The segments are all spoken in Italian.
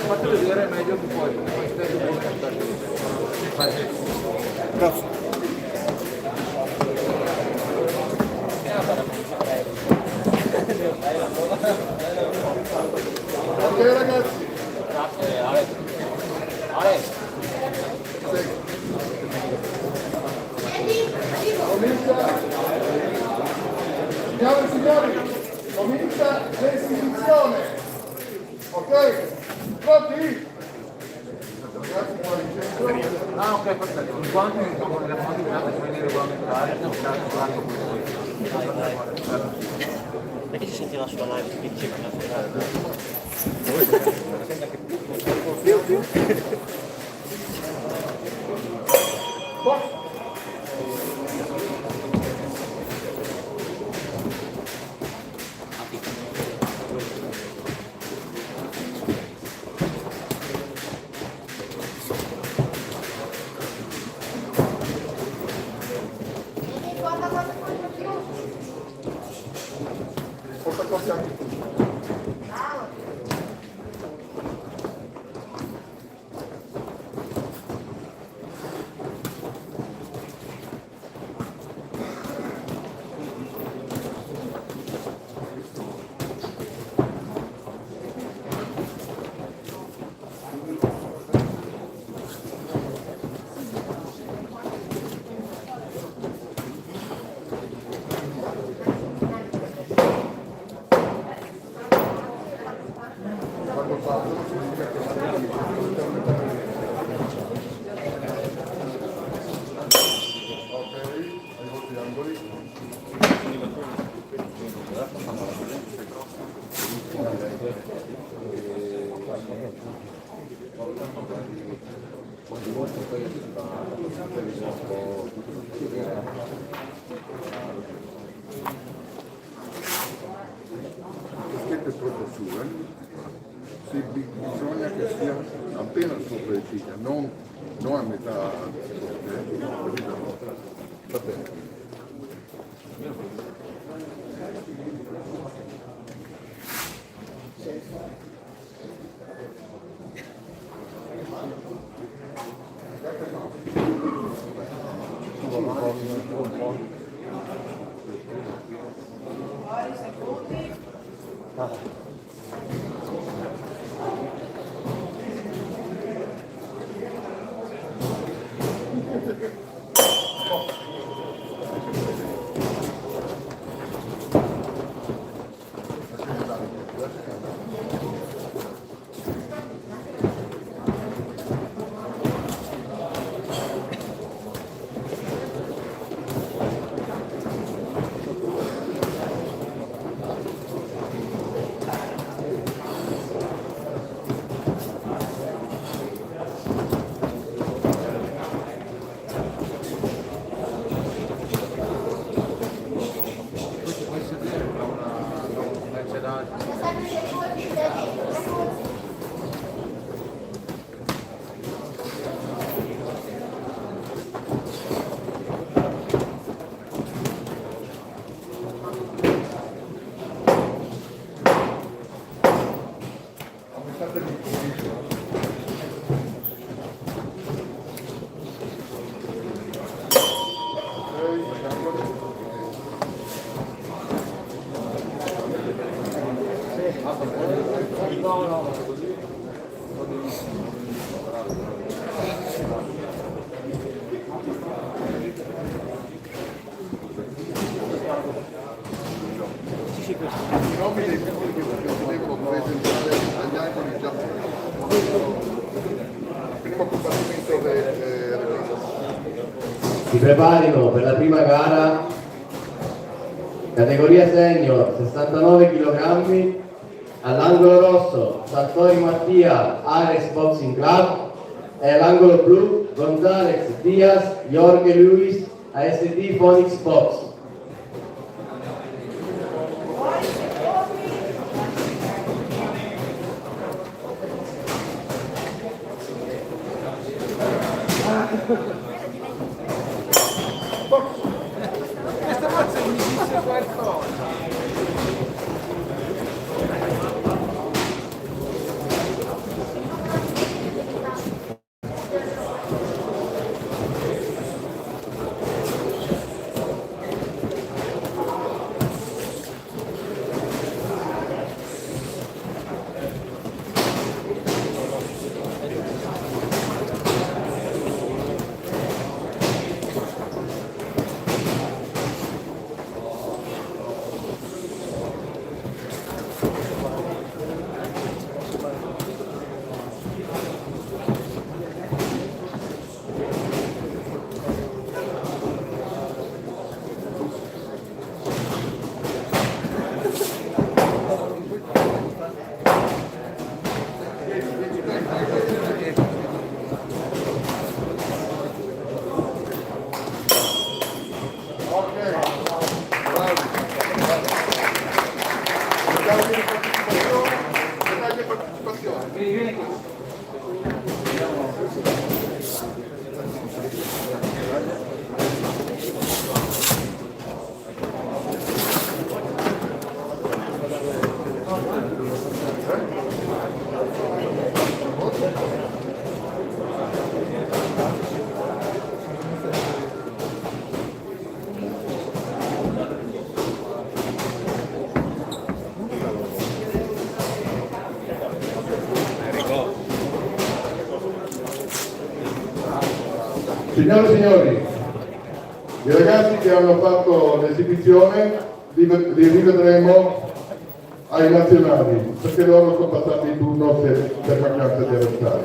Fate vedere meglio che poi grazie. Ok ragazzi. Grazie, Ale. Comincia. Signore e signori, comincia l'esibizione. Ok? Pronti? Ragazzi qua in centro. Ah ok, perfetto. I guanti con le mani usate quelli regolamentari, non perché si sentiva sulla live che diceva bisogna che sia appena sopra le ciglia, non a metà. Va bene. I nomi dei figli che si devono presentare agli angoli già primo combattimento si preparino per la prima gara categoria senior 69 kg all'angolo rosso Sartori Mattia Ares Boxing Club e all'angolo blu González Diaz Jorge Luis ASD Phoenix Box. Questa mazza mi dice qualcosa. Signore e signori, i ragazzi che hanno fatto l'esibizione li rivedremo ai nazionali, perché loro sono passati il turno per mancanza di avversari.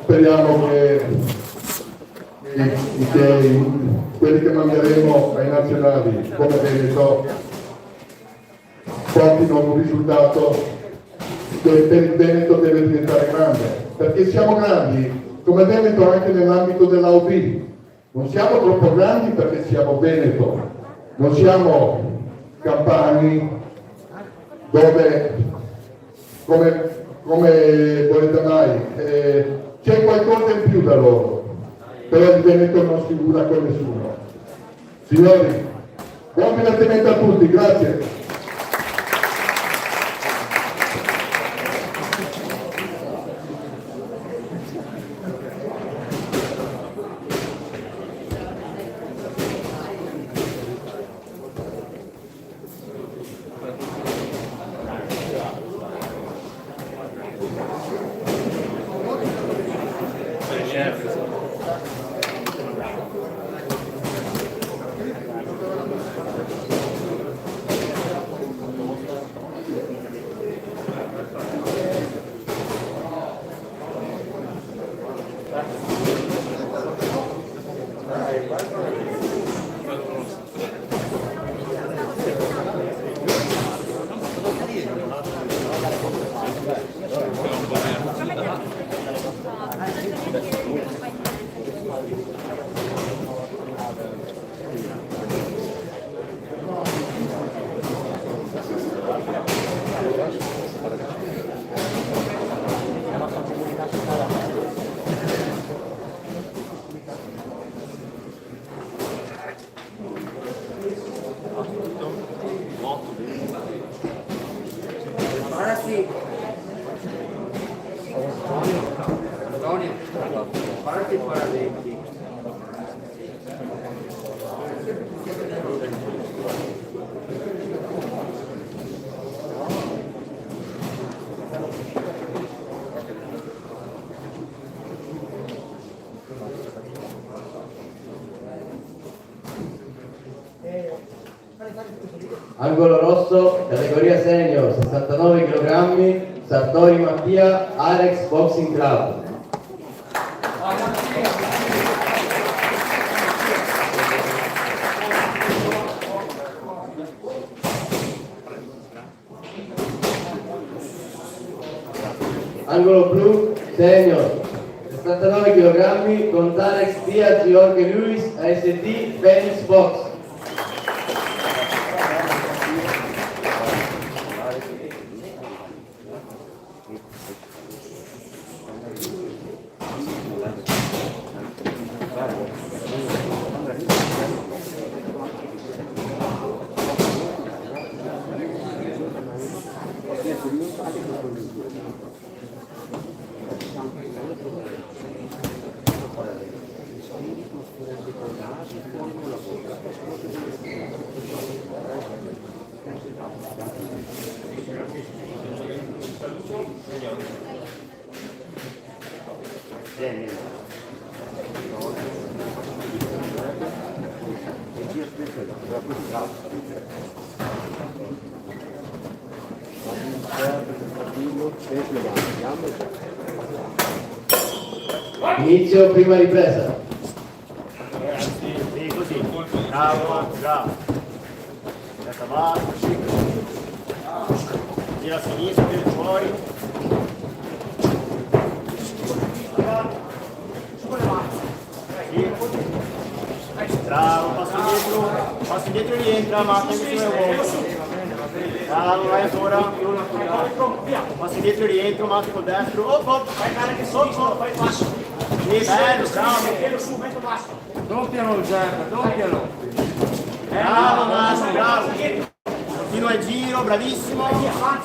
Speriamo che quelli che manderemo ai nazionali, come Veneto, portino un risultato che per il Veneto deve diventare grande, perché siamo grandi come Veneto anche nell'ambito dell'AOB. Non siamo troppo grandi perché siamo Veneto, non siamo Campani, dove, come volete mai, c'è qualcosa in più da loro, però il Veneto non si cura con nessuno. Signori, buon divertimento a tutti, grazie. Angolo rosso, categoria senior, 69 kg, Sartori Mattia, Alex Boxing Club. Angolo blu, senior, 69 kg, González Diaz, Jorge Luis, ASD, Phoenix Box. Inizio prima ripresa. Sì, così. Bravo, bravo. Testa bassa. Gira a sinistra, tira fuori. Sì. Bravo, passo indietro e rientra, ma attenzione a uomo. Bravo, vai ancora. Passi dietro e rientro, Matti col destro. Fai male che sotto, fai il passo. Bello, bravo. Mettilo su, metto basso. Doppialo Gianni, doppialo. Bravo Matti, bravo. Continua il giro, bravissimo.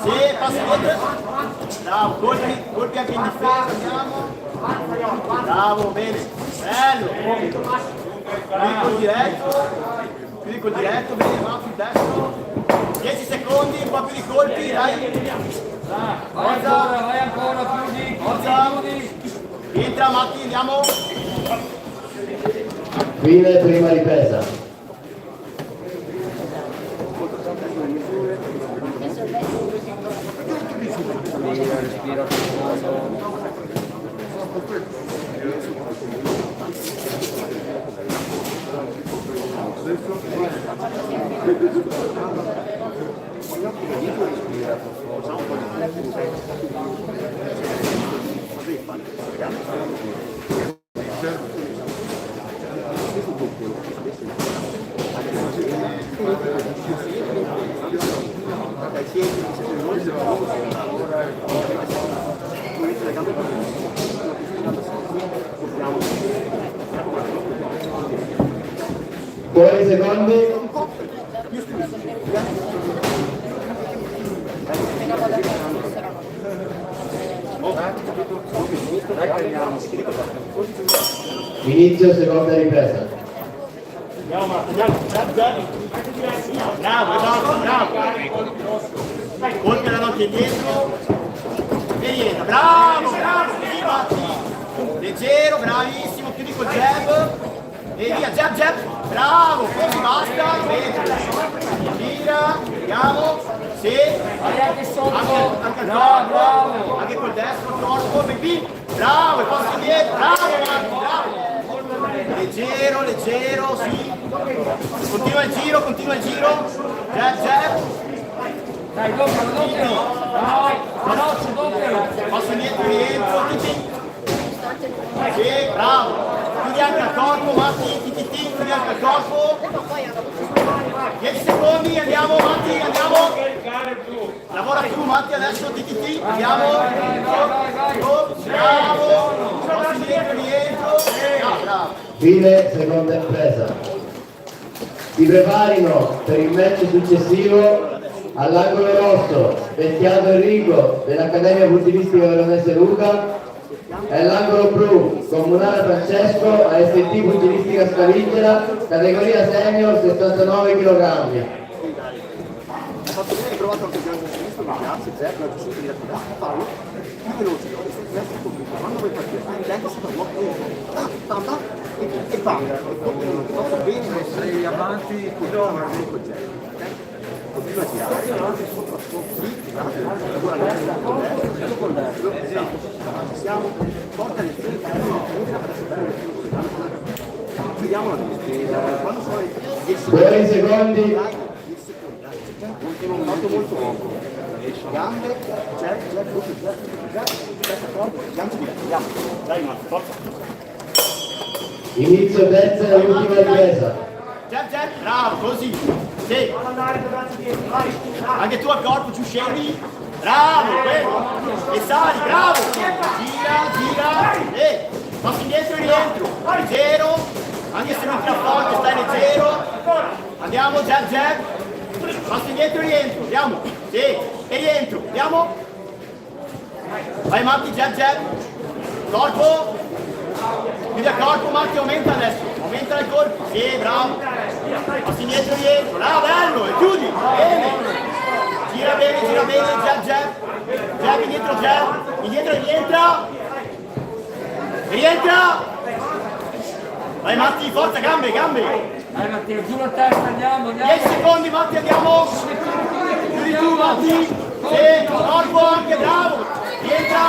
Sì, passi dietro. Bravo, colpi anche in difesa, andiamo. Bravo, bene. Bello. Chiudi col diretto, bene, Matti, il destro. 10 secondi, un po' più di colpi, dai. Vai ancora, chiudi. Entra Matti, andiamo. Fine prima ripresa. Respira profondo. Fuori secondi. Inizio seconda ripresa. Bravo, bravo. Colpi la notte indietro. E rientra, bravo, così Matti. Leggero, bravissimo, chiudi col jab. E via, jab, bravo, così basta. Gira, vediamo. Sì, Anche sotto. anche il corpo, anche col destro, corpo, baby. Bravo, e passa indietro, bravo Matti, bravo. Leggero, sì. Continua il giro. Jab. Dai, doppialo. Dai, veloce, doppialo. Passo indietro, rientro, Sì, bravo. Chiudi anche al corpo, Matti, chiudi anche al corpo. 10 secondi, andiamo, Matti, andiamo. Lavora più, Matti, adesso, andiamo. Bravo. Passo indietro, rientro. Bravo. Fine seconda ripresa. Si preparino per il match successivo all'angolo rosso Vecchiato Enrico dell'Accademia Puntilistica Veronese Luca e all'angolo blu Comunale Francesco AST Puntilistica Scaligera categoria senior 69 kg. Ha fatto bene, hai provato anche il sinistro, grazie, Zerno, ha subito diretto da fallo, più veloce, destro subito, quando vuoi partire, fai il tempo, sopra il blocco, e bam, ha fatto bene, Sei avanti, continua a tirare, avanti, sopra, lavora col destro, siamo, porta le vediamo la difesa, quando poi 10 Fuori secondi. fatto molto poco. Gambe, c'è, corpo, gambe diretto, andiamo. Dai, Matti, forza. Inizio terza e ultima ripresa. Jab, bravo, così. Sì. Anche tu al corpo, giù scendi. Bravo, quello. E sali, bravo. Gira. Passi indietro e rientro. Leggero. Anche se non tira forte, stai leggero. Andiamo, jab. Passi indietro e rientro. Andiamo. Sì. E rientro. Andiamo. Vai Matti, jab. Corpo. Chiudi al corpo, Matti, aumenta adesso. Aumenta il colpo. Sì, bravo. Passi indietro e rientro. Bravo, bello. E chiudi. Bene. Gira bene, jab, indietro, rientra, vai Matti, forza, gambe, Dai Matteo, giù la testa, andiamo. 10 secondi Matti, andiamo, chiudi tu Matti, sì, corpo anche, bravo, rientra,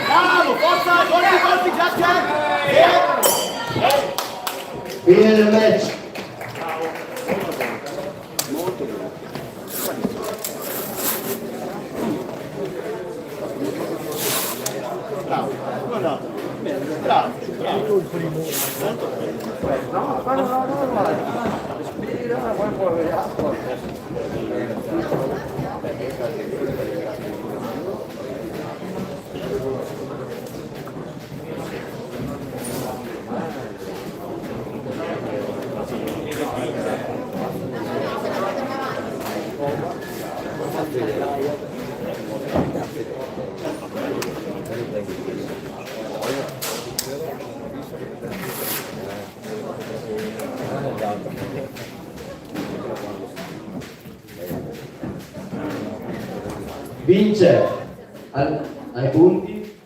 bravo, forza, colpi, jab, Fine del match. bravo, come è andato? Bravo. Respira, poi muove l'acqua. vince ai punti.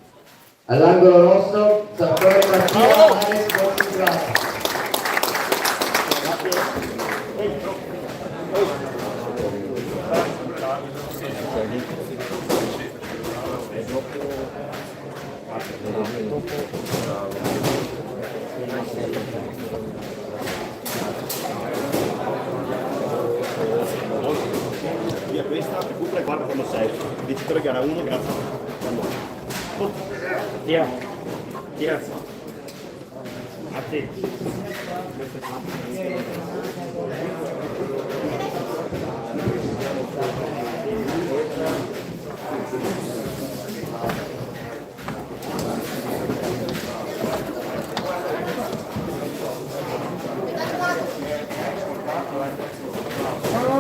All'angolo rosso Sartori Mattia, Ares Boxing Club. Via questa, recupera e guarda quando sei. Vincitore gara 1, grazie. Via. Via. A te.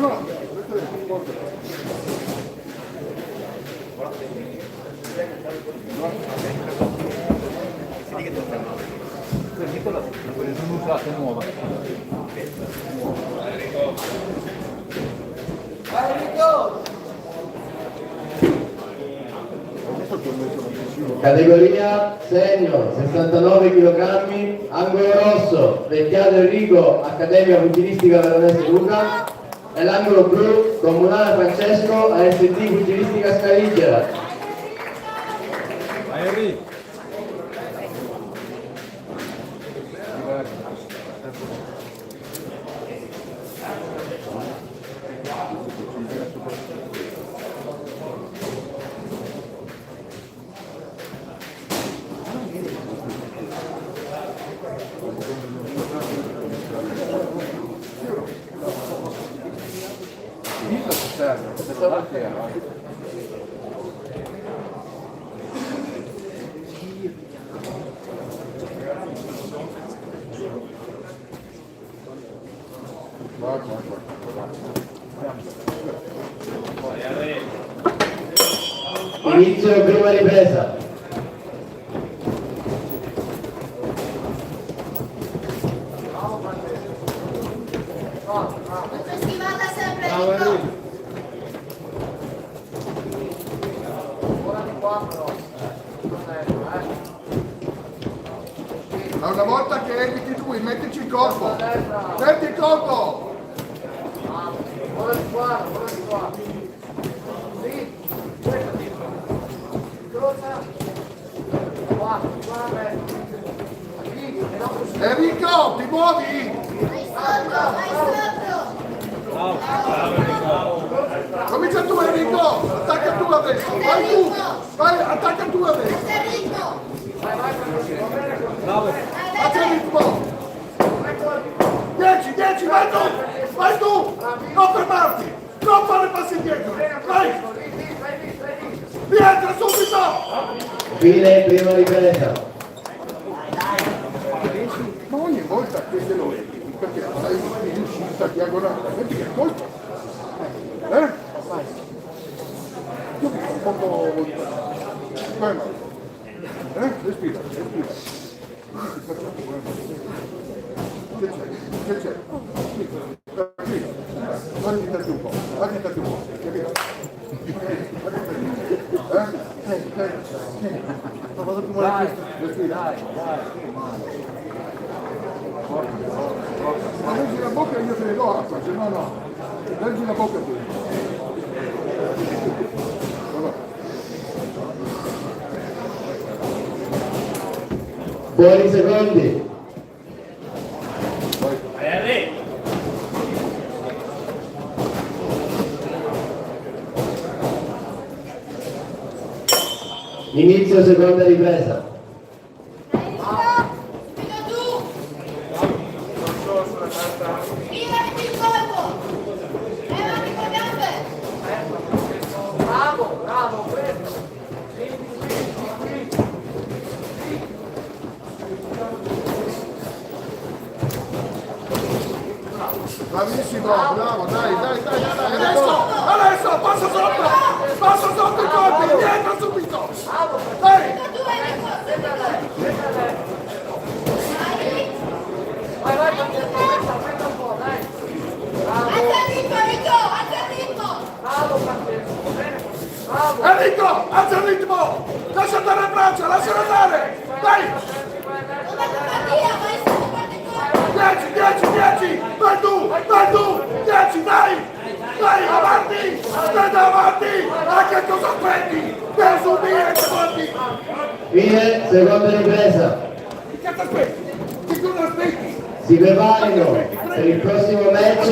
No. Categoria senior 69 kg, angolo rosso Vecchiato Enrico, Accademia Pugilistica Veronese Luca, e l'angolo blu Comunale Francesco, AST Pugilistica Scaligera. Vai Enrico. Inizio prima ripresa. Schivata sempre Enrico. Ma una volta che eviti lui, mettici il corpo. Metti il corpo. Enrico, ti muovi? Vai sotto. Comincia tu Enrico, attacca tu adesso, vai tu, vai, attacca tu adesso. Enrico. Faccia il ritmo. 10, vai tu, non fermarti, non fare passi indietro, vai. Rientra subito. Fine prima ripresa. Ma ogni volta che te lo eviti, perché sai in uscita diagonale, vedi che colpo? Io mi sono un po'... Come mai? Respira. Che c'è? Qui. Agitati un po', capito? Respira. Ma leggi la bocca e io te ne do acqua, se no. Leggi la bocca tu. Buoni secondi. Inizio seconda ripresa. Bravissimo, bravo, dai, adesso, passa sotto i colpi, dietro subito, dai! Anche al ritmo, Enrico, anche al ritmo! Bravo, alza il ritmo, lascia andare le braccia, lascia andare, dai, 10, vai tu, 10, dai, avanti, stai davanti, a che cosa aspetti, per subire davanti, Fine, seconda ripresa. che cazzo aspetti, che cosa aspetti? Si preparino per il prossimo match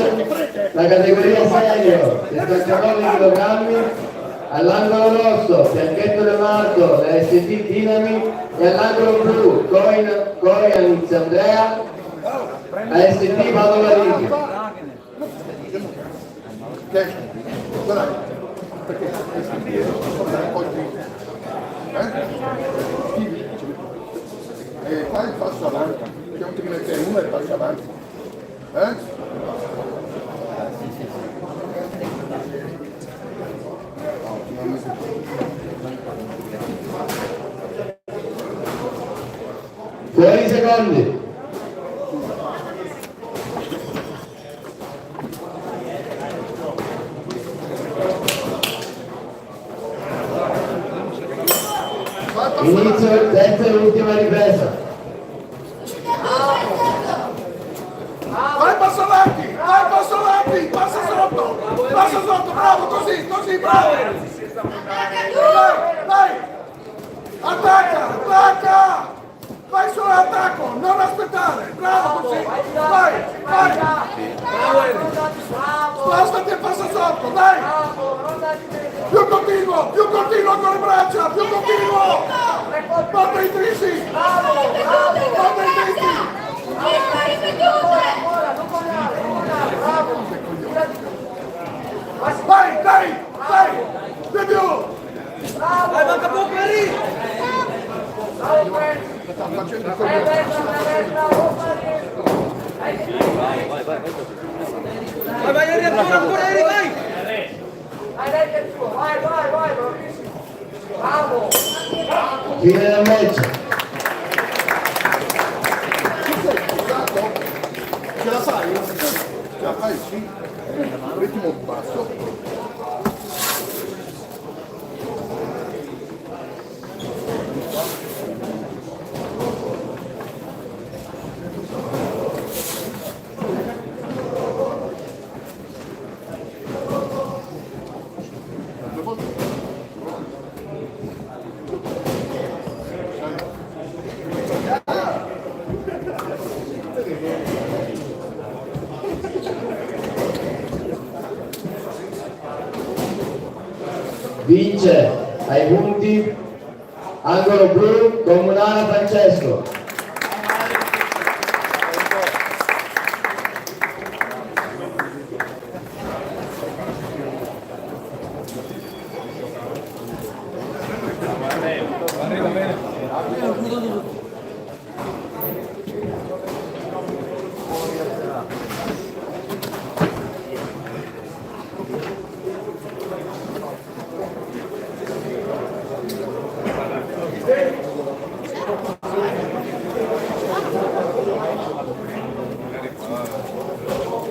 la categoria senior 69 kg all'angolo rosso Bianchetto Leonardo della ST Dinami e all'angolo blu Coian Andrea AST Padova Ring. Che? Guarda, perché un po' di fai il passo avanti, che non ti mette uno e il passo avanti. Fuori i secondi. Inizio terza e ultima ripresa. Vai passo avanti, passa sotto, bravo, così, bravo. Dai, attacca, vai solo all'attacco, non aspettare, bravo così, vai, spostati e passa sotto, dai, più continuo con le braccia, più continuo, porta i trisi, porta i trisi. Vai, di più! Vai, manca poco lì! Vai, ancora, vai! Vai, bravo! Fine del match. Ce la fai? Ce la fai, sì. Ritmo basso. Vince ai punti angolo blu Comunale Francesco.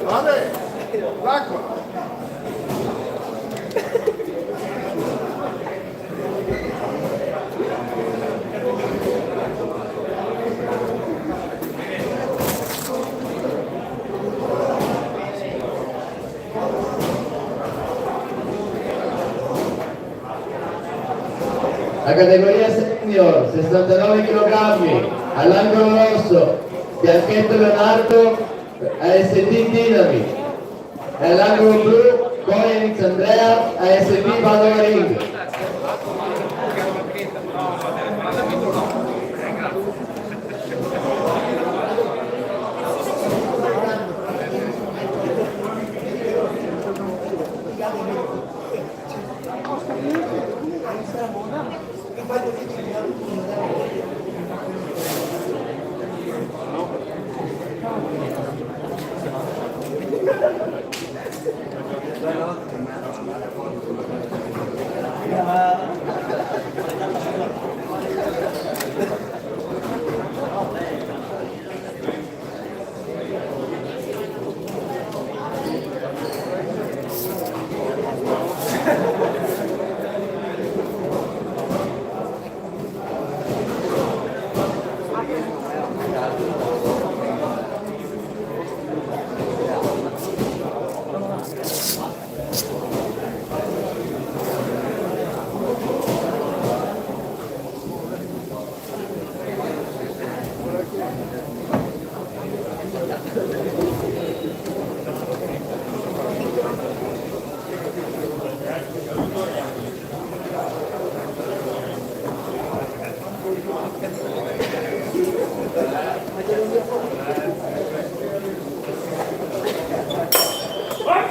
Vabbè, l'acqua. La categoria senior 69 kg all'angolo rosso Bianchetto Leonardo AST Dinami e all'angolo blu Coian Andrea AST Padova Ring.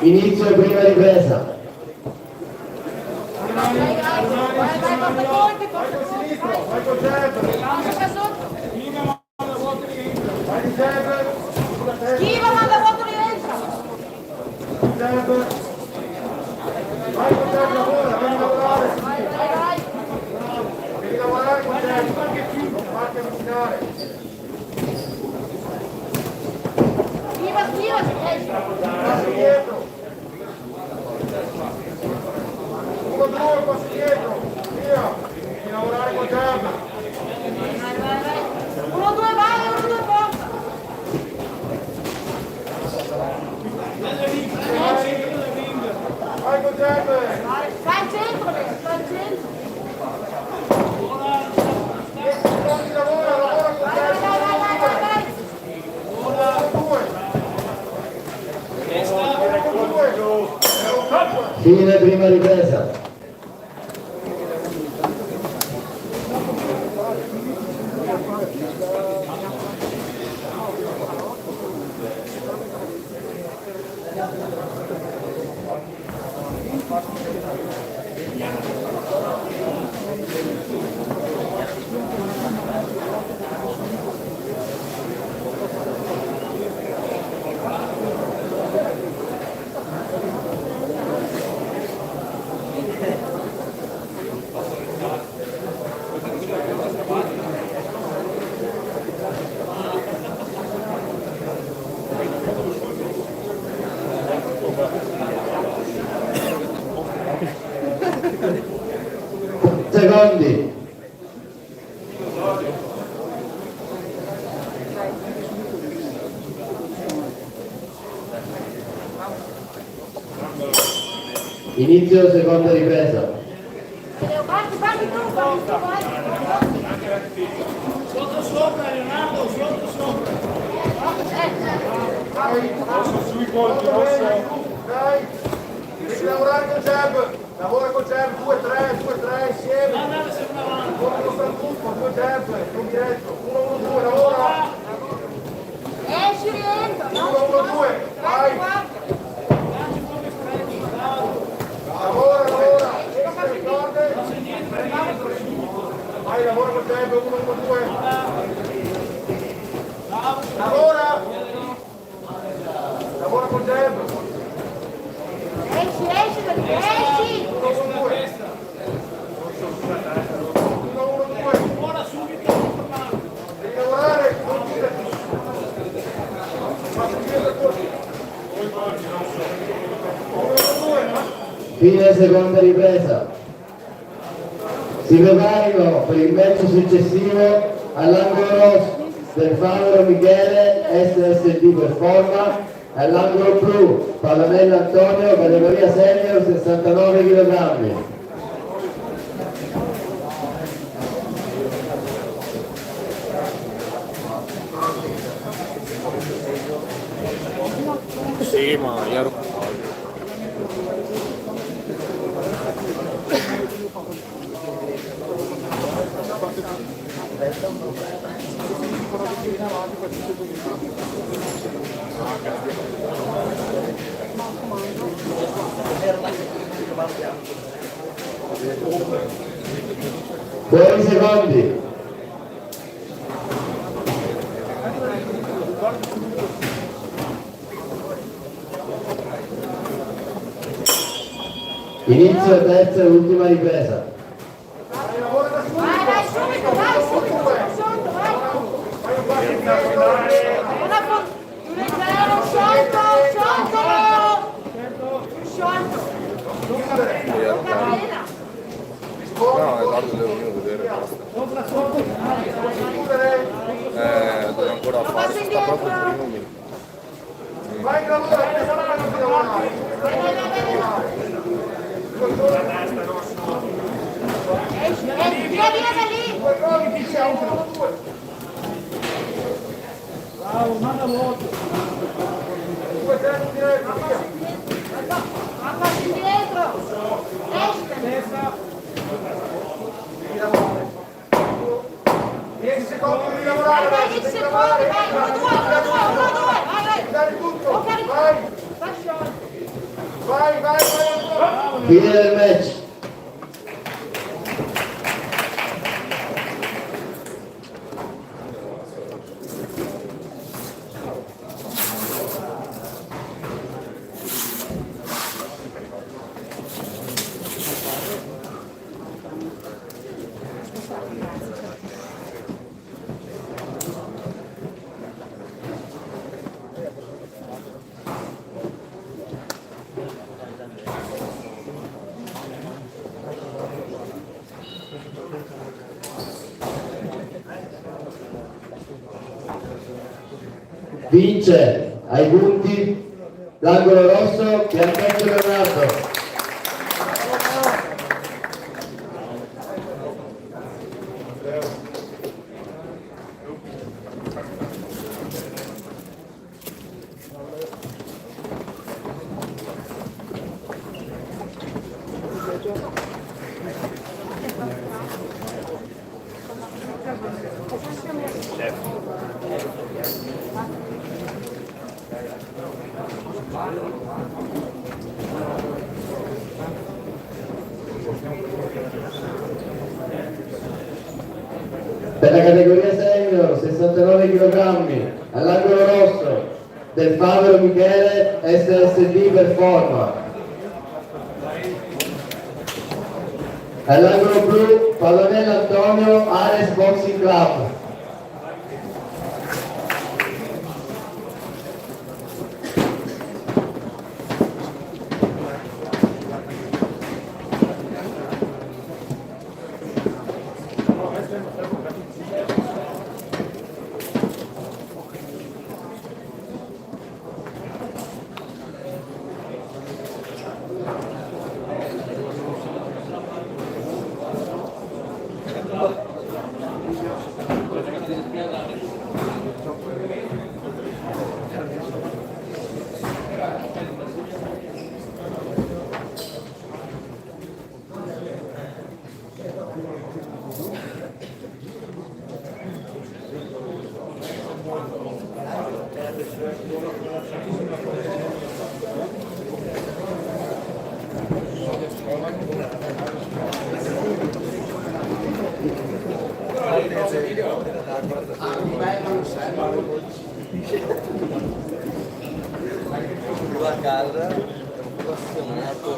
Inizio prima ripresa. Vai con Jeb. Vai di Jeb. Schiva, manda volta rientra. Jeb. Vai con Jeb, lavora, devi lavorare. Vai. Devi lavorare con Jeb. Non farti avvicinare. Schiva, Passi dietro. 1-2, passi dietro. Via. Devi lavorare con Jeb. Uno, due, porta. Vai con Jeb. Sta al centro, sta al centro. 10 secondi lavora con Jeb. Vai. 1-2. Fine prima ripresa. Secondi. Inizio seconda ripresa. Parti tu, vai. Sotto sopra, Leonardo, sotto sopra. Sui colpi, dai. Devi lavorare con Jeb. Lavora con Jeb, 2-3 insieme. Andate sempre avanti. Come lo strattutto, 2 Jeb, non diretto. 1-1-2, lavora. Esci, rientra. 1-1-2, vai. Lavora. Queste corde. Vai, lavora con Jeb, 1-1-2. Lavora con Jeb. Esci, esci. 1-1-2. 1-1-2. Ora subito, fermare. Devi lavorare, non chiuderti. Fatti dietro il corso. 1-1-2. Fine seconda ripresa. Si preparino per il match successivo all'angolo rosso del Favaro Michele SSD Performa e all'angolo blu Palamella Antonio categoria senior 69 kg. Sì, ma io ero... Buoni secondi. Inizio terza e ultima ripresa. Vai, subito, sotto, vai. Sciolto. No, guarda, devo vedere. Devo ancora passo indietro. Vai in lavoro, non ti lavorare. Via da lì. Due provi ti siamo. Bravo, manda vuoto. Due tempi dietro, via. Passo indietro. Testa. 10 secondi di lavorare. Vai, 10 secondi, vai, 1, 2, 1, 2, 1, 2, vai. Dai tutto, Ok, vai, lascio. vai. Fine del match. Vince ai punti l'angolo rosso Biancaccio Leonardo. Per la categoria senior 69 kg all'angolo rosso Del Favero Michele SSD Performa. All'angolo blu Pallonello Antonio Ares Boxing Club. La casa è un appassionato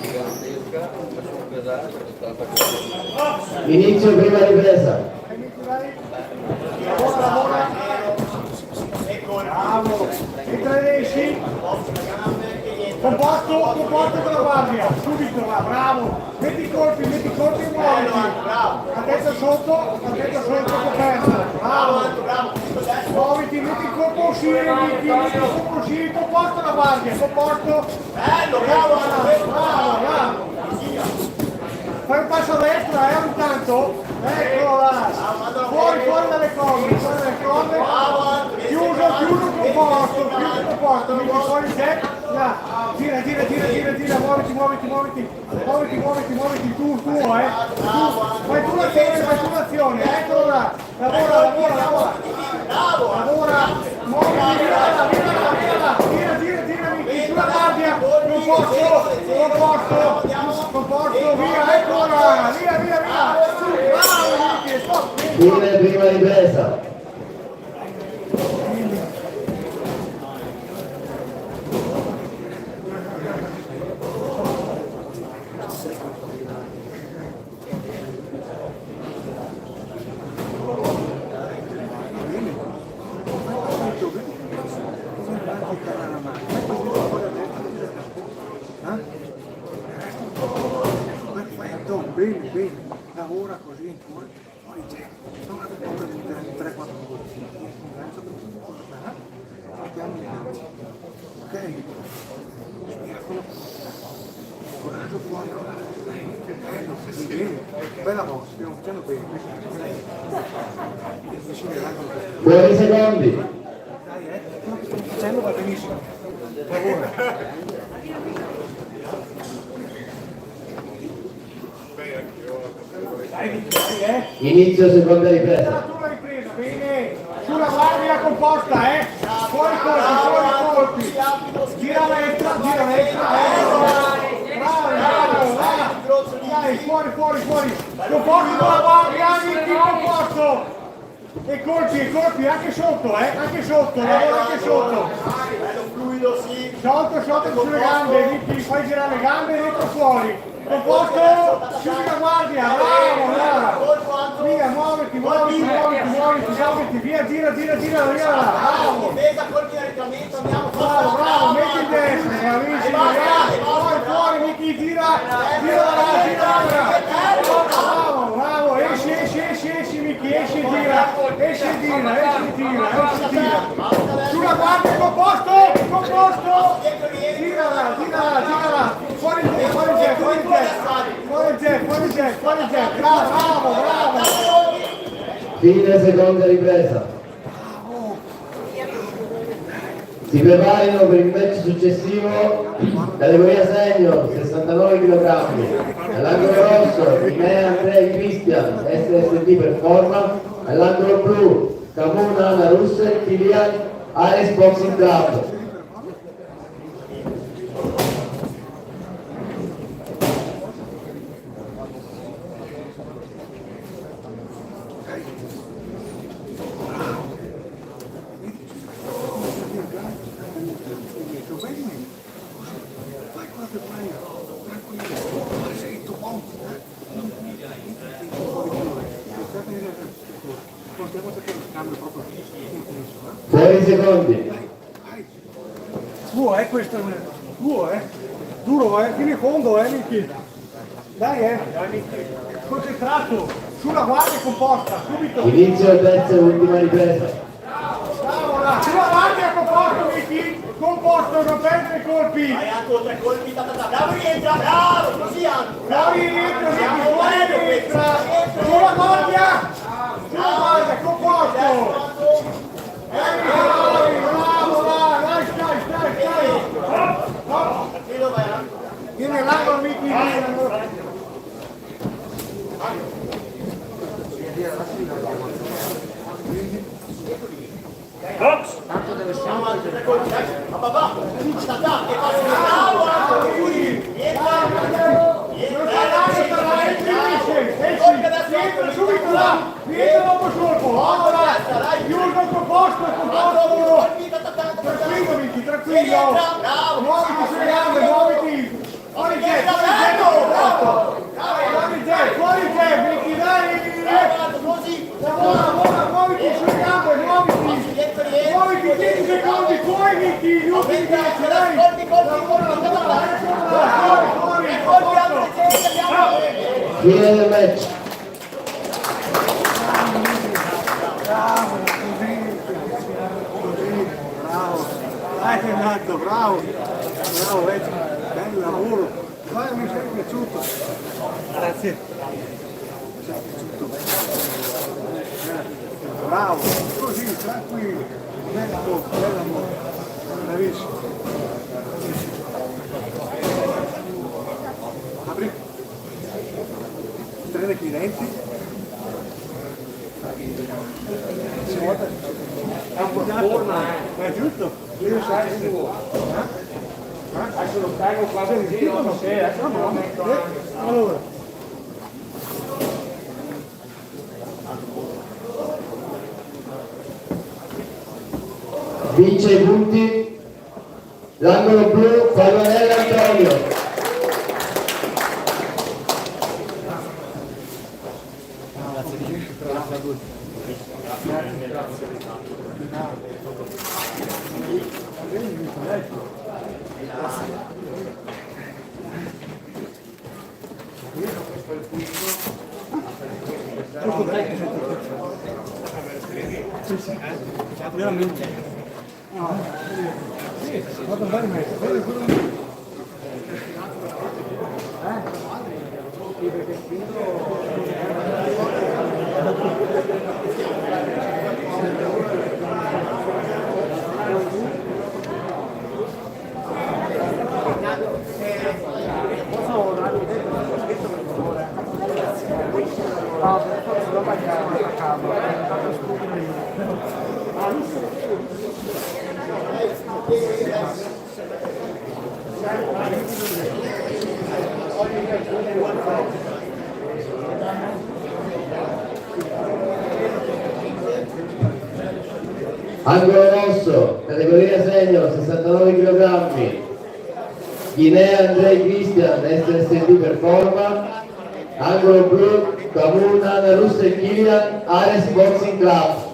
gigantesca, facciamo pesare, è stata così. Inizio prima ripresa. Bravo. Entra e esci. Comporto con la guardia. Subito, va, bravo. Metti i colpi e muoviti. A testa sotto coperto. Bravo. Muoviti, metti il colpo a uscire, comporto la guardia, comporto. Bello, bravo. Fai un passo a destra, ogni tanto. Eccolo là. Fuori dalle corne. Chiuso, comporto. Metti fuori il set. Là. Gira, muoviti. Tu, Fai tu l'azione, eccolo là. Lavora. Muoviti, gira, sulla guardia. Comporto, via, eccolo là. Via. Bravo, Nicky, stop. Fine prima ripresa. Bene, lavora così, poi c'è, non avete paura di 3-4 minuti. Ok? Coraggio fuori, bella mossa, stiamo facendo bene. Buoni secondi. Stiamo facendo va benissimo. Per favore. Inizio seconda ripresa. Tu la ripresa, bene. Sulla guardia composta, fuori colpi. Gira destra, bravo. Dai, fuori. Composto con la guardia, il composto. E colpi, anche sotto, lavora anche sotto. Bello fluido, sì. Sotto sulle gambe, Vicky, fai girare le gambe dentro fuori. Composto, chiudi la guardia, bravo. Via, muoviti, via, gira, bravo. Difesa, colpi di arretramento, andiamo. Bravo, metti il destro, bravissimo, fuori, Vicky, gira, bravo, esci, Vicky, esci e gira. Sulla guardia, composto, gira, fuori il jet, bravo. Fine seconda ripresa. Si preparino per il match successivo, categoria senior, 69 kg. All'angolo rosso, Rimea Andrei Cristian, SSD Performance. All'angolo blu, Camuna Anna Russell, Kilian, Ares Boxing Club. Fuori secondi. Tuo, questo tuo, duro, fino in fondo, Vicky. Dai, concentrato, sulla guardia composta, subito. Inizio terza e ultima ripresa. Bravo, là, sulla guardia composto, Vicky, composto, non perdere colpi. Vai Anto, 3 colpi, bravo, rientra, bravo, così Anto. Fuori rientra, sulla guardia, composto. Bravo, dai. Tranquillo, vai Anto. Vieni nell'angolo, Vicky. Tanto deve essere 3 colpi, dai. Papà, sta, che passa, bravo Anto, chiudi. Entra subito là, rientra dopo colpo, chiuso il composto, tranquillo Vicky, tranquillo, muoviti sulle gambe, fuori il jet, Vicky, dai, lavora, muoviti sulle gambe, muoviti 10 secondi, fuori Vicky, gli ultimi 10, dai, Fine del match. Bravo, dai che è nato, bravo, bel lavoro, mi sei piaciuto, grazie, bravo, così, tranquillo, bello, bravissimo, apri, tenere i denti. È un po' forma, ma è giusto? Io sai se vuoi. Adesso lo prego quasi di giro, non c'è, allora. Vince i punti l'angolo blu, Favorello Antonio. Guarda bene messo, vedi quello. Angolo rosso, categoria senior, 69 kg, Guinea Andrei Christian, SSD Performa. Angolo blu, Kamun Ana Russell Kilian, Ares Boxing Club.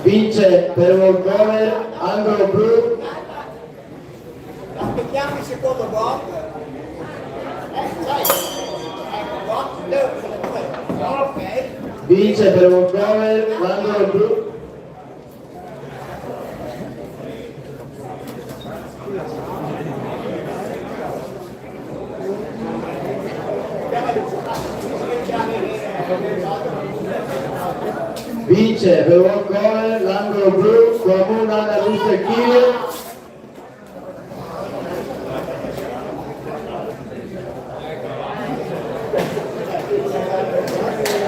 Vince per walkover, angolo blu. Aspettiamo il secondo gol. Ok. Vince per walkover, l'angolo blu. Vince per walkover, l'angolo blu, Kamun Ana Russell Kilian.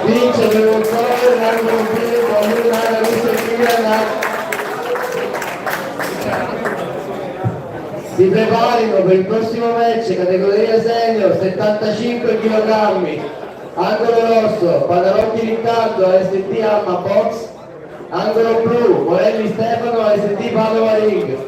Vince per walkover, l'angolo blu, Kamun Ana Russell Kilian. Si preparino per il prossimo match, categoria senior, 75 kg. Angolo rosso, Panarocchi Riccardo, AST Alma Box. Angolo blu, Morelli Stefano, AST Padova Ring.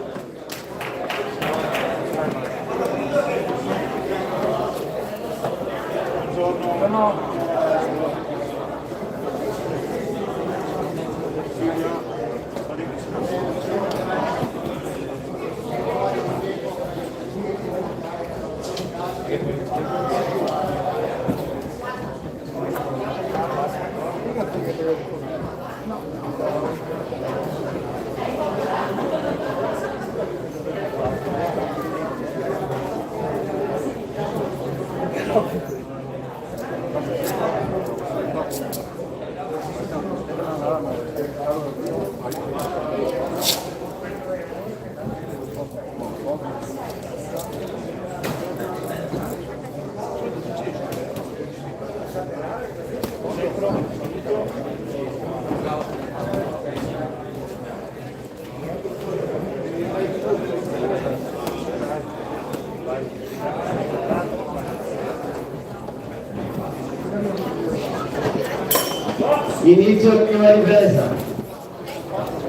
Inizio prima ripresa.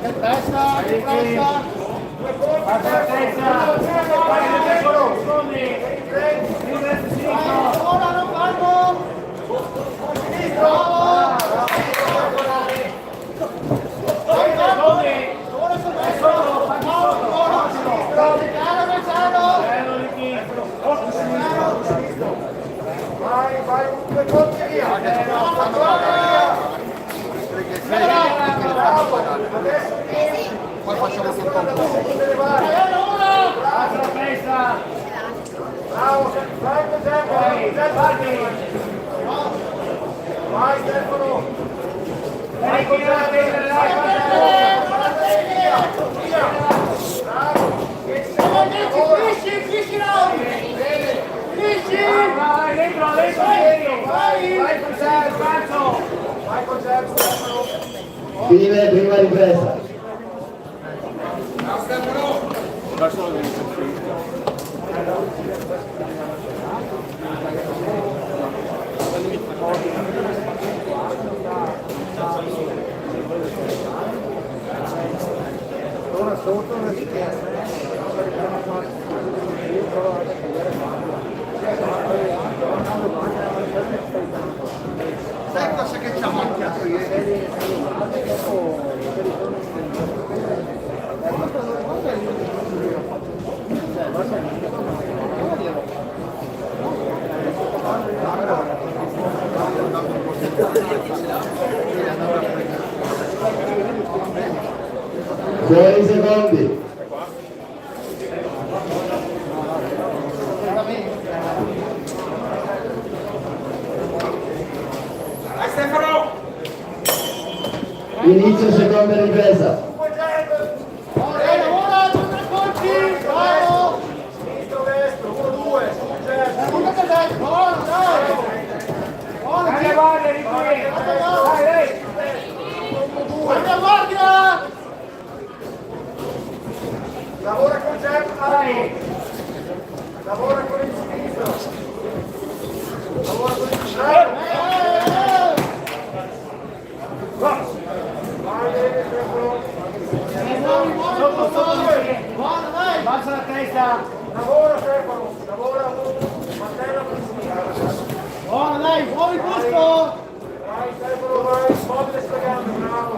Testa, testa. Ora non fanno. Vai, due colpi via. Poi facciamo tutto un po'. Bravo, vai Stefano. Vai con Fine prima ripresa. Sai cosa che ci ha mancato ieri? Fuori secondi. Inizio seconda ripresa. Sinistro, destro, 1-2, lavora con Jeff, lavora con il sinistro, lavora con il sinistro. Basta la testa. Lavora Stefano, lavora, mantenla con il sinistro. Buona, dai, fuori il busto. Vai Stefano, vai, mobile sulle gambe, bravo.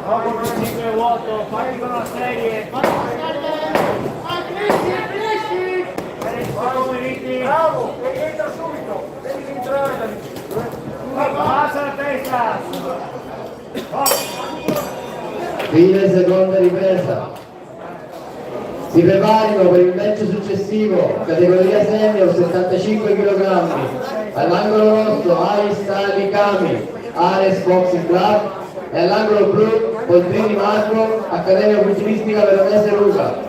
Dopo il 5 vuoto, fai con la serie. Vai, cresci. Bravo, e entra subito, devi entrare da lì. Basta la testa. Fine seconda ripresa. Si preparino per il match successivo, categoria senior 75 kg. All'angolo rosso Aris Stanley Kami, Ares Boxing Club, e all'angolo blu Poltrini Marco, Accademia Pugilistica Veronese Luca.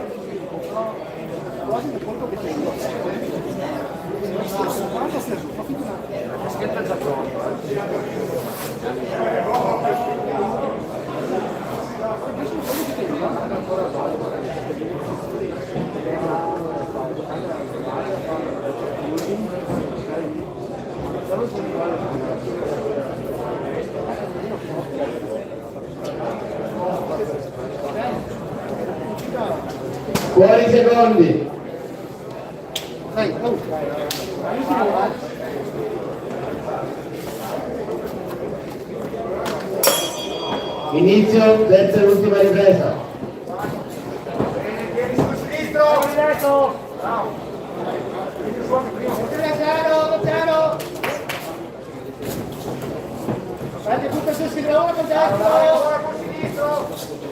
Fuori secondi. Inizio terza e ultima ripresa. Vieni sul sinistro. Bravo. Vieni su anche prima. Piano. Prendi tutto sul sinistro, con destro. Lavora col sinistro.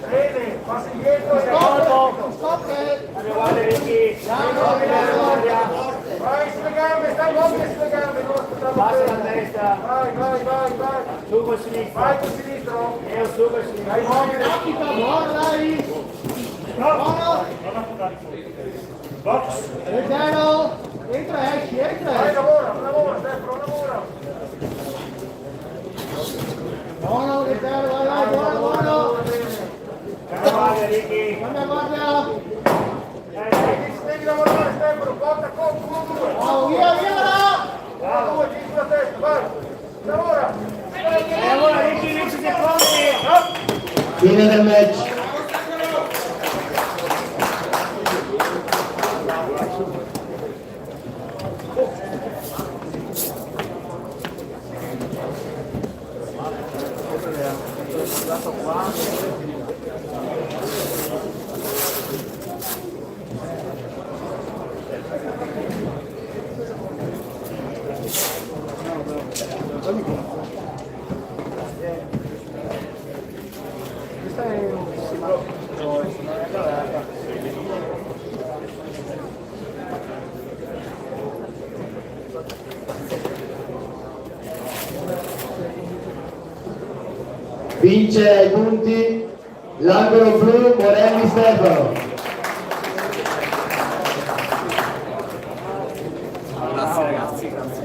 Bene, passa indietro. Stop. Vai sulle gambe, stai mobile sulle gambe, non aspettare. Basta la testa. Vai. Su col sinistro. Vai col sinistro. Io su col sinistro. Vai mobile. Buono, dai. Buono. Box. Leggero. Entra, esci. Vai, lavora, Stefano, lavora. Buono, leggero, vai, buono. Cambia guardia. Devi lavorare Stefano, porta con 1-2. Oh, via. 1-2, tieni sulla testa, vai. Lavora. E allora Ricky, Fine del match. Vince ai punti l'angolo blu Morelli Stefano. Grazie ragazzi, grazie.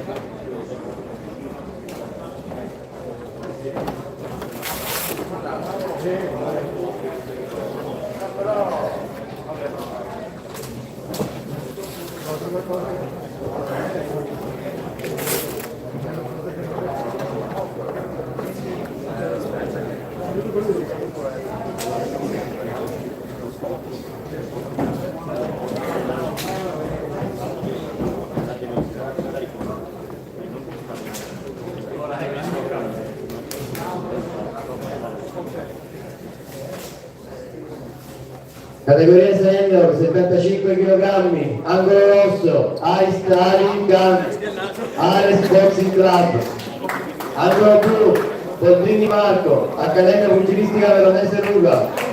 Categoria senior 75 kg, angolo rosso, Ice Ali Khan, Ares Boxing Club. Angolo blu, Boldrini Marco, Accademia Pugilistica Veronese Ruga.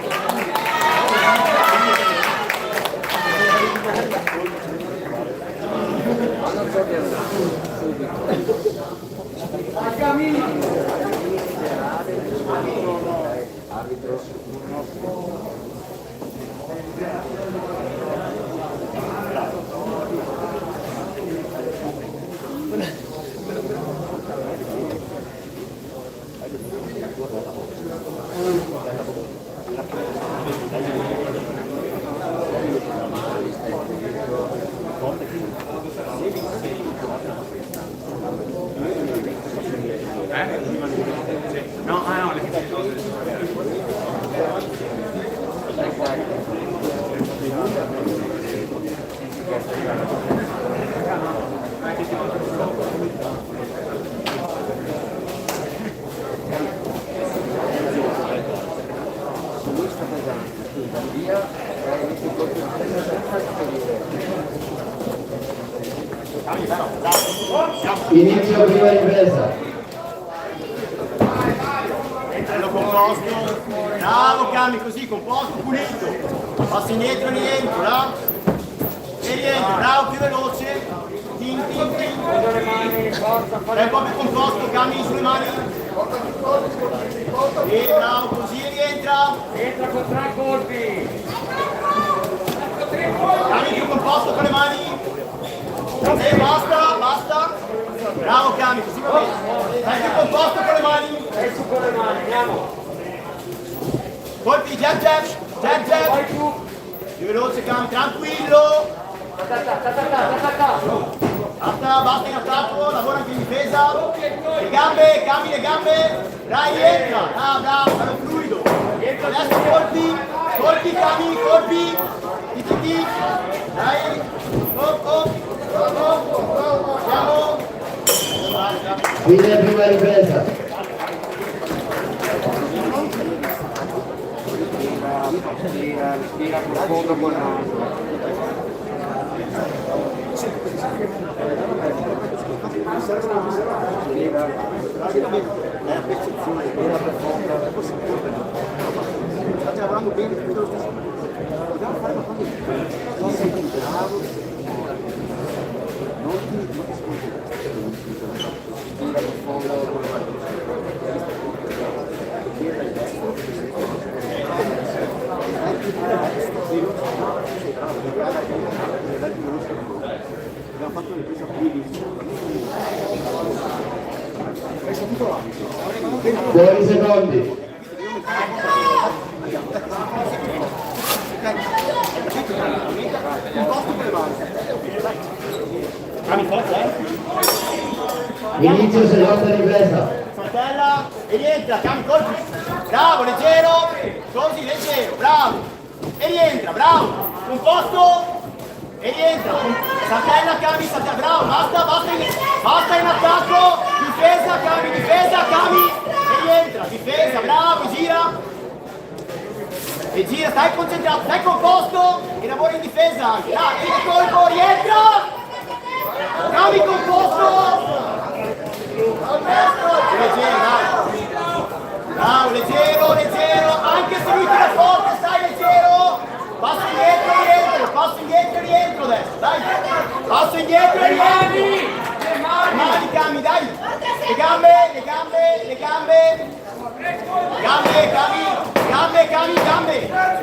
Inizio prima ripresa. Bello composto, bravo Cami, così, composto, pulito. Passi indietro e rientro, no? E rientro, bravo, più veloce. Tin, tin, tin. Fai un po' più composto, Cami, sulle mani. E bravo, così e rientra. Entra con 3 colpi. Cami, più composto con le mani. E basta, basta. Bravo Cami, così va bene. Fai più composto con le mani. E su con le mani, andiamo. Colpi, jab, jab, jab, jab. Vai giù. Più veloce Cami, tranquillo. Basta in attacco, lavora anche in difesa. Le gambe, cambi le gambe. Dai, entra. Bravo, bello fluido. Adesso colpi, Cami, colpi. Ti. Dai. Oh. Andiamo. Fine prima ripresa. Respira profondo con naso. State lavorando bene, tutto lo stesso. Dobbiamo fare qualcosa di più. Sei bravo. Non ti sconti. Respira profondo con la mano. Abbiamo fatto le prese Buoni secondi. Inizio seconda ripresa. Saltella e rientra, Cami, colpi. Bravo, leggero. così, leggero, bravo. E rientra, bravo. Composto. E rientra. Saltella, Cami, saltella, bravo. Basta in attacco. Difesa, Cami. E rientra. Difesa, bravo, gira. E gira, stai concentrato, stai composto. E lavora in difesa anche. Dai, il colpo, rientra. Cami composto. Leggero, dai. Bravo, leggero, anche se lui tira forte, stai leggero. Passo indietro, rientro adesso, dai. Passo indietro e rientri. Mani, Cami, dai. Le gambe.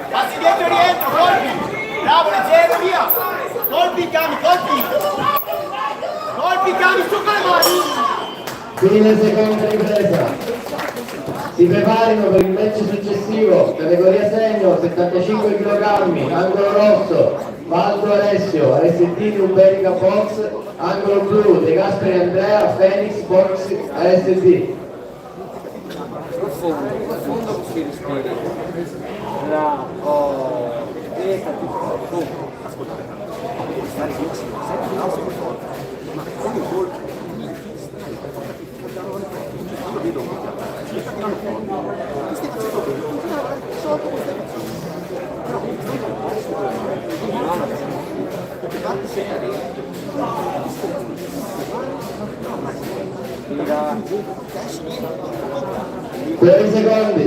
Passi indietro e rientro, colpi. Bravo, leggero, via. Colpi, Cami, su con le mani. Fine seconda ripresa. Si preparino per il match successivo, categoria senior, 75 kg, angolo rosso, Valdo Alessio, ASD Umbilica Box, angolo blu, De Gasperi Andrea, Phoenix Box ASD. Profondo si respira. Bravo. Ascolta, devi stare benissimo, sempre il nostro forte. Ma come un colpo, io vedo un po' ti stai facendo bene, continua a lavorare sotto come stai facendo. Però perché fatti sempre Per i secondi.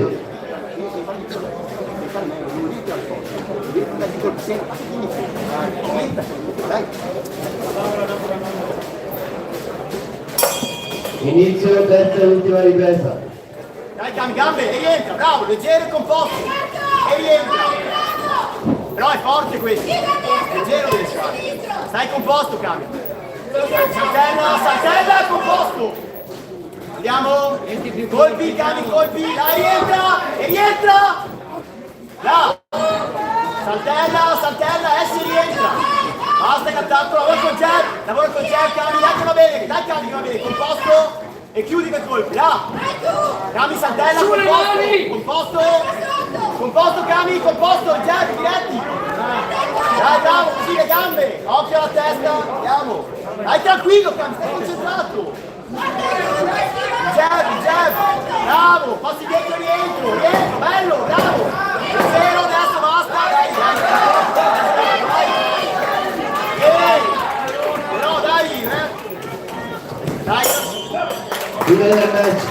Inizio terza e ultima ripresa. Dai Cami, gambe, e rientra, bravo, leggero e composto. E rientra. Però è forte questo. Leggero deve stare. Stai composto, Cami. Saltella, composto. Andiamo. Colpi, Cami, colpi. Dai, rientra. Là. Saltella, si rientra. Basta in attacco, lavora col jab, Cami, dai che va bene, composto. E chiudi per colpi, là! Cami, saltella, composto, Cami, jab, diretti! Dai, bravo, così le gambe, occhio alla testa, andiamo! Dai, tranquillo, Cami, stai concentrato! Jab, bravo, passi dietro e rientro, bello, bravo! Zero, adesso basta, dai! Però dai, Dai! Fine del match.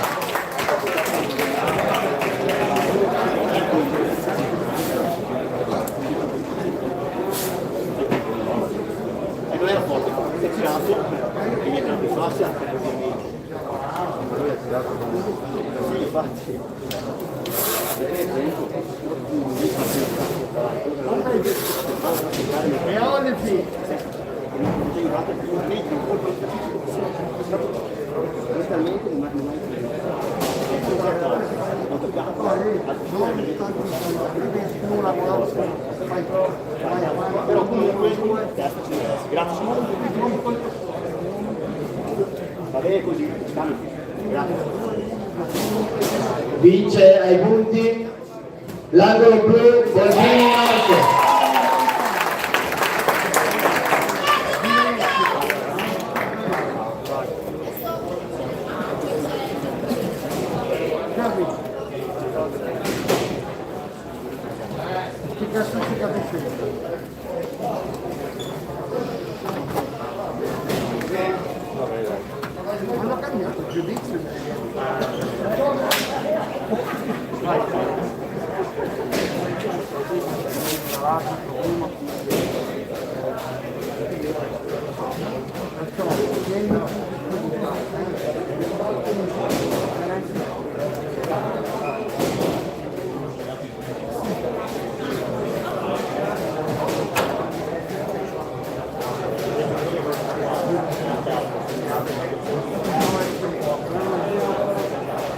E non era forte, si è tirato e mi è più facile lui ha tirato sì, infatti e oggi mentalmente non hai però comunque testa ci deve essere. Grazie. Va bene così, grazie. Vince ai punti l'angolo blu Boldrini Marco. Che cazzo si capisce? Non ho cambiato il giudizio.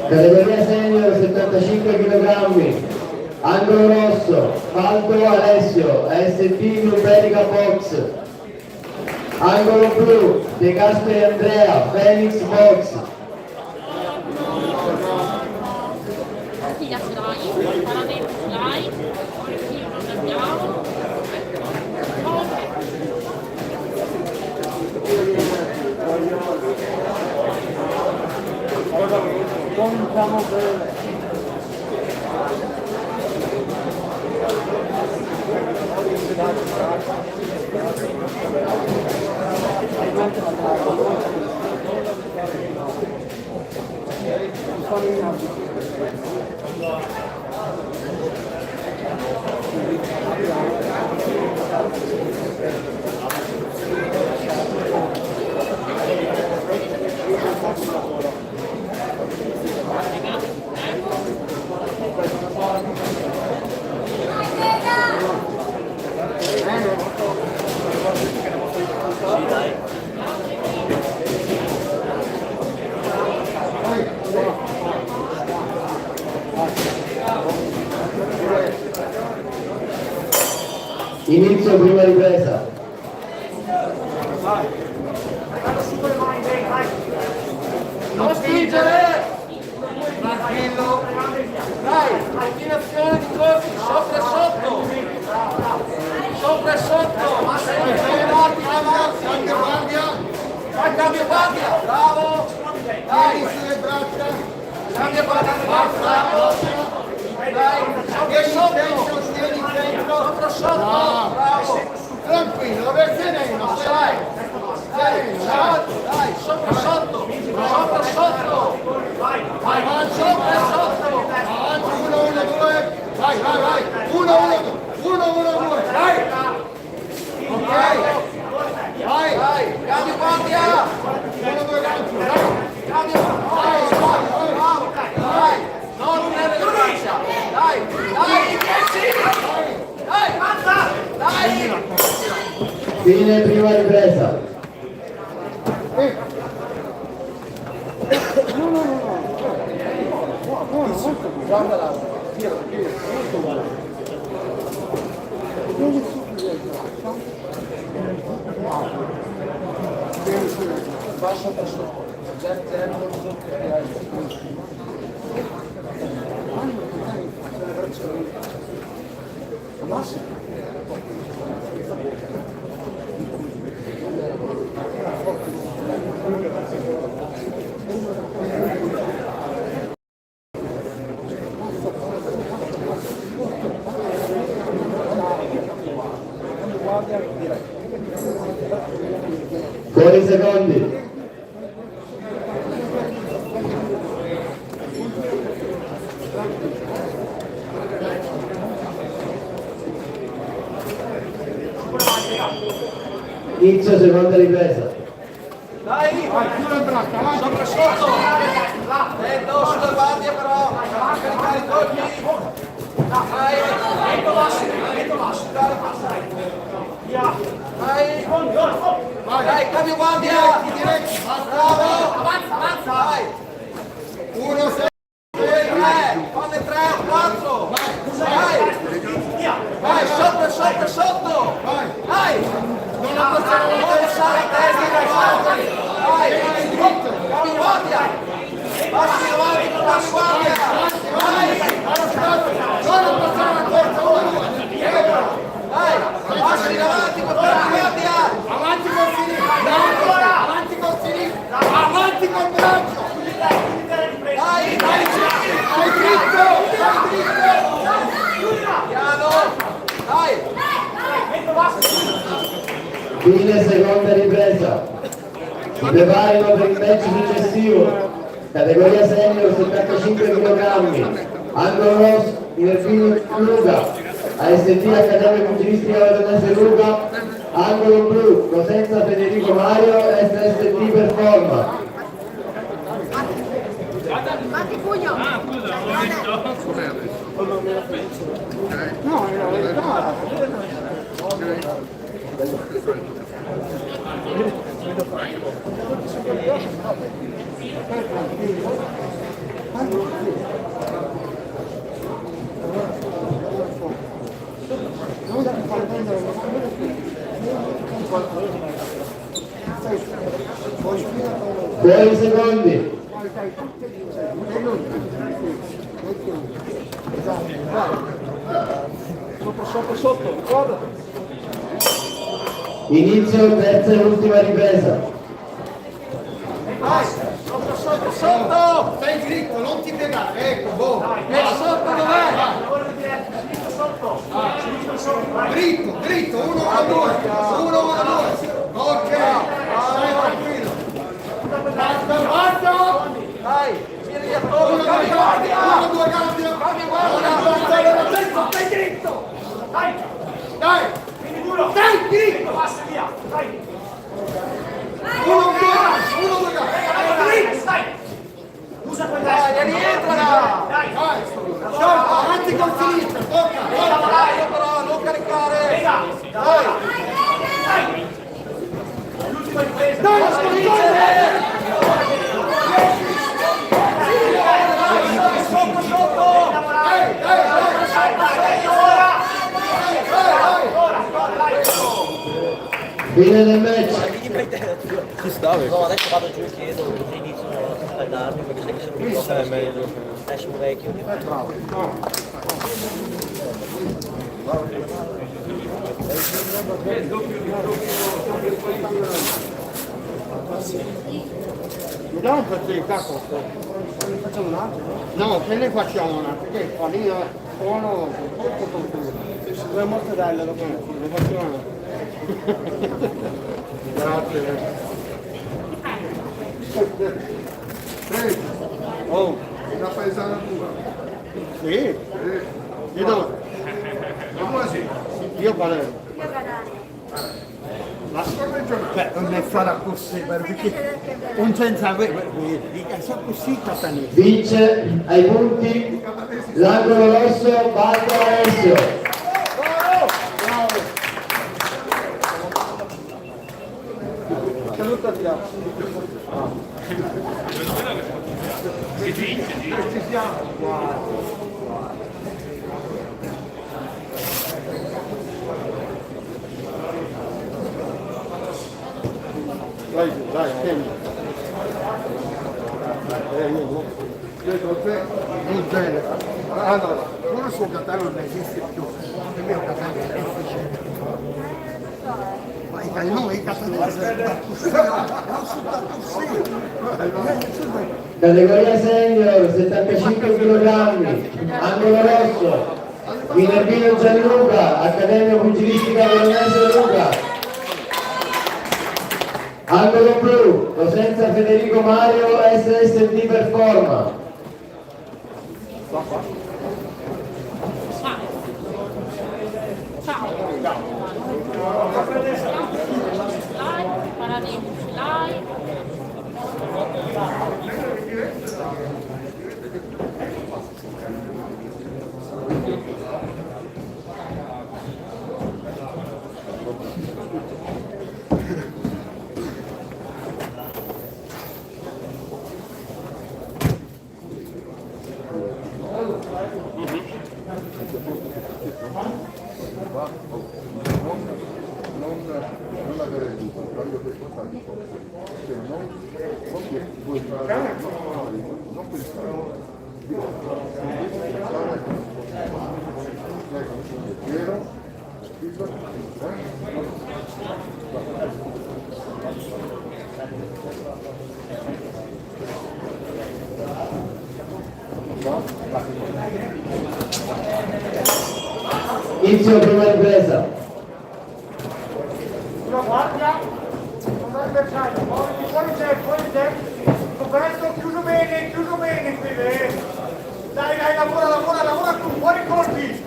Categoria senior 75 kg, angolo rosso, Valdo Alessio, ASD Umbilica Box, angolo blu, De Gasperi Andrea, Phoenix Box. Ti piace davanti? Dai, io non andiamo. Cominciamo bene. Inizio prima ripresa. Non spingere! Tranquillo! Dai, combinazione di colpi, sopra e sotto! Sopra e sotto! Avanti, avanti, cambio guardia! Vai, cambio guardia! Bravo! Dai, sulle braccia! Cambio guardia, forza! Dai, sopra e sotto! Sopra e sotto! Bravo! Tranquillo, vai sereno, dai! Dai, sopra e sotto! Sopra e sotto! Vai, sopra e sotto! Avanti, 1, 1, 2! Vai, 1, 1, 2! Dai! Ok! Vai! Cambio guardia! 1, 2, cambio! Bravo! Dai! Non prendere la braccia! Dai! Dai! Fine prima ripresa. Fuori secondi. Inizio seconda ripresa. Dai! Chiudo il braccio, avanti! Sopra sotto! Lento, sulla guardia però! Caricare i colpi! Dai! Lento basso! Dai! Dai, cambio guardia! Bravo! Avanza! Dai! 1, 6, 3! Fanne 3, 4! Vai! Sotto! Dai! Non abbassare la testa! Dai! Cambio guardia! Passi avanti con la guardia! Dai! Non abbassare la testa! Dai! Passi avanti con la guardia! Avanti col sinistro! Avanti col sinistro! Avanti col braccio! Dai! Sei dritto! Piano! Dai! Fine seconda ripresa. Si preparino per il match successivo. Categoria senior 75 kg. Angolo rosso Inervino Luca. AST Accademia Pugilistica Veronese Luca. Angolo blu Cosenza Federico Mario. SST Performa. Batti pugno! No, è la verità. Fuori secondi. Esatto. Sotto, ricordati. Inizio terza e ultima ripresa. Vai, sotto! Stai dritto, non ti piegare, ecco, boh. E sotto dov'è? Dritto, 1-1-2. 1-1-2. Ok, stai tranquillo. Dai, giri via todo. 1-2 cambio. Stai dritto. Dai. Stai dritto. Passa via. Dai. 1-2 usa quel destro, rientra! Dai! Avanti col sinistro, tocca! Però, non caricare! Dai! L'ultima ripresa! Dai, sotto! Fine del match. No, adesso vado giù e chiedo, così inizio a scaldarmi perché sai che se non mi blocca adesso un vecchio. Vediamo un pezzo di cacco. Facciamo un altro? No, che ne facciamo un altro? Perché qua lì suono due mortadelle lo facciamo. Grazie. Oh, una paesana tua. Sì? Di dove? Come si? Io Palermo. Ma non è fare così perché non senza sono così catani. Vince ai punti l'angolo rosso Baldo Alessio. Salutati. Ci siamo. Dai, tieni. Non bene. Allora, uno suo catalogo non esiste più. Il mio catalogo è efficiente. Ma i cataloghi Categoria senior 75 kg, angolo rosso, Minervino Gianluca, Accademia Pugilistica Veronese Luca. Angolo blu, Cosenza Federico Mario, SSD Performa. Non avere dubbi, quando questo sta di cioè non che vuoi fare, non pensare. Vero? Inizio prima ripresa. Sulla guardia, non dai bersaglio, fuori te, coperto, chiuso bene qui, dai, lavora tu, fuori colpi,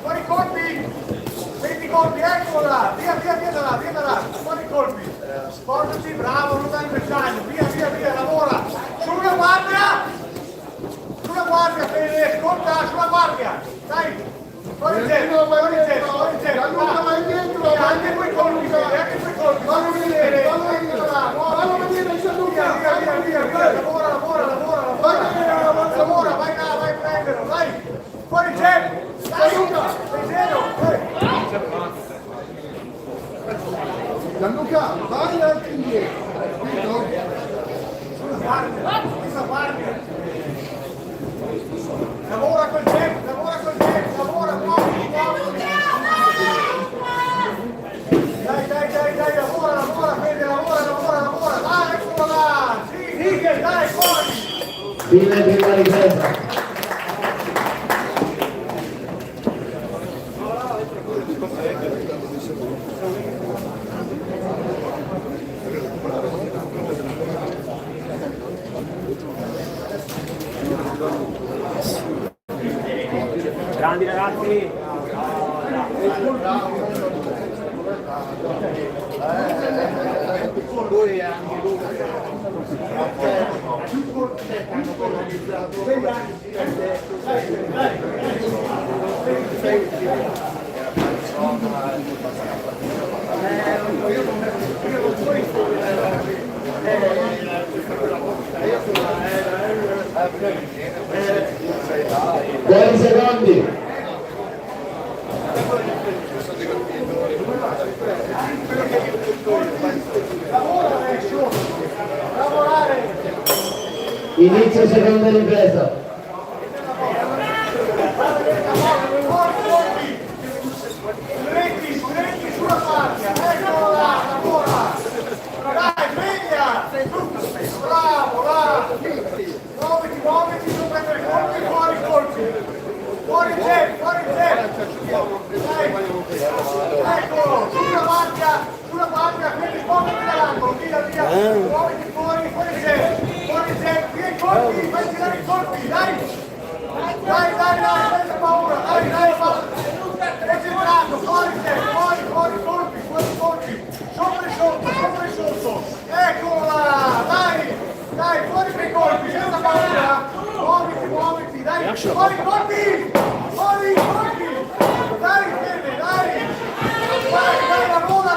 20 colpi, eccola, via da là, fuori colpi, sporgiti, bravo, non dai bersaglio, via, lavora, sulla guardia, bene, ascolta, sulla guardia, dai. Fuori te, vai dietro, anche quei colpi, fallo vedere, via, lavora, vai a prenderlo, dai, fuori c'è, dai Luca, sei zero, Gianluca, vai anche indietro. Guardia. lavora col jet, lavora, Fine prima ripresa. Grandi ragazzi! Buoni secondi. Inizio seconda ripresa. Stretti sulla macchia, eccolo là, lavora! Dai, sveglia! Bravo, là! Muoviti, non prendere colpi, fuori colpi! Fuori zep! Dai! Eccolo! Sulla macchia, quindi muoviti dall'angolo, via! Muoviti fuori zep! Via i colpi, fai tirare i colpi, dai! Senza paura, dai! Esercitato, fuori colpi, sopra e sotto, eccolo là, dai, fuori quei colpi, senza paura, muoviti, dai, fuori colpi, dai, bene, dai, lavora,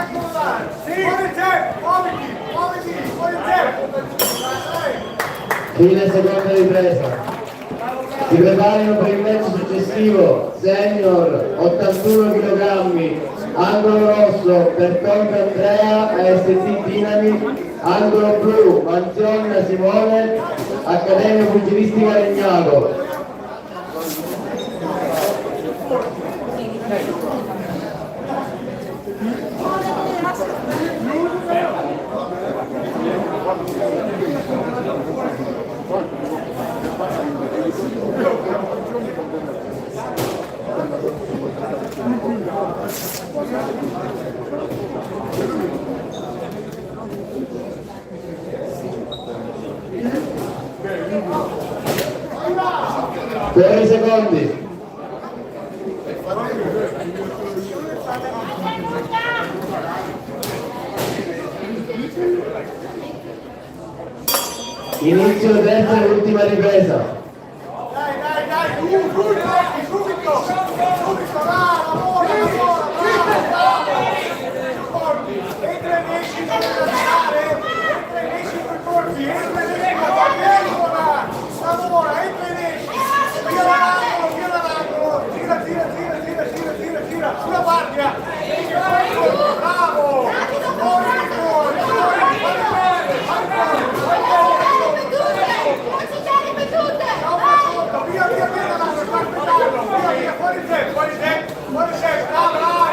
eccolo là, fuori zep, muoviti, fuori zep, dai. Fine seconda ripresa. Si preparino per il match successivo, senior 81 kg, angolo rosso Bertonca Andrea, AST Dinami, angolo blu Manzionna Simone, Accademia Pugilistica Legnago. Buoni secondi. Inizio terza e ultima ripresa. Dai, subito, lavora, entra e esci per corpi, lavora, entra e esci, via dall'angolo, gira, sulla guardia, bravo, fuori zep, bravo!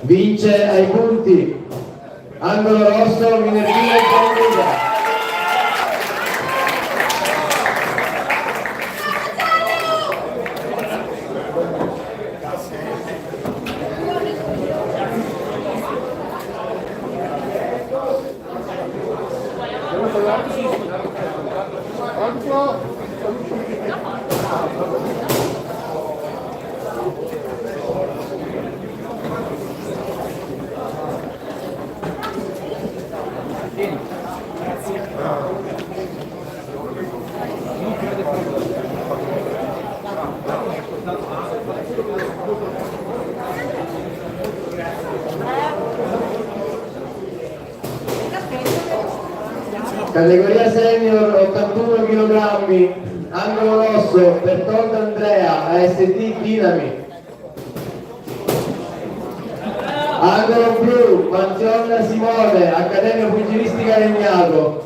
Vince ai punti angolo rosso Minervino Gianluca. Altro. Categoria senior 81 kg, angolo rosso Bertoldo Andrea, ASD Dinami. Angolo blu Mangionna Simone, Accademia Pugilistica Legnago.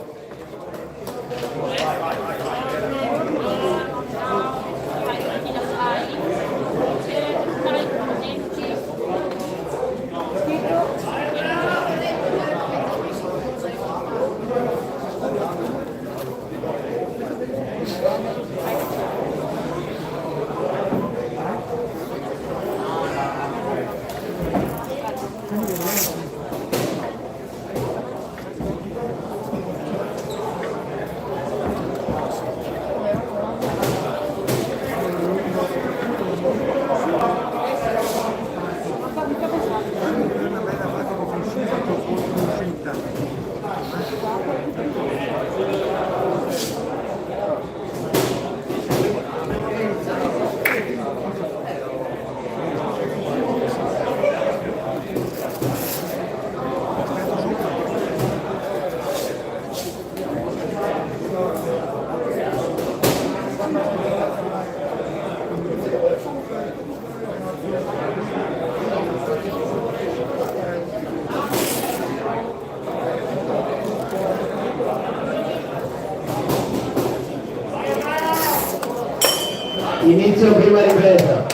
Inizio prima ripresa.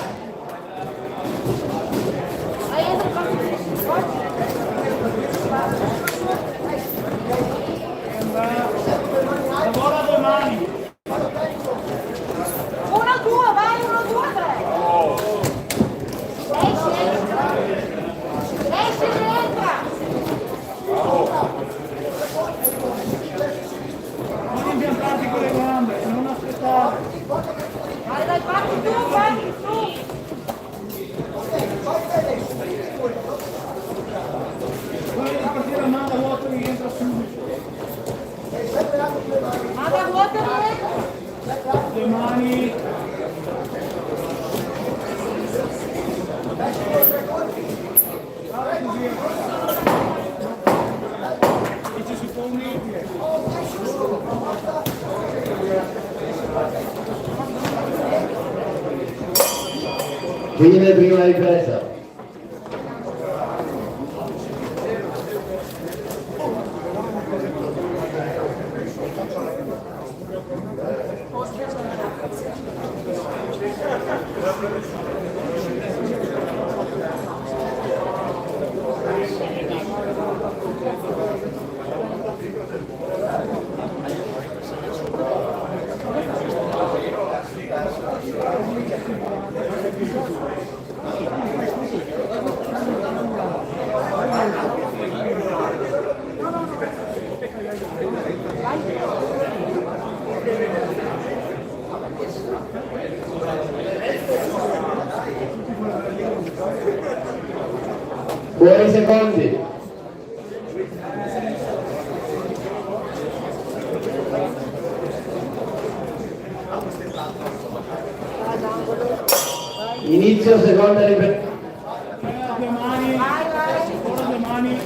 Lavora domani. 1-2, vai, 1-2-3. Esci, entra. Non impiantarti con le gambe, non aspettare. Vai, dai, parti tu, su. Quello di partire a mano vuoto rientra subito. Manda vuota, Le mani. E ci si può unire. Fine prima ripresa. Buoni secondi. Inizio seconda ripresa. Le mani. Ora le mani.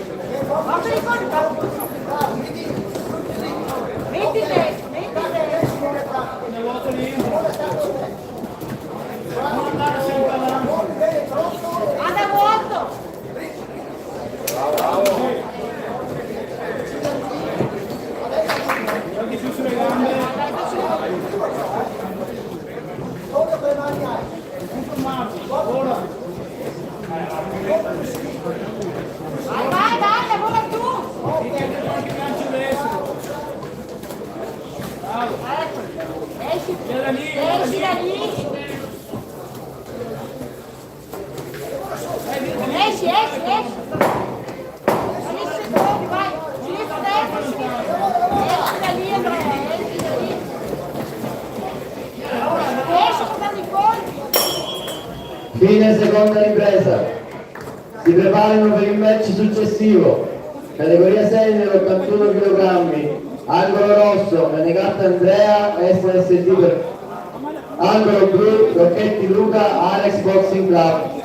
Mettite. Le vuoto rientra. Non andare sempre avanti. Manda vuoto. Guardi più sulle gambe. Ora. Vai, lavora tu. E tieni qualche gancio destro. Bravo. Esci Da lì. da lì. Esci. Vai. Sinistra, destra. Fine seconda ripresa. Si preparano per il match successivo. Categoria senior 81 kg. Angolo rosso, Menegatta Andrea, SSD per angolo blu, Rocchetti Luca, Alex Boxing Club.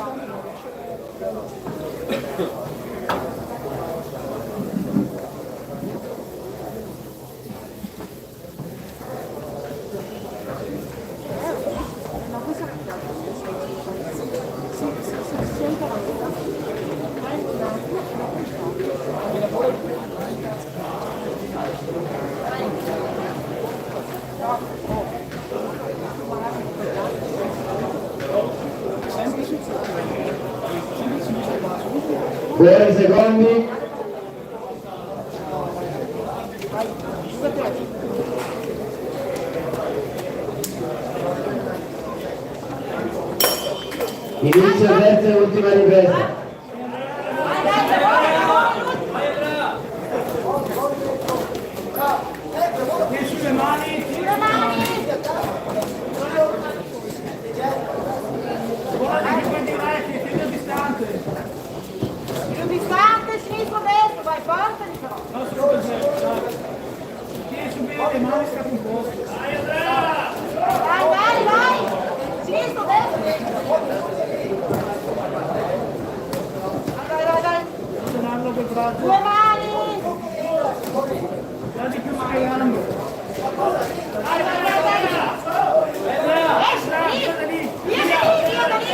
Buoni secondi. Inizio terza e ultima ripresa. Sulle mani. Guarda che puoi tirare, che tieni distante. Più distante, sinistro, destro, vai, portali però. No, tieni su bene le mani, sta un posto. Dai Andrea! Vai. Sinistro, destro. Vai. Tenerlo col braccio. Due mani. Guardi più schierando. Vai. Esci da lì. Via da lì.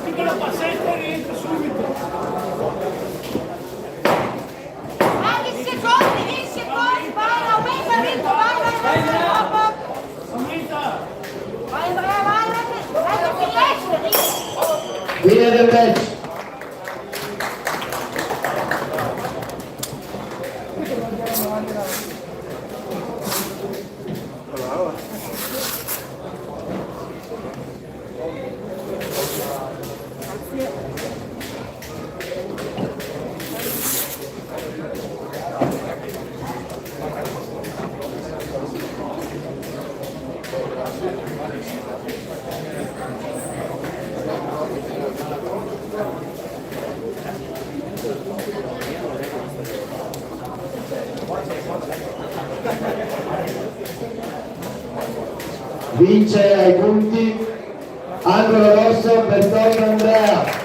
Piccolo passetto e rientra subito. Vai, 10 secondi, vai, aumenta il ritmo, vai. Aumenta. Vai Andrea, vai, che finisce lì. Fine del match. Vince ai punti angolo rosso Bertoldo Andrea.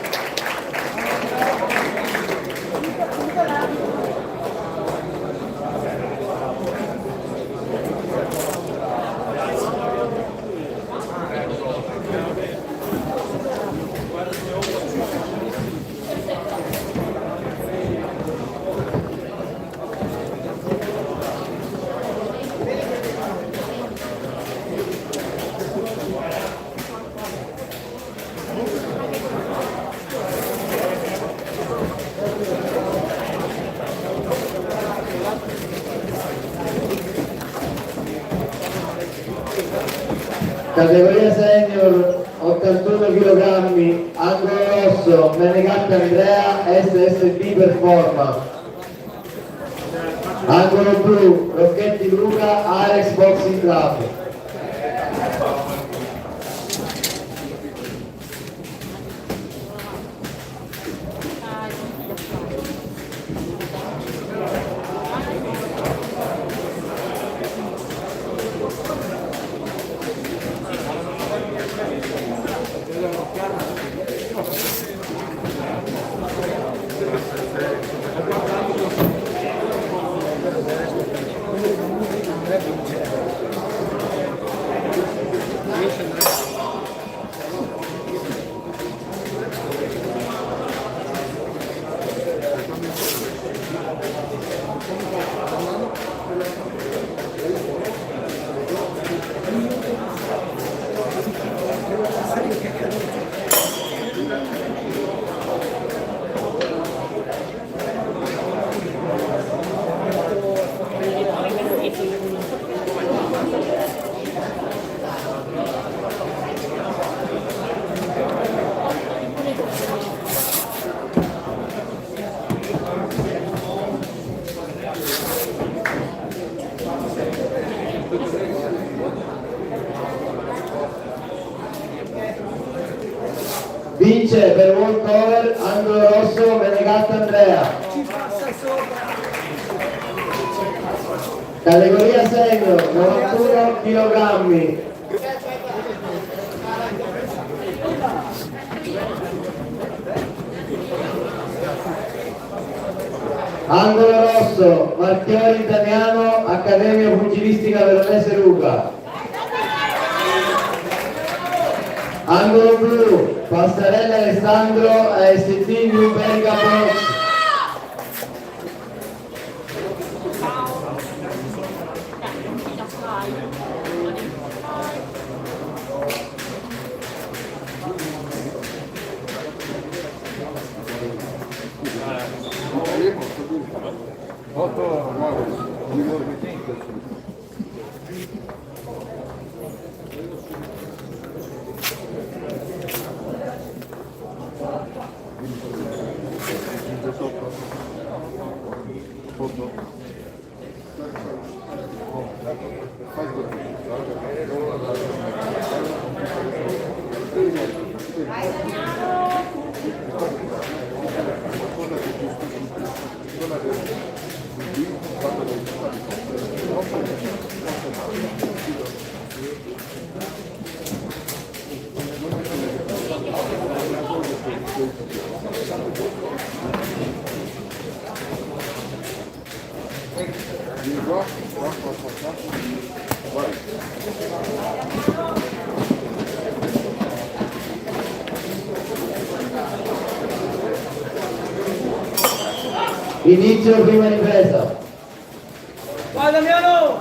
Categoria senior 81 kg, angolo rosso, Menegatta Andrea, SSB Performa. Angolo blu, Rocchetti Luca, Alex Boxing Club. Vince per walkover, angolo rosso, Menegatta Andrea. Categoria senior, 91 kg. Angolo rosso, Marchiori Italiano, Accademia Pugilistica Veronese Luca. Angolo blu, Passarella Alessandro, AST New Berga Box. Inizio prima ripresa. Vai Damiano!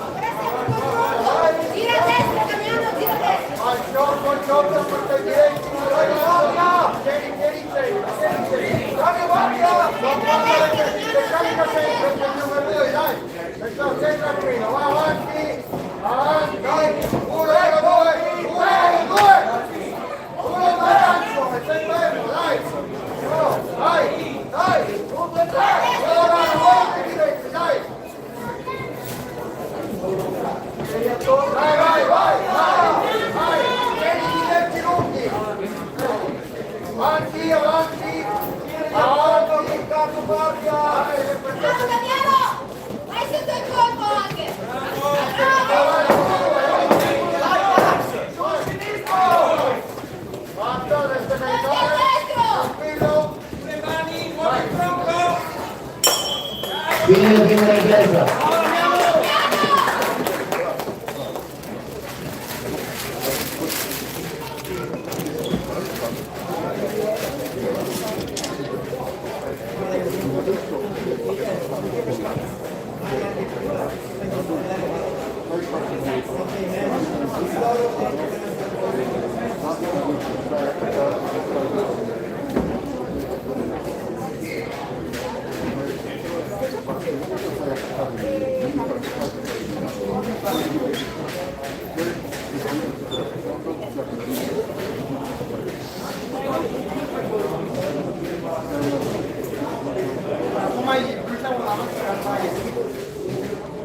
Gira a destra, Damiano, gira a destra. Avanti, avanti, avanti, cazzo guardia! Bravo, Damiano! Vai sotto il colpo anche! Fine prima ripresa.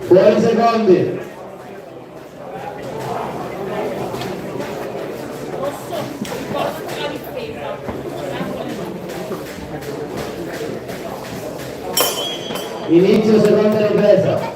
Buoni secondi. Inizio seconda ripresa.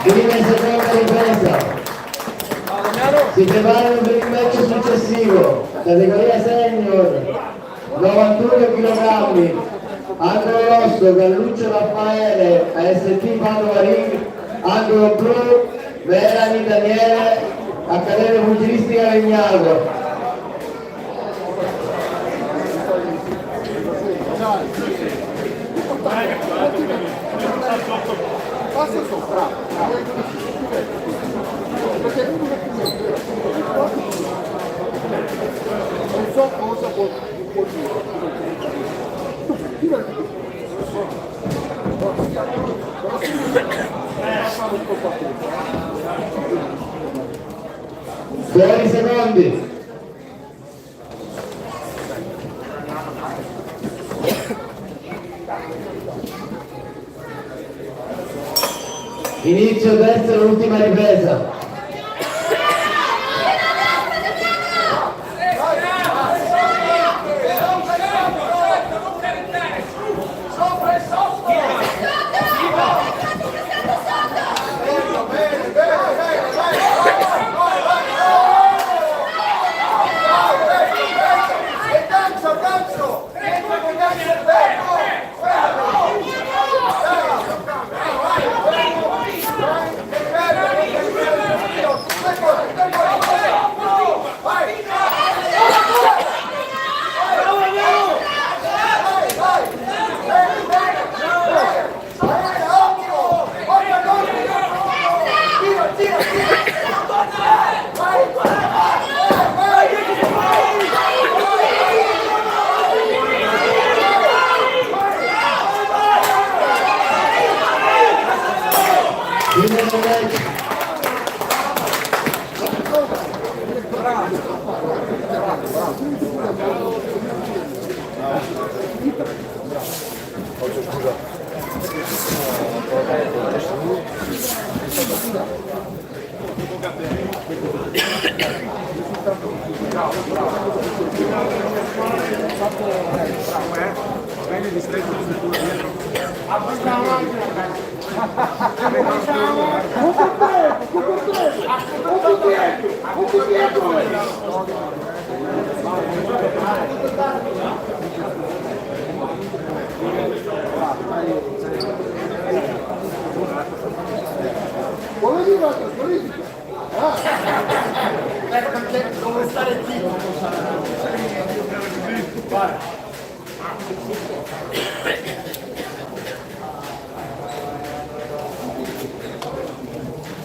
Prima e seconda ripresa. Si preparano per il match successivo. Categoria senior. 91 kg, angolo rosso Galluccio Raffaele, AST Padova Ring, angolo blu Melanie Daniele, Accademia Pugilistica Legnago. Passa sopra. Perché non so cosa può Fuori secondi. Inizio terza e l'ultima ripresa.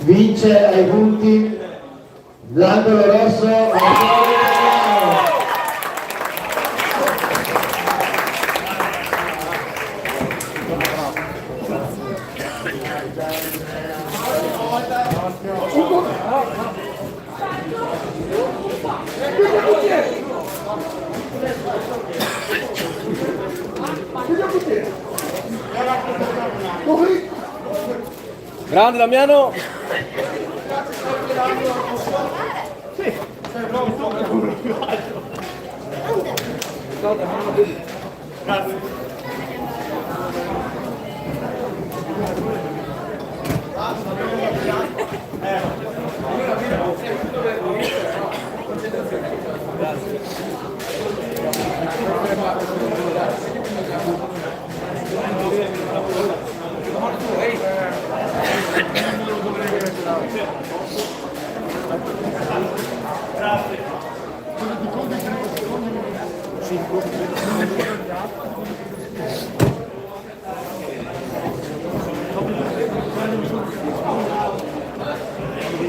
Vince ai punti l'angolo rosso. Grande Damiano!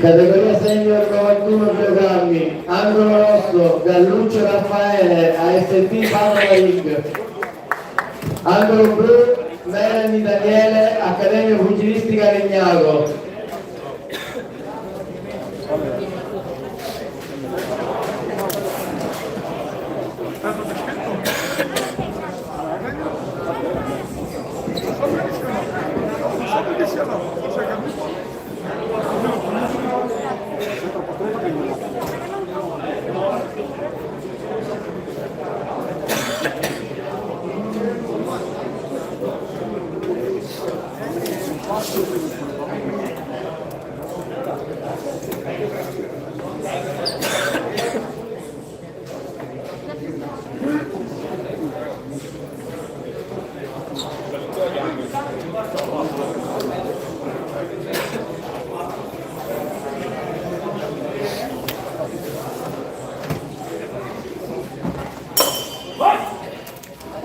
Categoria senior 91 kg, angolo rosso Galluccio Raffaele, AST Padova Ring, angolo blu Melanie Daniele, Accademia Pugilistica Legnago.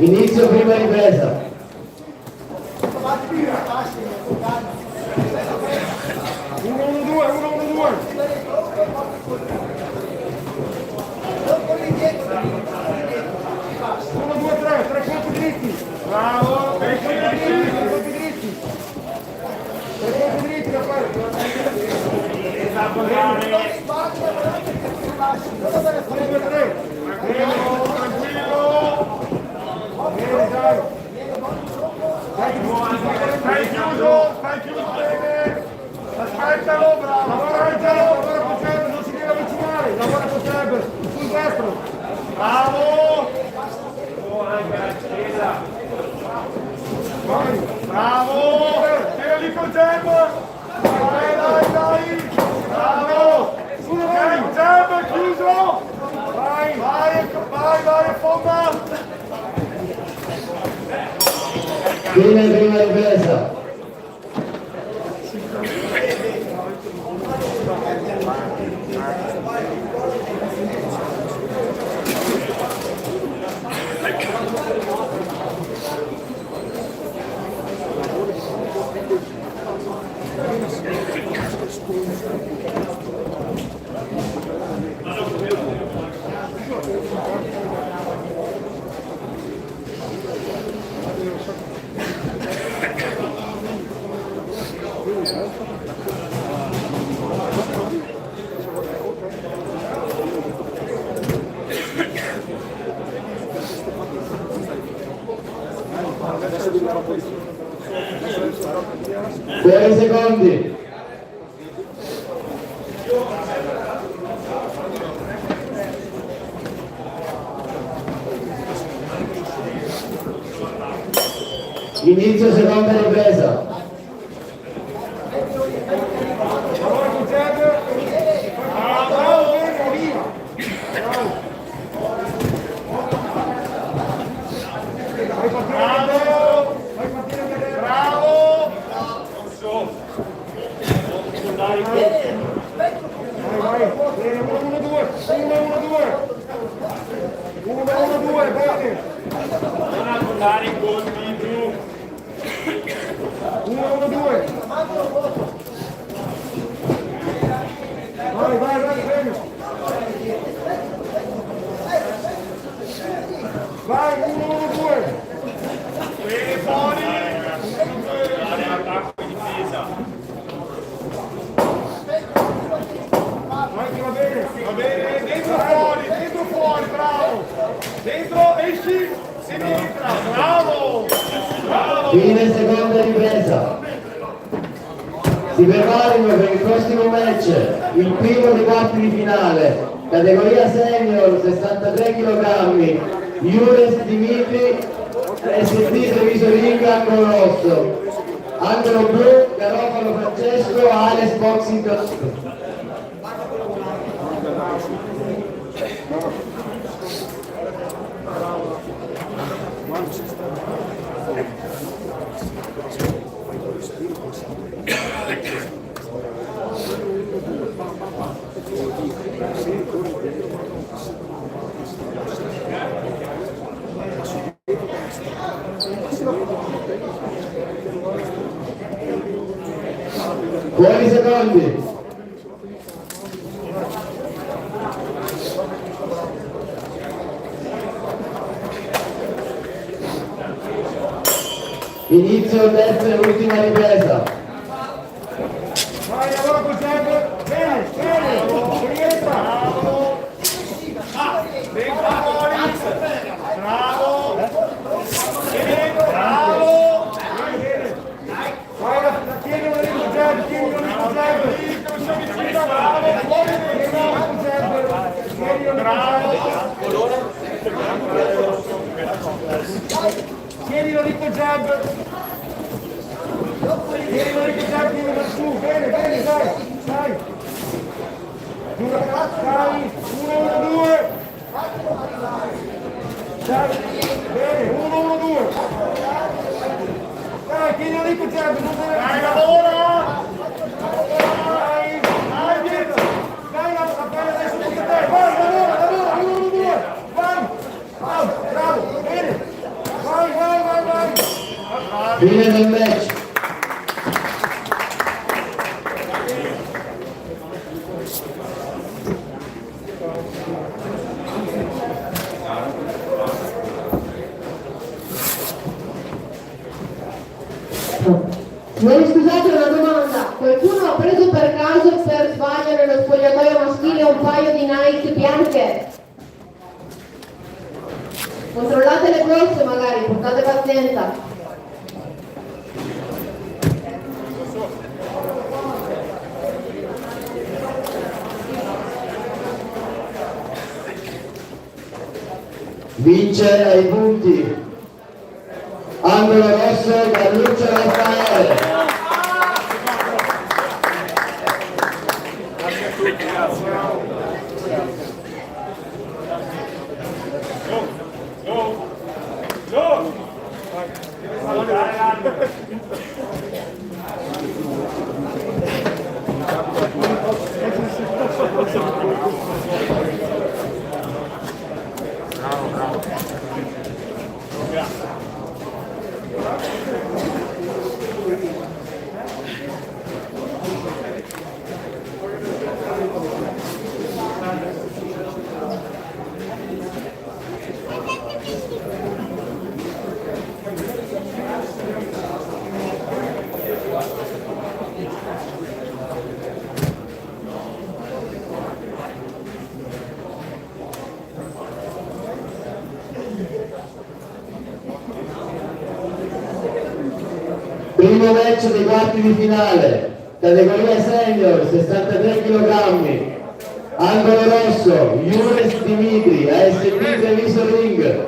Inizio prima ripresa. Uno, uno, due. Uno, due, tre colpi dritti. Bravo, tre colpi dritti. Tre colpi dritti da fare. Esatto, tranquillo. Bene, dai. Stai chiuso bene. Aspettalo, bravo. Lavora con Cerber, non si deve avvicinare. Lavora con Cerber, sul destro. Bravo. Vai. Bravo. Tira lì con Cerber. Dai. Bravo. Cerber, chiuso. Vai, fonda. Fine prima ripresa. Sei secondi. Inizio seconda ripresa. Lavora con Cerber. Bravo, via. Vai partire vedere. Bravo. Vai. Bene, 1-1-2. 1-1-2, bene. Non andare in colpi più. 1-1-2. Vai, bene. Vai, 1-1-2. Bene, fuori. Attacco e difesa. Vai, va bene. Dentro, fuori, bravo. Dentro, esci, sinistra, bravo. Fine seconda ripresa. Si preparino per il prossimo match, il primo dei quarti di finale, categoria senior 63 kg, Jures Dimitri, SD Treviso angolo rosso, angolo blu, Garofalo Francesco, Ales Boxing Club. Buoni secondi. Inizio terza e ultima ripresa. Vai, lavora con Cerber. Bene. Rientra. Bravo. Vai, tienilo lì con Cerber. Tienilo lì con Cerber. Tienilo su. Bene, dai. Dai, 1-1-2. Dai, bene, 1-1-2. Dai, tienilo lì con Cerber. Dai, lavora. Vai, dietro. Dai, adesso tocca a te. Vai, lavora, 1-1-2. Vai. Bravo, bene. Fine del match. Signori, scusate, una domanda. Qualcuno ha preso per caso per sbaglio nello spogliatoio maschile un paio di Nike bianche? Controllate le borse magari, portate pazienza. Vince ai punti. Angolo rosso, Galluccio Raffaele. Primo match dei quarti di finale, categoria senior, 63 kg. Angolo rosso, Juris Dimitri, ASP Treviso Ring.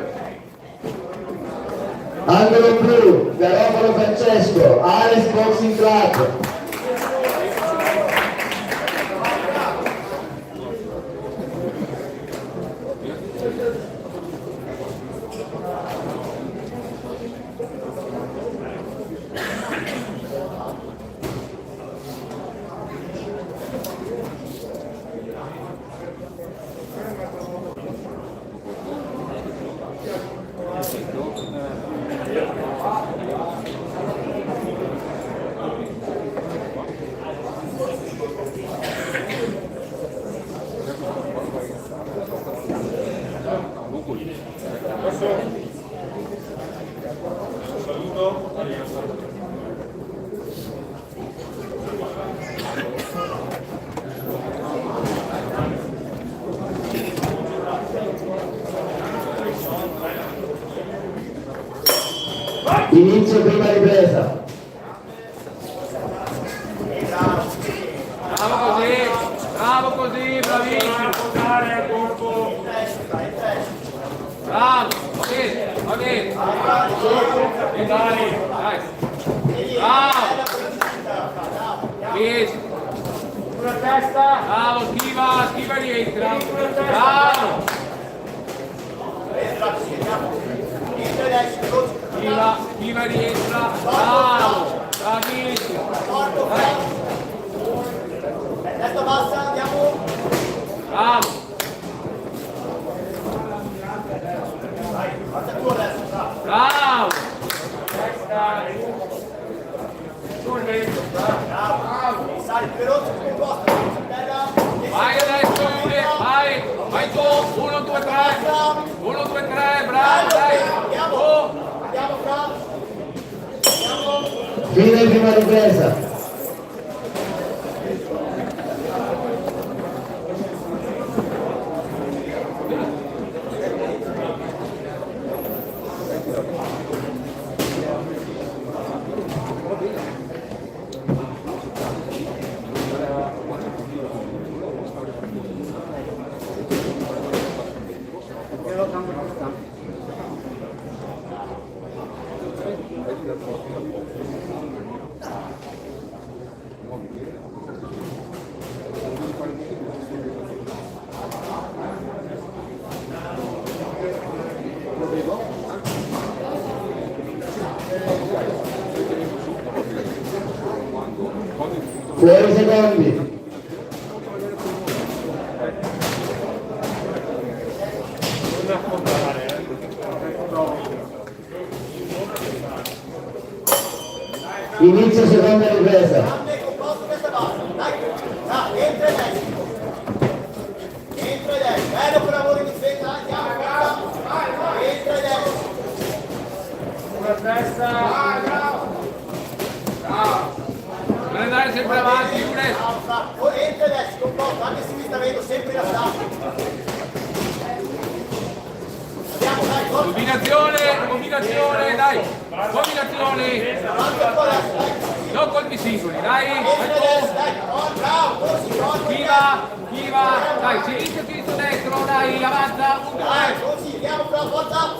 Angolo blu, Garofalo Francesco, Ares Boxing Club. Inizio prima ripresa. Bravo così, bravissimo. Bravo, va bene. E dai, bravo. Una testa. Bravo, schiva rientra. Bravo. Schiva rientra. Bravo, bravissimo. Testa bassa, andiamo. Bravo. Basta tu adesso, bravo. Bravo. Bravo. Sali veloce come posto. Vai adesso, vai tu, 1, 2, 3, 1, 2, 3, bravo, dai, Andiamo fra. Fine prima ripresa. Fuori secondi. Inizio seconda ripresa. Gambe con posto questa bassa. Dai, entra e destra. Entra e destra. Bello per lavoro in difesa, andiamo. Entra e destra. Una testa. Bravo. Non andare sempre avanti, Jules. Entra e destra, con posto, anche se mi sta vedendo sempre la staffa. Andiamo, dai, Combinazione, dai. Combinazioni. Non colpi singoli, dai. Schiva. Dai, sinistro, destro, dai, avanza. 1, 2.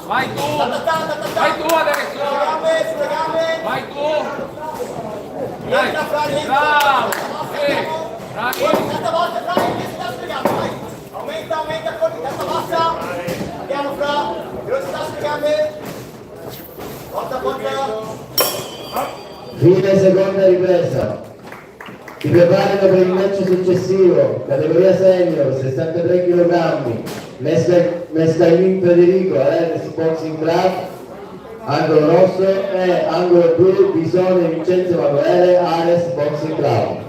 Vai tu adesso. Vai tu. Dai, bravo. Bravi. Aumenta, colpi, testa bassa. Andiamo fra, velocità sulle gambe. Porta. Fine seconda ripresa. Si preparano per il match successivo, categoria senior, 63 kg, Mescalin Federico, Ares Boxing Club, angolo rosso, e angolo blu, Bisone Vincenzo Emanuele, Ares Boxing Club.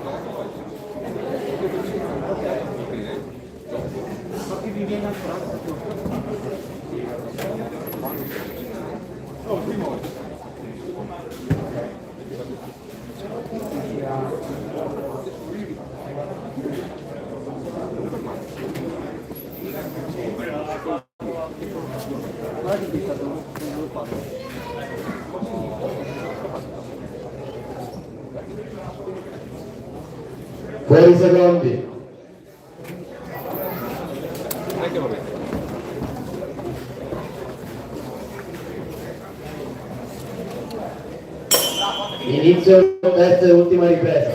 Fuori secondi. Inizio terza e ultima ripresa.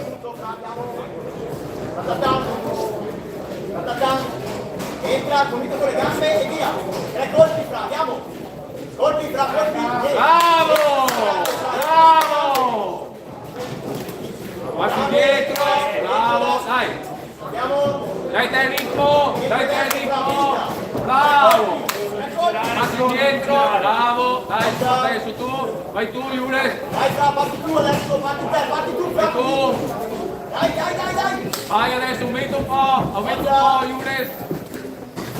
Entra, comincia con le gambe e via. 3 colpi fra, andiamo. Colpi. Bravo! Passi dietro, bravo, dai. Andiamo. Dai te il ritmo, bravo. Passi indietro, bravo, dai, adesso tu, vai tu Jules. Dai fra, parti tu adesso, parti tu fra. Vai tu. Dai. Vai adesso, aumenta un po', Jules.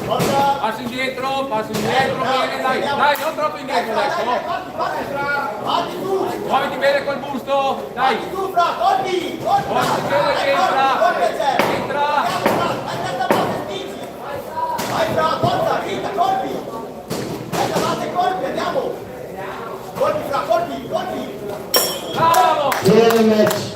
Passi indietro, bene, dai, non troppo indietro adesso. Parti tu. Muoviti bene col busto, dai. Parti tu fra, colpi. Entra. Vai fra, forza, grida, colpi. Testa bassa e colpi, andiamo. Colpi fra, colpi. Bravo. Fine del match.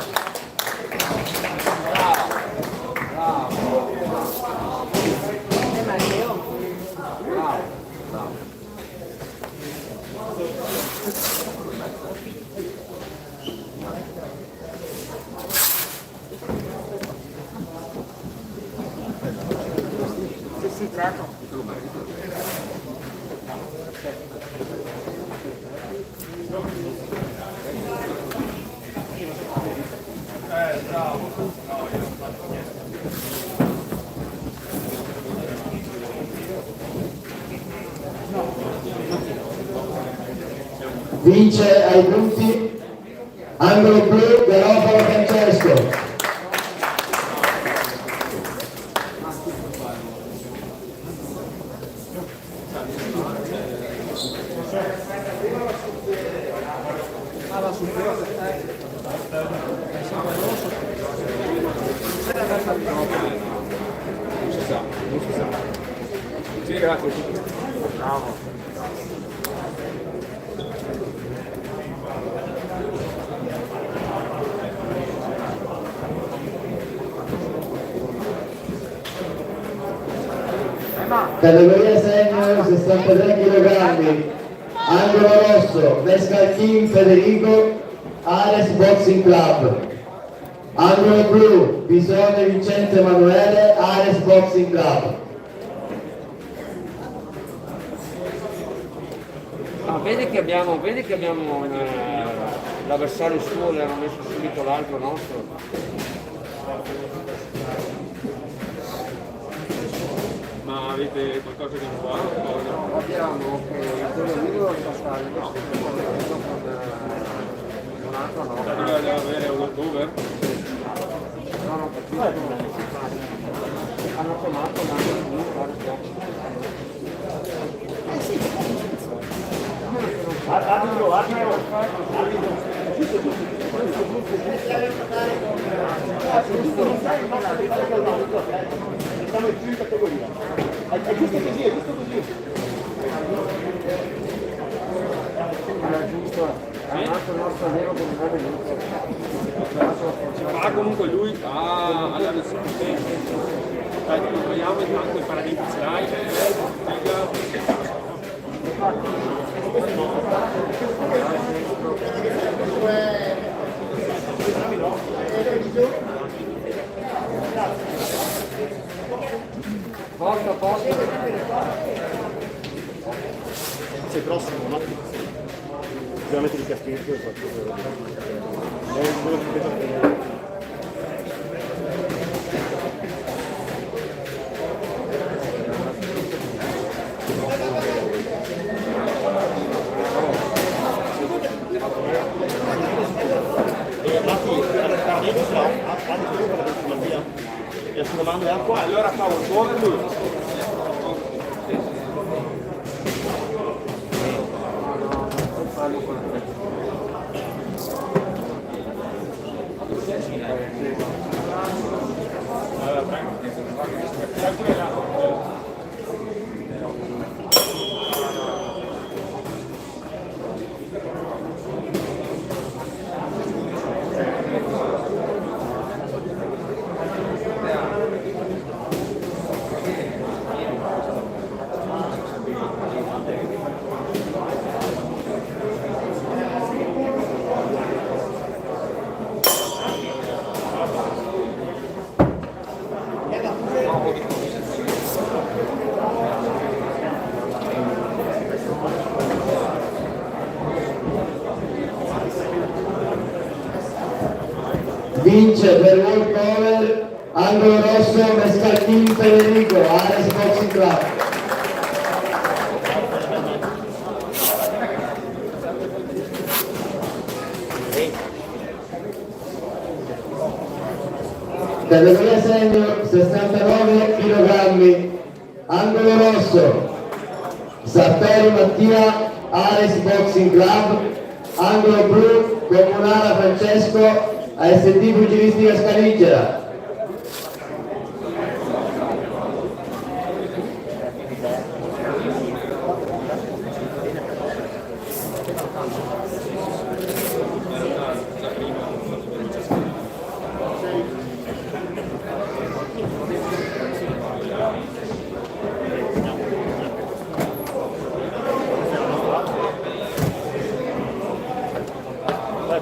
Vince ai punti angolo blu Garofalo Francesco. Sì, grazie. Bravo. Categoria senior 63 kg, angolo rosso Mescalin Federico, Ares Boxing Club, angolo blu Bisone Vincenzo Emanuele, Ares Boxing Club. Vedi che abbiamo l'avversario suo, le hanno messo subito l'altro nostro. Ma avete qualcosa di buono? Abbiamo che il Torino sta stando un altro no. Deve avere un over. No, non capisco. Hanno chiamato un altro di Arbitro. Siamo in più in categoria. È giusto così, è giusto così. È giusto, è un altro nostro nero che non è venuto. Ah, comunque lui alla versione dai, proviamo intanto i paradigmi ce l'hai. Posto. Sei prossimo, un attimo. Sicuramente di caschietto e faccio quello che Allora fa un buon lui. Vince per walkover, angolo rosso, Mescaltin Federico, Ares Boxing Club. Categoria senior 69 kg, angolo rosso, Sartori Mattia, Ares Boxing Club, angolo blu, Comunara Francesco, AST Pugilistica Scaligera.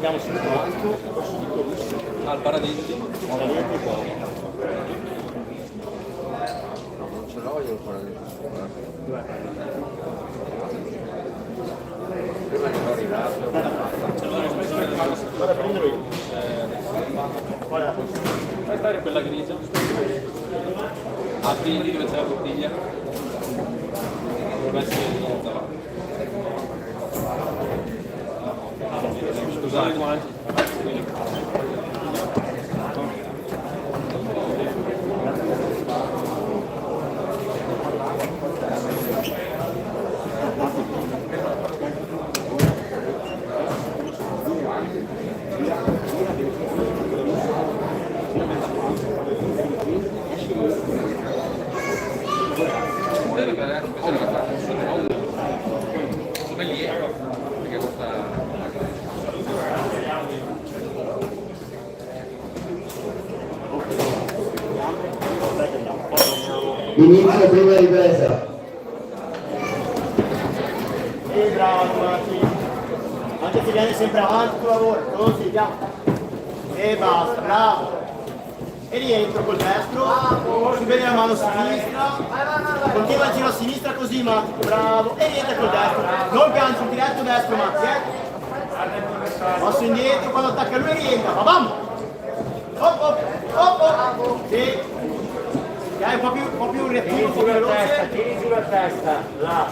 abbiamo sentito al Paradiso. Non ce l'ho io il Paradiso. Prima che non arrivato. Vado a prendere io. Fai stare quella grigia. A piedi dove c'è la bottiglia. Dovrebbe essere niente. Scusate, guanti. Inizio prima ripresa. Bravo, anche se viene sempre avanti il tuo lavoro, così, andiamo. E basta, bravo. E rientro col destro, su bene la mano sinistra, continua il giro a sinistra così Matti, bravo. E rientra col destro, non gancio, diretto destro Matti, Passo indietro, quando attacca lui rientra, ma bam! Hop, hop, hop, hop. Sì. Dai, un po' più reattivo, un po' più veloce. Tiri giù la testa, là.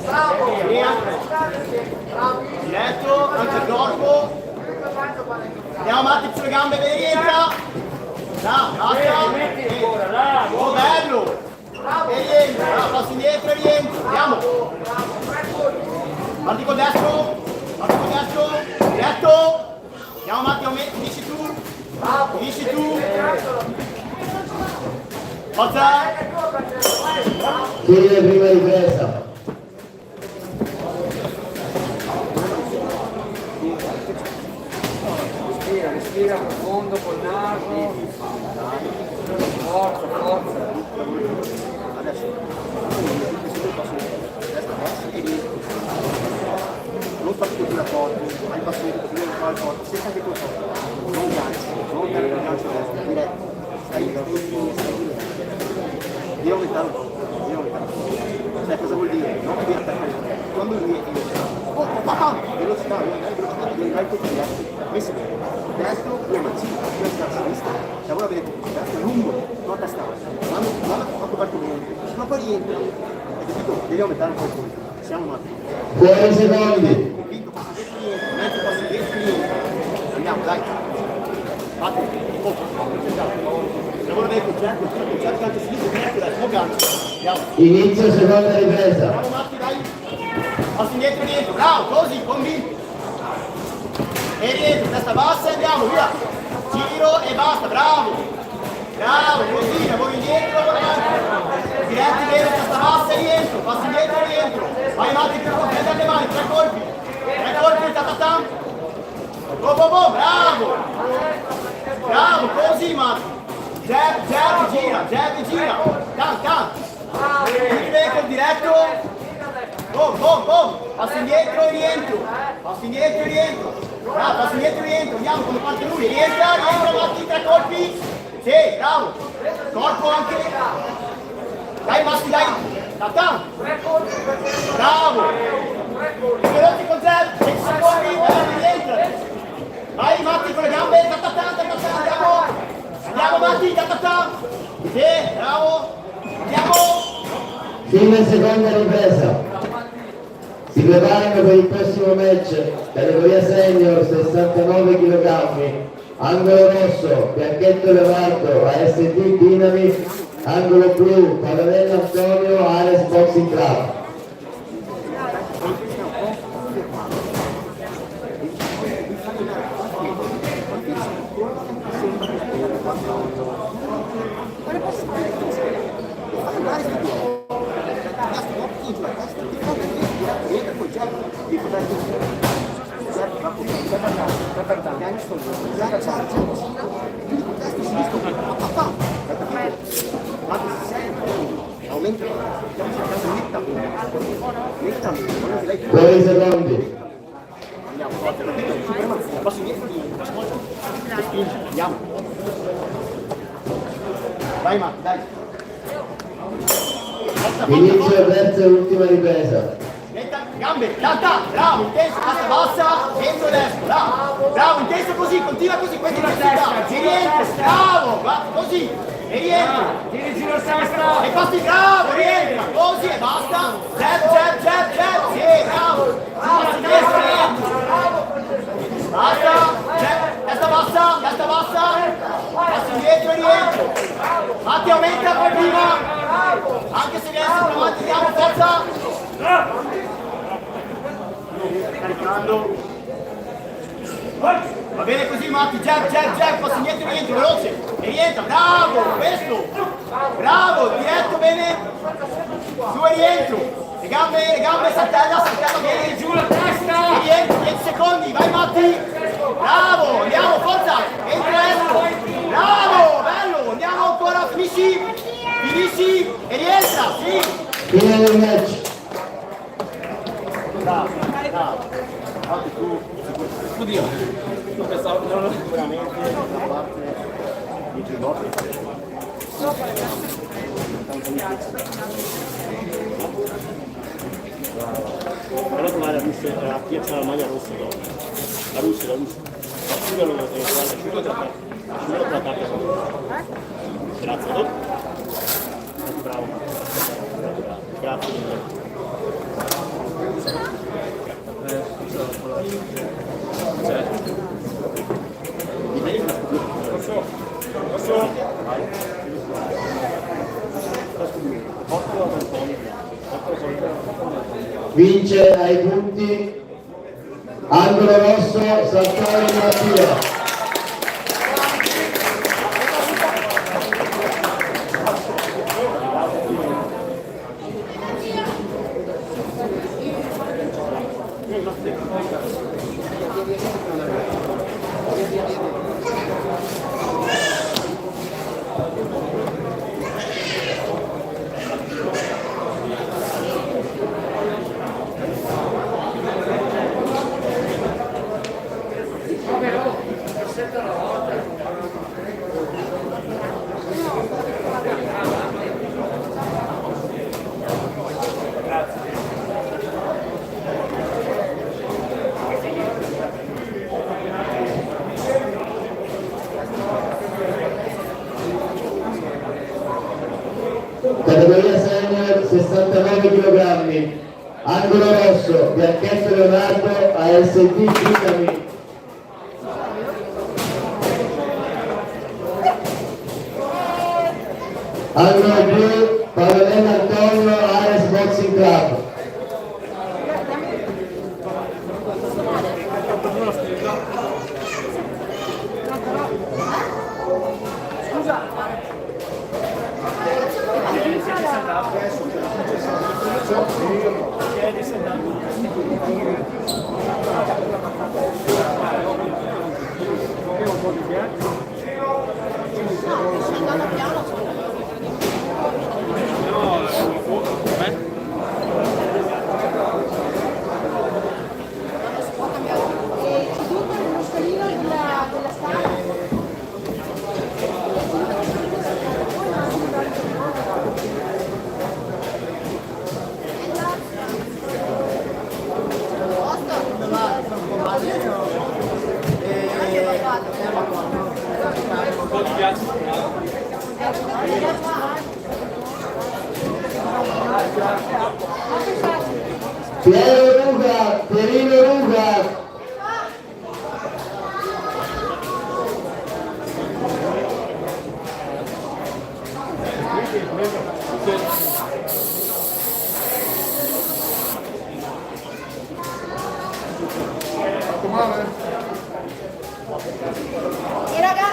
Bravo, diretto, anche il corpo. Andiamo avanti sulle gambe, bene, rientra. Basta. Oh, bello. E rientra, passo indietro e rientra. Andiamo. Parti col destro. Diretto. Andiamo avanti, aumenti, finisci tu. Forza. Fine prima ripresa. Respira profondo col naso. Forza. Adesso non partito più da forte, hai il basso più al forte, senza anche col forte. Non gancio destro, diretto. Stai lì. Devi aumentare un po'. Sai cosa vuol dire? Non devi attaccare. Quando lui è velocità, devi vai tutti messi bene. Destro, prima sinistra, lavora bene con il destro, lungo, non a testa alta. Quando ha coperto bene, ma poi rientra. Hai capito? Devi aumentare un po' il punto. Siamo un attimo. Fuori secondi. Vinto, passi dietro, rientra. Andiamo, dai. Fate. Lavora bene con il gancio sinistro, diretto, gancio. Andiamo. Inizio seconda ripresa. Andiamo Matti, dai. Passi indietro, rientro. Bravo, così, convinto. E rientro, testa bassa e andiamo, via. Giro e basta, bravo. Così, lavoro indietro, diretti bene, testa bassa e rientro. Passi indietro e rientro. Vai Matti, prendi le mani, 3 colpi. 3 colpi, ta-ta-tam. Bravo, così Matti. Jab, gira. Tan. Quindi bene col diretto. Boom. Passo indietro e rientro. Passo indietro e rientro. Andiamo come parte lui. Rientra, Matti, 3 colpi. Sì, bravo. Corpo anche. Dai, Matti, dai. Tan. Bravo. Veloci con Zeb. 6 secondi. Rientra. Vai, Matti, con le gambe. Andiamo, Matti. Sì, bravo. Andiamo. Fine seconda ripresa. Si preparano per il prossimo match, categoria senior 69 kg, angolo rosso, Bianchetto Leonardo, ASD Dinami, angolo blu, Paganello Antonio, Ares Boxing Club. Fuori secondi. Andiamo. Vai Matti, dai. Inizio terza e ultima ripresa. Gambe, bravo, intenso, testa bassa, dentro e destro, bravo, intenso così, continua così, questa intensità, e rientra, bravo, così, e rientra, e passi, bravo, rientra, così e basta, jab, sì, bravo, passi destro, rientra, basta, jab, testa bassa, passi indietro e rientro, Matti aumenta come prima, anche se riesci più avanti, andiamo, forza, caricando, va bene così Matti, jab, passi indietro e rientro, veloce, e rientra, bravo, questo, bravo, diretto bene, su e rientro, le gambe, saltella bene, giù la testa, e rientro, 10 secondi, vai Matti, bravo, andiamo, forza, entra destro, bravo, bello, andiamo ancora, finisci, e rientra, sì, Fine del match. Bravo. Anche tu, Oddio, non pensavo, sicuramente la parte di ginocchio. Però trovare la piazza la maglia rossa dopo. La russa. Asciugalo con la tappa. Grazie, no? Bravo. Grazie mille. cioè, Vince ai punti angolo rosso Sartori Mattia. Categoria senior 69 kg, angolo rosso Bianchetto Leonardo ASD Dinami. Angolo blu Paolella Antonio Ares Boxing Club. Piero Ruga, Pierino Ruga. E raga,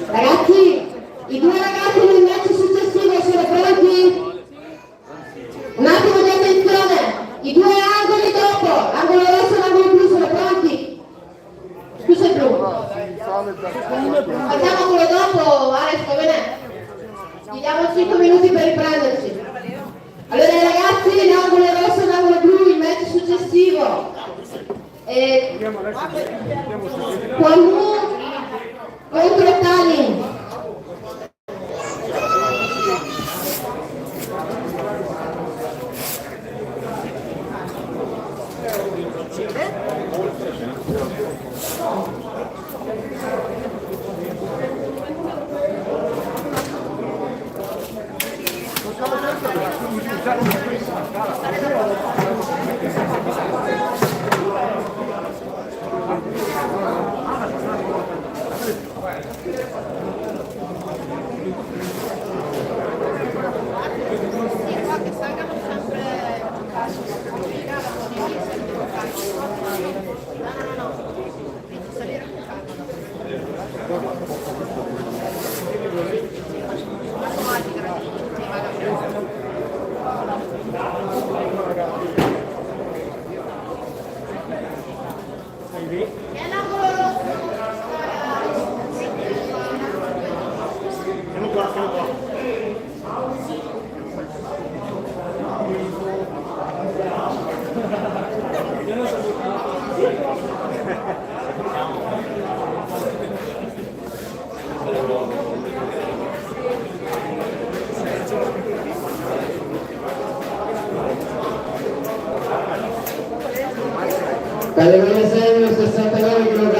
Ragazzi, i due ragazzi del match successivo sono pronti? Un attimo di attenzione, i due angoli dopo, angolo rosso e angolo blu sono pronti? Scusa il blu. Facciamo quello dopo, Alex, va bene? Gli diamo 5 minuti per riprenderci. Allora ragazzi, l'angolo rosso e l'angolo blu, il match successivo. Qualcuno contro Tallinn. Categoria senior 69 kg,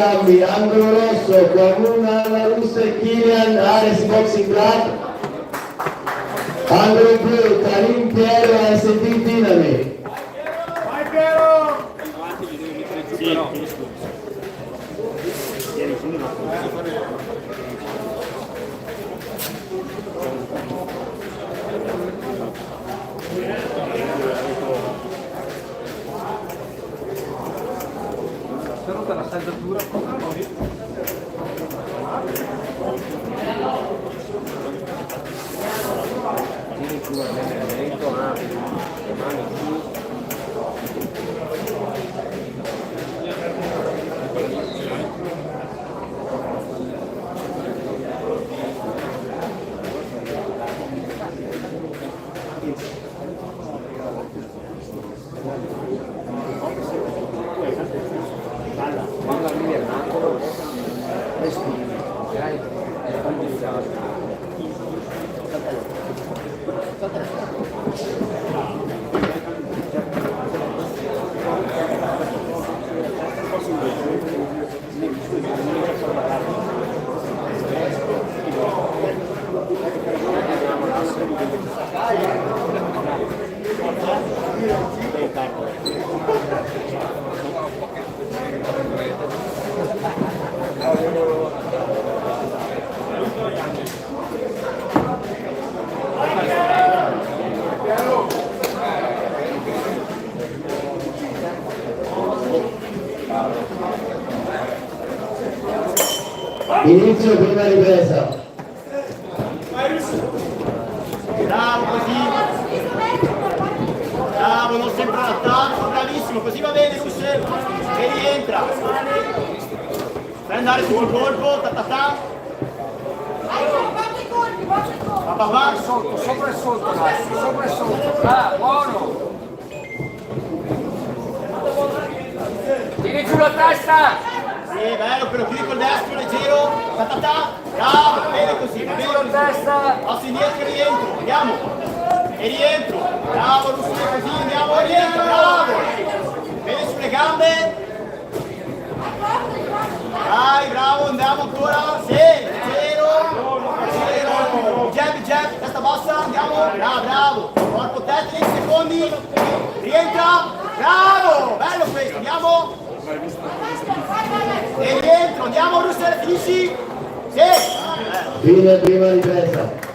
angolo rosso, Quamuna La Russa e Kilian Ares Boxing Club. Angolo blu, Karim Piero ASD Dinami. Vai Piero! la saldatura tieni più allenamento, apri le mani più. Quando arrivi all'angolo, respiri, ok? E poi ti rilassi. Inizio prima ripresa. Bravo così. Bravo, non sempre all'attacco, bravissimo, così va bene Russell. E rientra. Fai andare sul colpo, ta ta ta. Va va va. Sopra e sotto, sopra e sotto. ah, buono tieni giù la testa Sì, bello, però qui col destro, leggero, ta ta ta. Bravo, bene così, va bene così. Passo indietro e rientro, andiamo. E rientro. Bravo Russell, così andiamo e rientro, bravo. Bene sulle gambe. Dai, bravo, andiamo ancora. Sì, leggero. Jab, testa bassa, andiamo. Bravo. Corpo testa, 10 secondi. Rientra. Bravo, bello questo, andiamo. E rientro, andiamo Russell, finisci. Sì. Fine prima ripresa.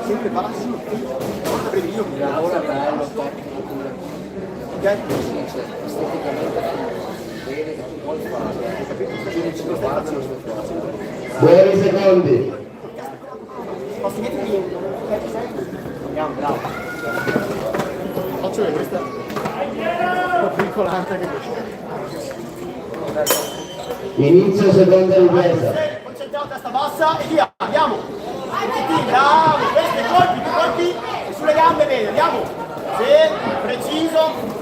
Sempre bassi, guarda brevino, lavora bello, esteticamente bene, che tu vuoi fare, capito? Ci lo stai facendo, Buoni secondi. passi dietro lì, andiamo, bravo. Faccio vedere questa un po' piccolante che Inizio seconda ripresa. Concentriamo, testa bassa e via, andiamo. Bravo, questi colpi e sulle gambe bene, andiamo. Sì, preciso.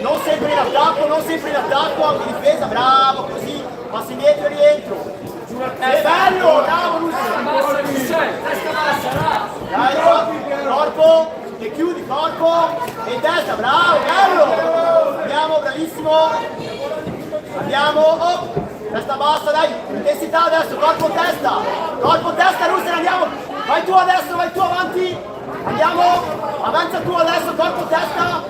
Non sempre in attacco, anche difesa, bravo, così. Passi indietro e rientro. È bello, bravo Russell. testa bassa Dai, corpo, che chiudi, corpo e testa, bravo, bello. Andiamo, bravissimo. Andiamo, oh. Testa bassa, dai, intensità adesso, corpo testa Russell, andiamo, vai tu avanti, andiamo, avanza tu adesso, corpo testa,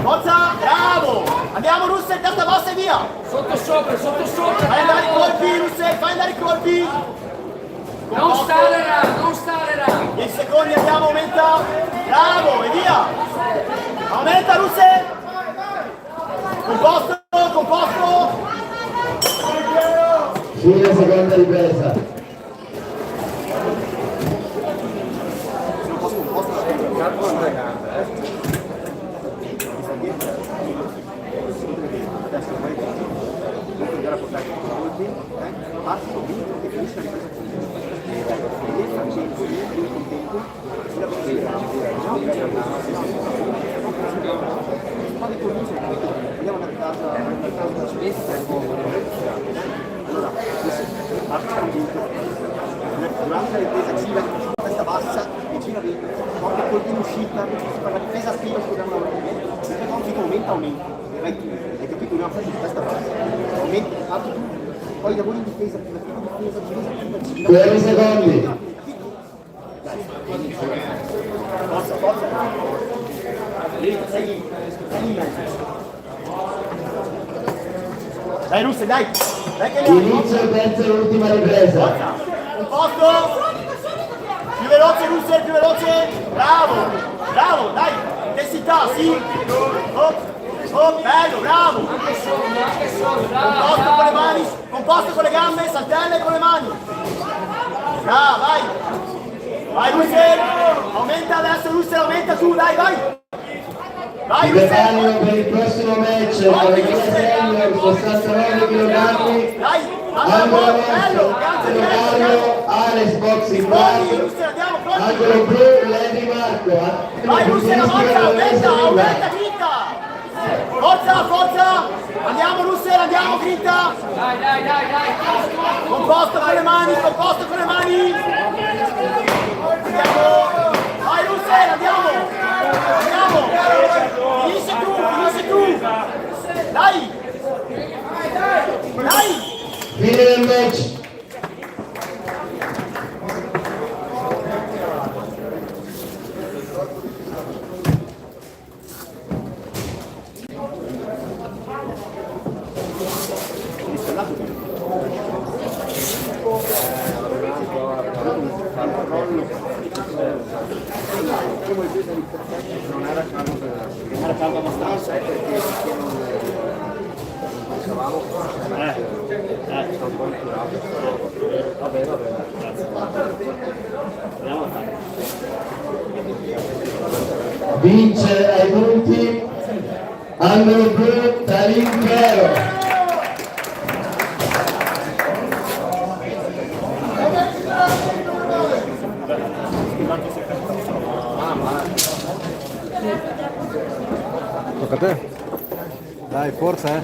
forza, bravo, andiamo Russell, testa bassa e via, sotto sopra fai andare i colpi Russell, fai andare i colpi, non stare là 10 secondi, andiamo, aumenta, bravo e via, aumenta Russell, composto, Fine seconda ripresa. Andiamo a Allora, durante la ripresa gira con testa bassa e gira qualche colpo in uscita per la difesa attiva sul programma perché non aumenta, hai capito? Una fase di testa bassa, aumenta, parti tu, poi lavori in difesa, gira. 20 secondi. Forza. Lì, sei in mezzo. Dai Russe, dai che le Inizio terza e ultima ripresa. Forza, un posto. Più veloce Russe, più veloce. Bravo, dai. Intensità, sì. Bello, bravo. Composto con le mani, composto con le gambe, saltelle con le mani. Bravo, vai Russe. Aumenta adesso Russe, aumenta tu, dai. Si preparino per il prossimo match con le senior 69 kg, angolo rosso, Mario, Ares Boxing Club, angolo blu, Levi Marco, vai Russe, la forza, aumenta, grinta! Forza! Andiamo Russe, andiamo, grinta! Dai! Composto con le mani! Andiamo! Vai Russe, andiamo! Finisci tu! Dai! fine del match. Non era caldo abbastanza perché dicevamo sta un po' incurato. Vabbè, Vince ai punti angolo blu, Talinchero. Tocca a te. Dai, forza,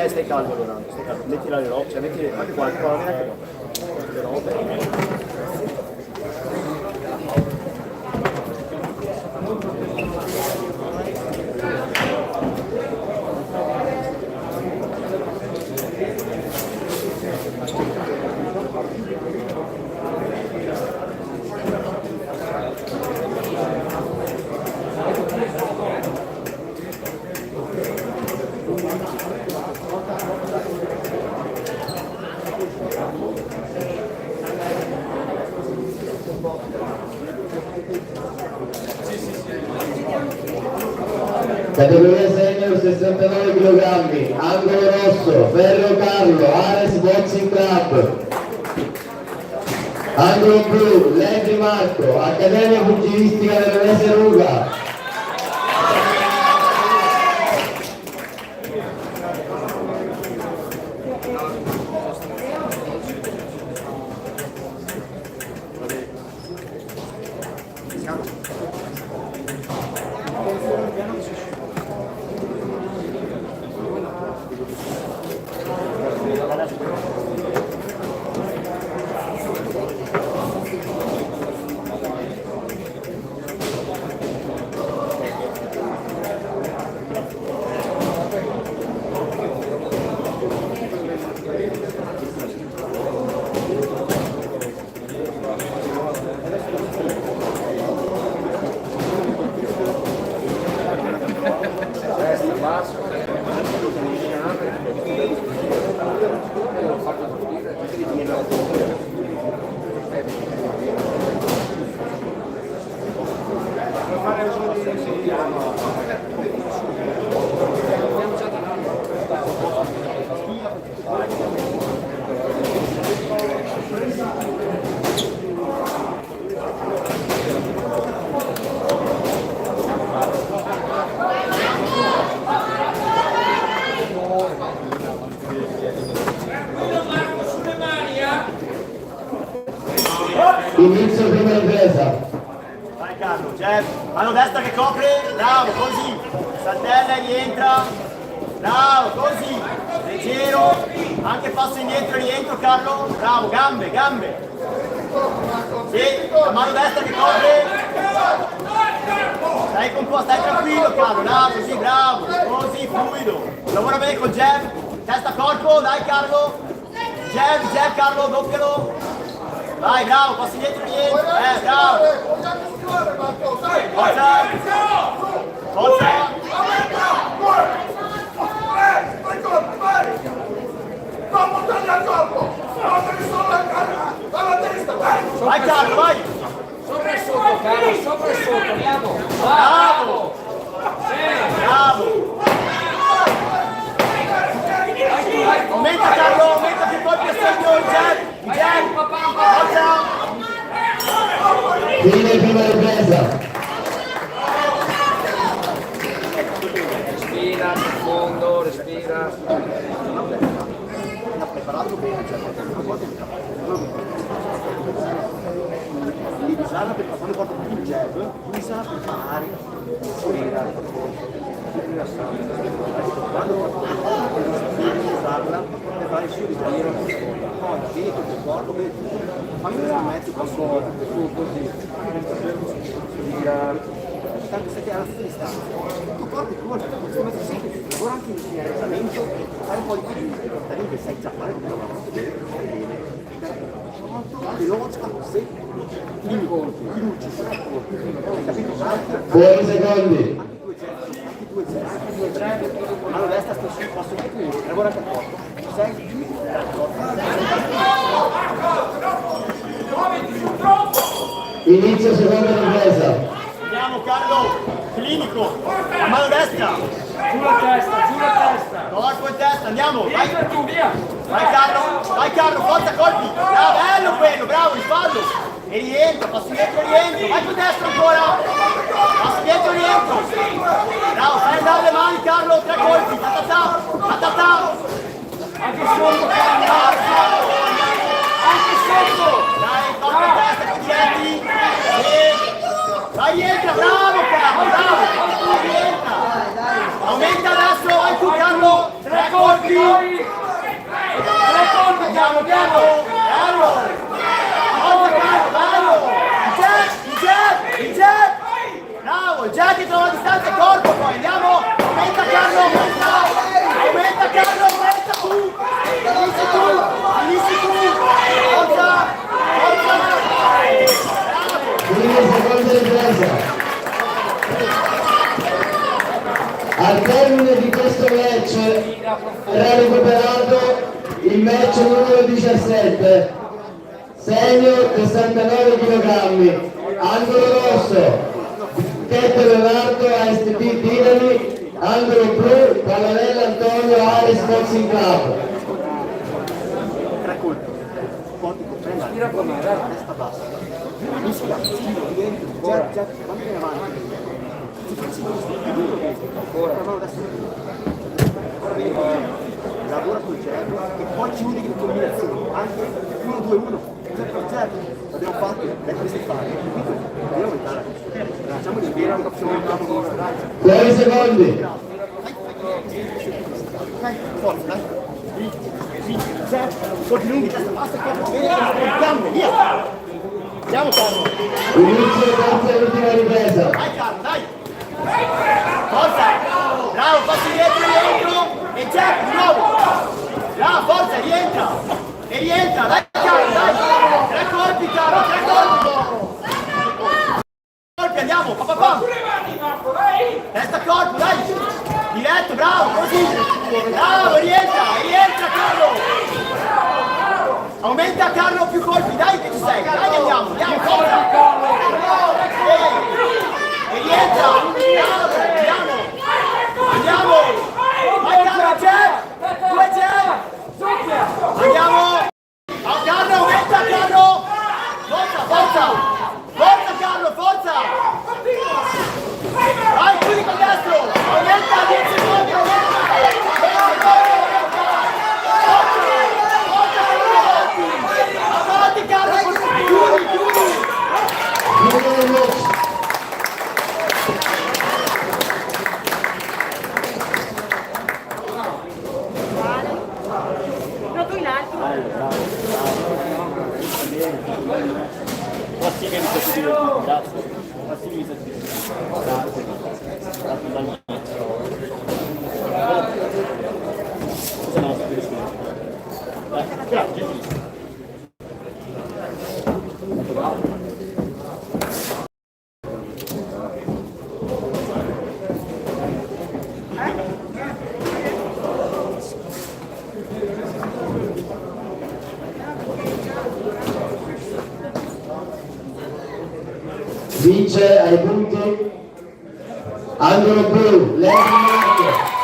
Stai calmo, Leonardo, metti le robe, cioè metti qualcosa le robe. Categoria senior 69 kg, angolo rosso, Ferro Carlo, Ares Boxing Club. Angolo blu, Levi Marco, Accademia Pugilistica Veronese Ruga. Inizio prima ripresa. Vai Carlo, Jeff, mano destra che copre, bravo, così, saltella e rientra, bravo, così, leggero, anche passo indietro e rientro Carlo, bravo, gambe, gambe, sì, la mano destra che copre, stai composto, stai tranquillo Carlo, bravo, così, bravo, così, fluido, lavora bene col jab, testa corpo, dai Carlo, jab Carlo, doppialo. Vai, bravo, passi indietro, rientro, bravo! Forza! Forza! Vai Carlo, vai! Sopra e sotto, Carlo, sopra e sotto, andiamo! Bravo! Bravo! Aumenta Carlo, aumenta più colpi a segno, il jab! Forza! Fine prima ripresa. Respira, profondo, respira. Ha preparato bene, cioè una volta devi usarla per quando porta il jab, usa per fare quando devi usarla per fare il suo giro con dietro il corpo, fammi un mezzo così, tanto se ti ha la stessa distanza, il tuo corpo è tuo, questo mezzo semplice, lavora anche in allenamento, fare un po' di più, che sai già fare come lavoro molto bene, veloce, se fiducia, capito? Fuori secondi. Allora destra sto su, passo di qui, lavora per corpo, sei Inizio seconda ripresa. Andiamo Carlo, clinico, la mano destra, Sulla testa, corpo e testa, andiamo, vai! Entra tu, via! Vai Carlo, forza colpi! Bravo, bello quello, bravo, rifallo! E rientro, passo dietro e rientro, vai con destra ancora! Passo dietro e rientro! Bravo, fai andare le mani Carlo, 3 colpi, ta. Anche sotto, Carlo! Anche sotto! Dai, tocca a testa, con diretti! Vai, rientra, bravo Carlo, bravo! Rientra! Aumenta adesso, vai tu Carlo! 3 colpi! Andiamo, Carlo! Bello! Il jab! Bravo, il jab che trova la distanza e corpo poi, andiamo! Aumenta Carlo, aumenta tu! Finisci tu! Forza! Fine seconda ripresa. Al termine di questo match verrà recuperato il match numero 17, senior 69 kg, angolo rosso, Chette Leonardo ASTP Dinami, angolo blu, Pallanella Antonio Ares Boxing Club. 3 colpi, porti con prenda, testa bassa, mischia, schifo, dentro, jab, quando viene avanti, si fa ora la mano destra, ora viene così, lavora col jab e poi chiudi in combinazione, anche 1-2-1, jab, l'abbiamo fatto, adesso si fa, dobbiamo aumentare, facciamo di vera un'opzione, Fuori secondi. forza, dai, jab, colpi lunghi, testa bassa, corpo bene, gambe, via, andiamo Carlo, Inizio terza e ultima ripresa. Vai Carlo, dai! Forza! Bravo, passi dietro, rientro e jab di nuovo! Bravo, forza, rientra! E rientra, dai Carlo, dai! 3 colpi Carlo, 3 colpi! Colpi, andiamo, pam! Testa corpo, dai! Diretto, bravo, così! Bravo, rientra Carlo! Aumenta Carlo più colpi, dai che ci sei! Dai che andiamo, forza! E rientra! Andiamo! Vai Carlo, jab! 2 jab! Andiamo! Carlo, aumenta Carlo! Forza Carlo, forza! Vai, chiudi con destro! Aumenta 10 secondi! Avanti Carlo, chiudi! vince ai punti. Angolo blu, Lady Marco.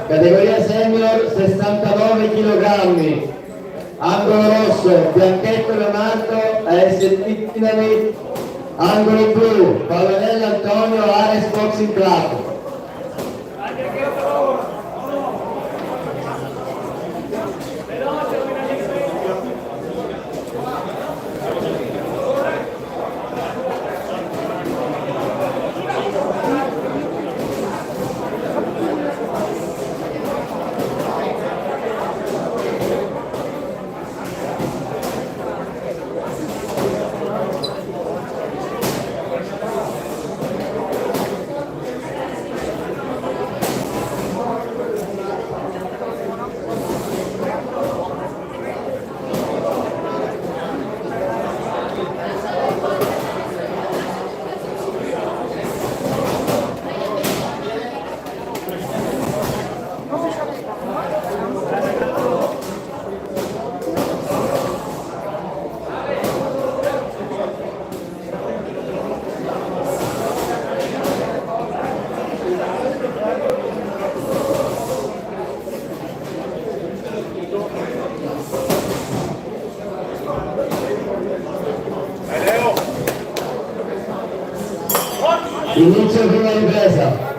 Categoria senior 69 kg, angolo rosso Bianchetto Leonardo AS Dinamit, angolo blu Pavanello Antonio Ares Boxing Club. Inizio prima ripresa.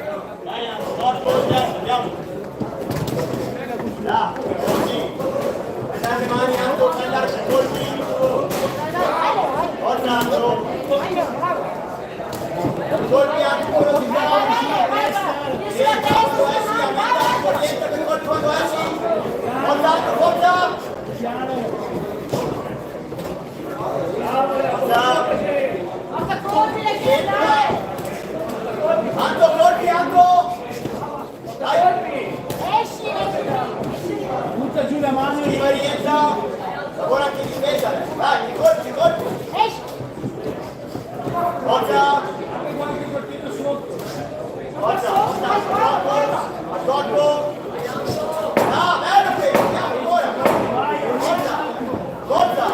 Butta giù la mano e rientra, lavora anche in difesa, vai, ti colpi, forza, a corpo, bello qui, andiamo ancora, forza,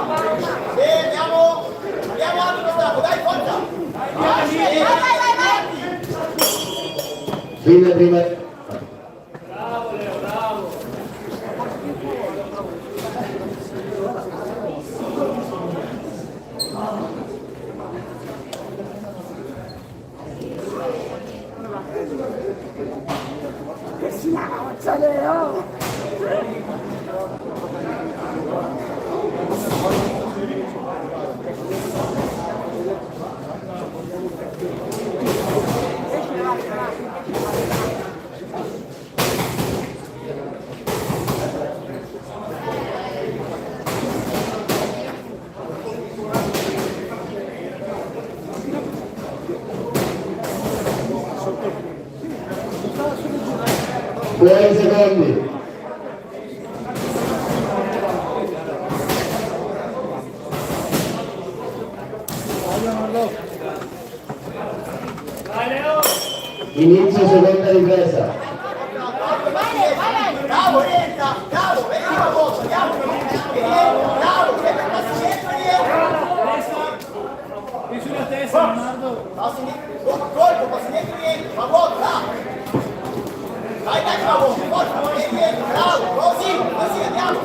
sì, andiamo altro stato, dai, forza, vai, Fine prima. Buoni secondi. Inizio seconda ripresa. bravo, rientra, bravo, vedi la cosa, andiamo, bravo, qui sulla testa, Leonardo. colpo, passi dietro, rientro, ma vuota, dai, bravo, forza, bravo, così, andiamo,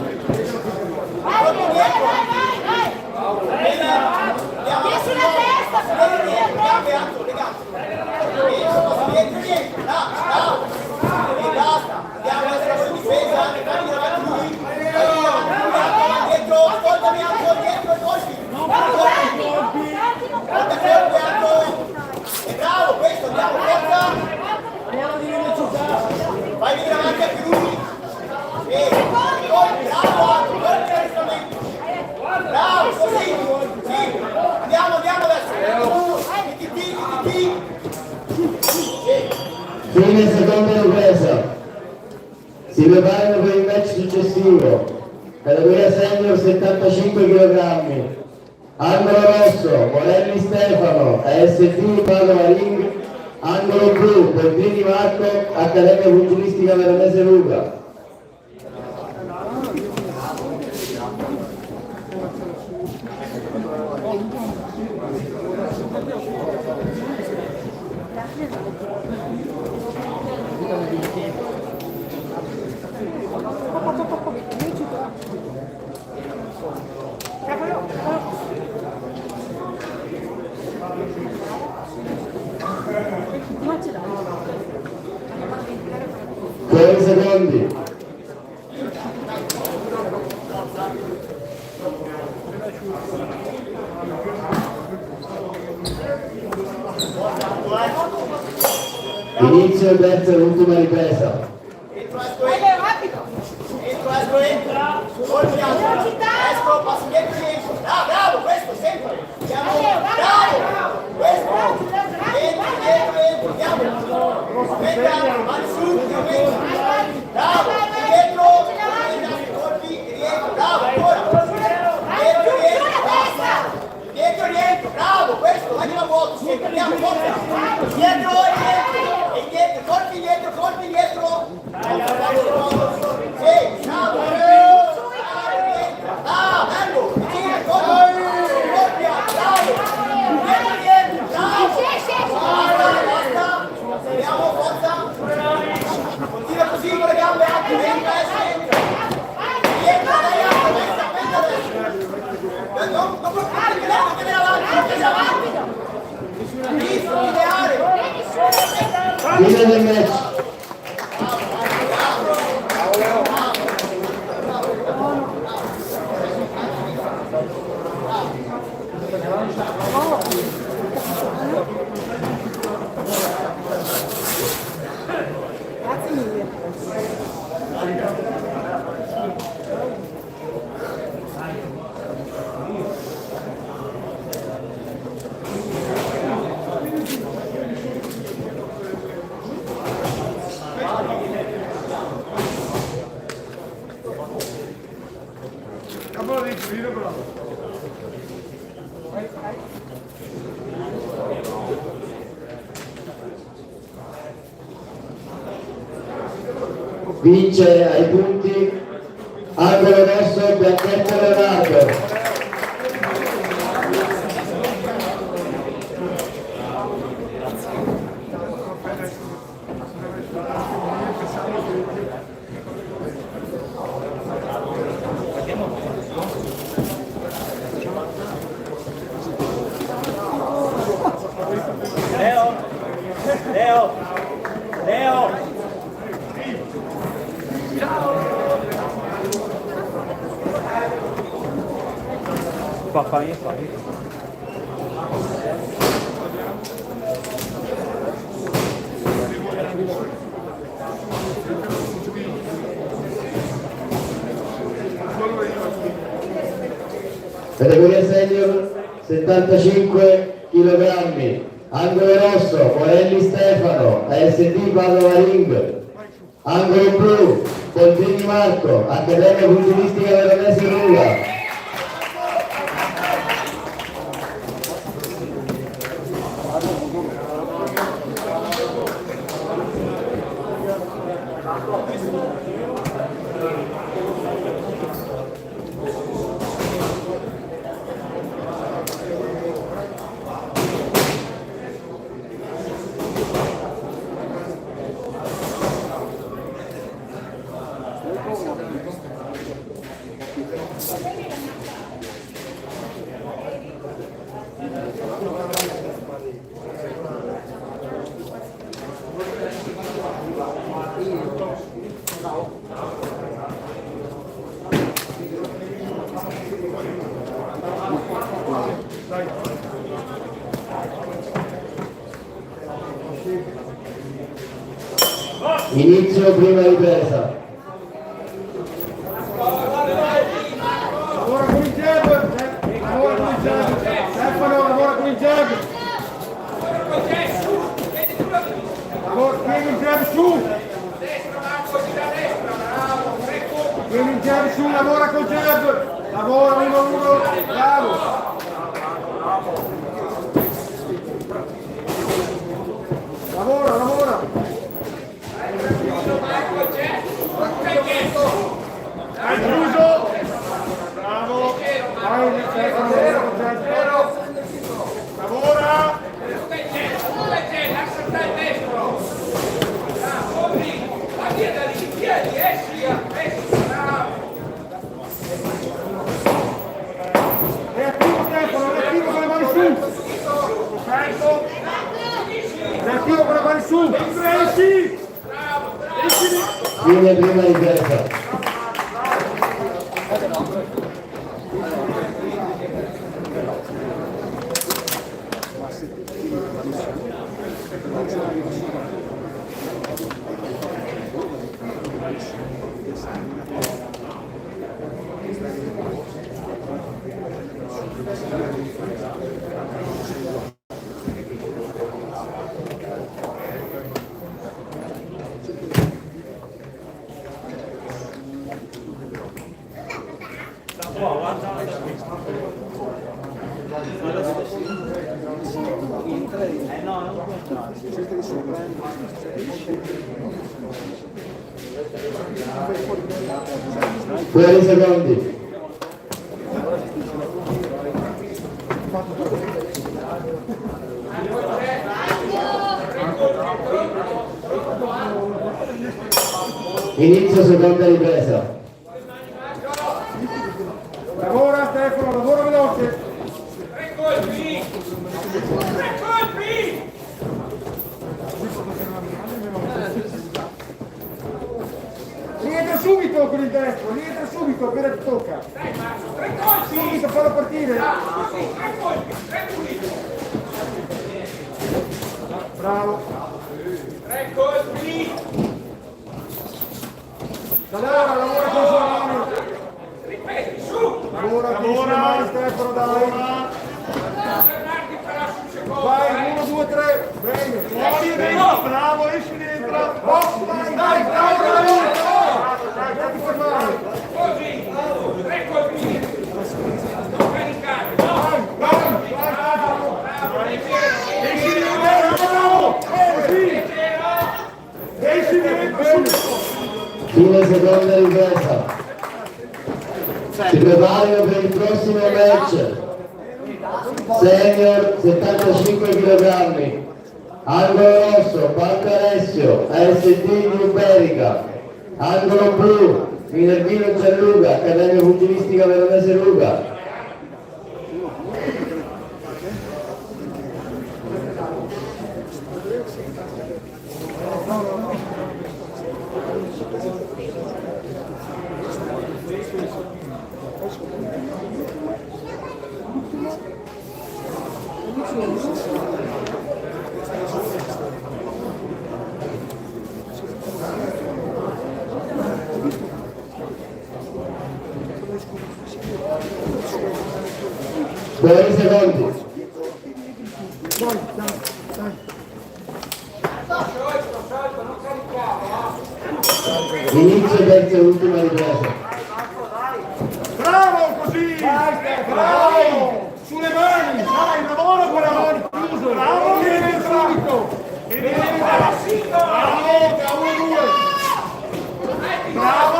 Vai, vai, sulla testa, bravo, e basta, andiamo a essere in difesa, andiamo davanti lui, dietro, ascoltami, dietro i colpi, e bravo, questo, andiamo, forza, Buona di velocità. Categoria seconda ripresa. Si preparano per il match successivo. Categoria senior 75 kg. Angolo rosso, Morelli Stefano, ASD Padova Ring. Angolo blu, Boldrini Marco, Accademia Pugilistica Veronese Luca. Fuori secondi. Inizio terza e ultima ripresa. Entra, colpi alto, esco, passi dietro, rientro. Bravo, questo, sempre. Bravo, questo. Dietro, andiamo. Aspetta, mani su, bravo, dietro, colpi, rientro, bravo, dietro, rientro, bravo, questo, vai una volta, sempre, andiamo, forza. Dietro, e dietro, colpi dietro. Sì, bravo, bello, vicino, colpi, bravo, dietro, bravo, basta, andiamo, forza, continua così con le gambe alte, entra, dietro, dai, aspetta, non bloccare, che viene avanti, ideale, Fine del match. Vince ai punti angolo rosso Bianchetto Leonardo. Leo. Papaya. Categoria senior 75 kg. Angolo rosso Morelli Stefano, ASD Padova Ring. Angolo blu Boldrini Marco, Accademia Pugilistica Veronese Luca. Inizio prima ripresa. Lavora con il jab, Stefano lavora con il jab. Tieni il jab Jerry su! Vieni Jerry su, lavora con Jerry! Lavora 1-1, bravo! Lavora, lavora! Hai chiuso! Bravo! Vai, lavora! Reattivo Stefano, reattivo con le mani su! Reattivo con le mani su! Esci! Fine prima ripresa. Fuori secondi. Inizio seconda ripresa. Lavora Stefano, lavora veloce! 3 colpi! 3 colpi! Rientra subito con il destro, rientra subito appena ti tocca! Dai Marzio, 3 colpi! Subito, fallo partire! Così, 3 colpi, 3 puliti! Bravo! 3 colpi! Lavora, lavora con le mani! Ripeti, su! Lavora con le mani Stefano, dai! Bernardi farà sul secondo! Vai, 1, 2, 3! Bene! Fuori dentro! Bravo, esci dentro! Box, vai, dai, bravo! Dai, ti fermare! Così! 3 colpi! Non caricare! Vai, vai, vai, Stefano! Esci dentro! Bravo! Così! Esci dentro subito! Fine seconda ripresa. Si preparino per il prossimo match. Senior 75 kg. Angolo rosso, Banco Alessio, ASD New Berica. Angolo blu, Minervino Gianluca, Accademia Pugilistica Veronese Luca. Buoni secondi. Inizio terza e ultima ripresa. Bravo così! Vai Stefano! Bravo! Sulle mani! Dai, lavora con le mani! Chiuso! Bravo! Vieni subito! Vieni bravo! 1-2! Bravo!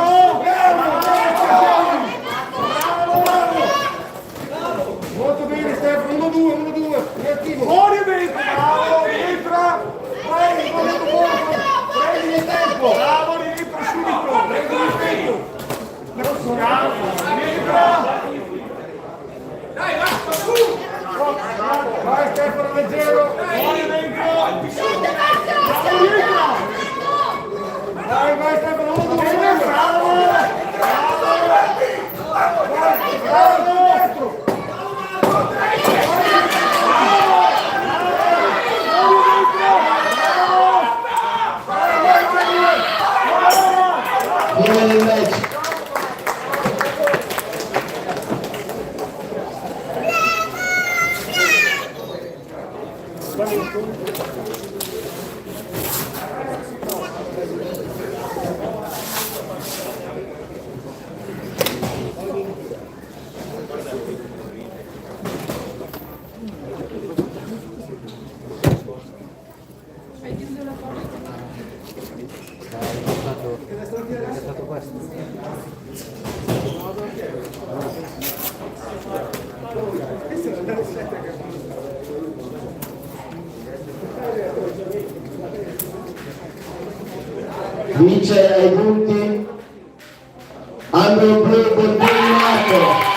Molto bene Stefano! 1-2! Reattivo! Fuori e dentro! Bravo! Entra! Vai! Prendi il tempo! Bravo! Rientra subito! Prendi il tempo! Dai, basta, su! Vai Stefano leggero! Fuori dentro! Vai, vai Stefano! 1-2! Bravo! Bravo! Destro! Fine del match. Vince ai punti angolo blu Borgognato.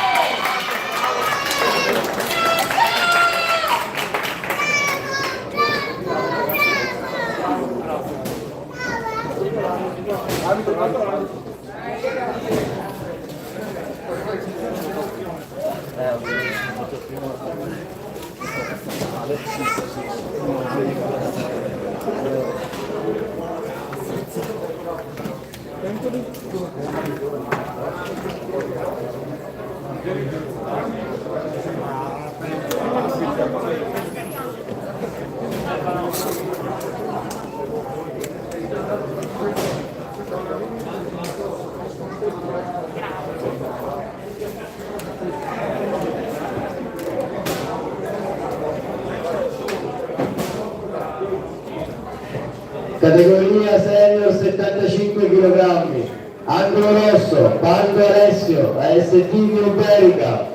Categoria senior 75 kg, angolo rosso, Bando Alessio, AST Iberica,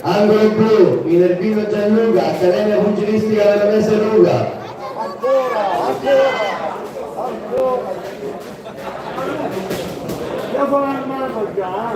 angolo blu, Minervino Gianluca, Accademia Pugilistica Veronese Luca. Io sono armato già.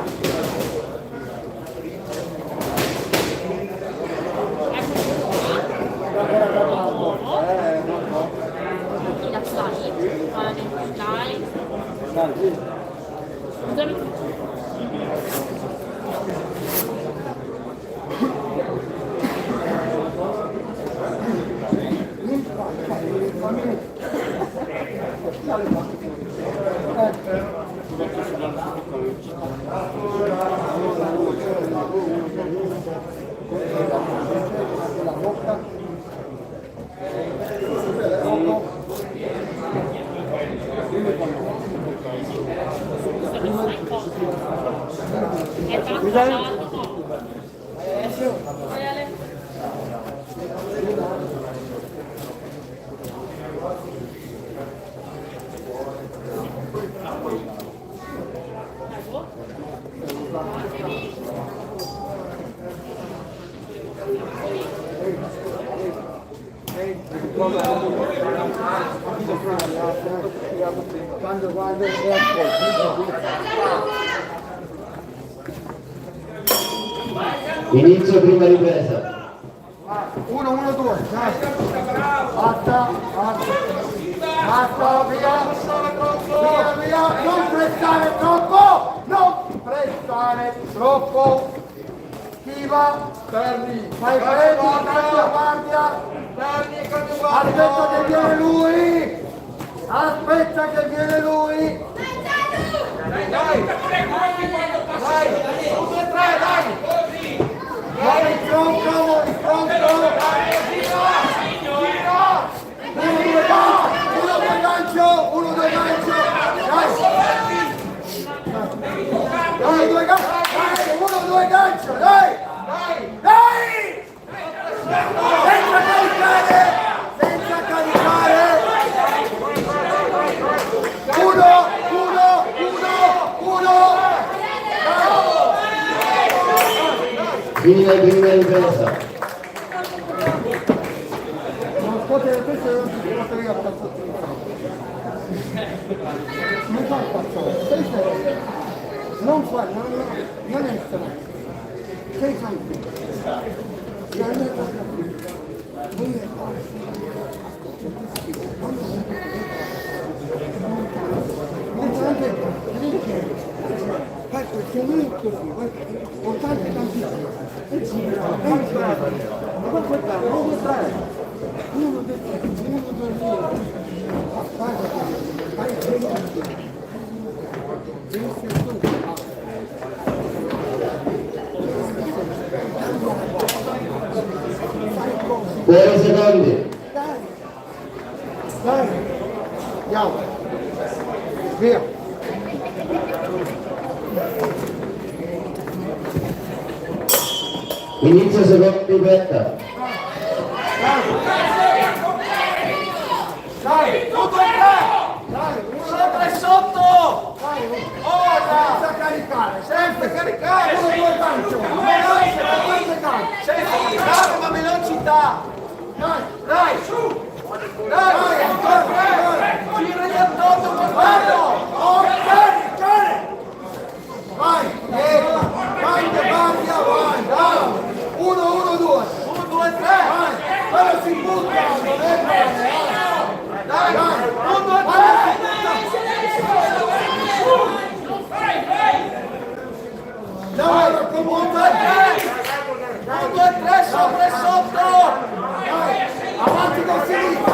Inizio prima ripresa. 1, 1, 2, basta, via, non pressare troppo, schiva, fai freddi, cambia guardia, aspetta che viene lui, vai in tronco, uno, due gancio, dai! Senza caricare! Uno! Fine prima ripresa. Non fa il pazzone, sei serio, non essere, sei tranquillo, fai questo momento così, portate tantissimo, e gira, ma poi guardate, non distrae, uno due, vai, Buoni secondi. Dai, andiamo, via. Inizio secondo ripetta. Dai, tutto in tre! Dai, sopra e sotto! Ora! Senza caricare, sempre caricare! Uno, due gancio! Sempre sopra e sotto! Avanti con sinistra!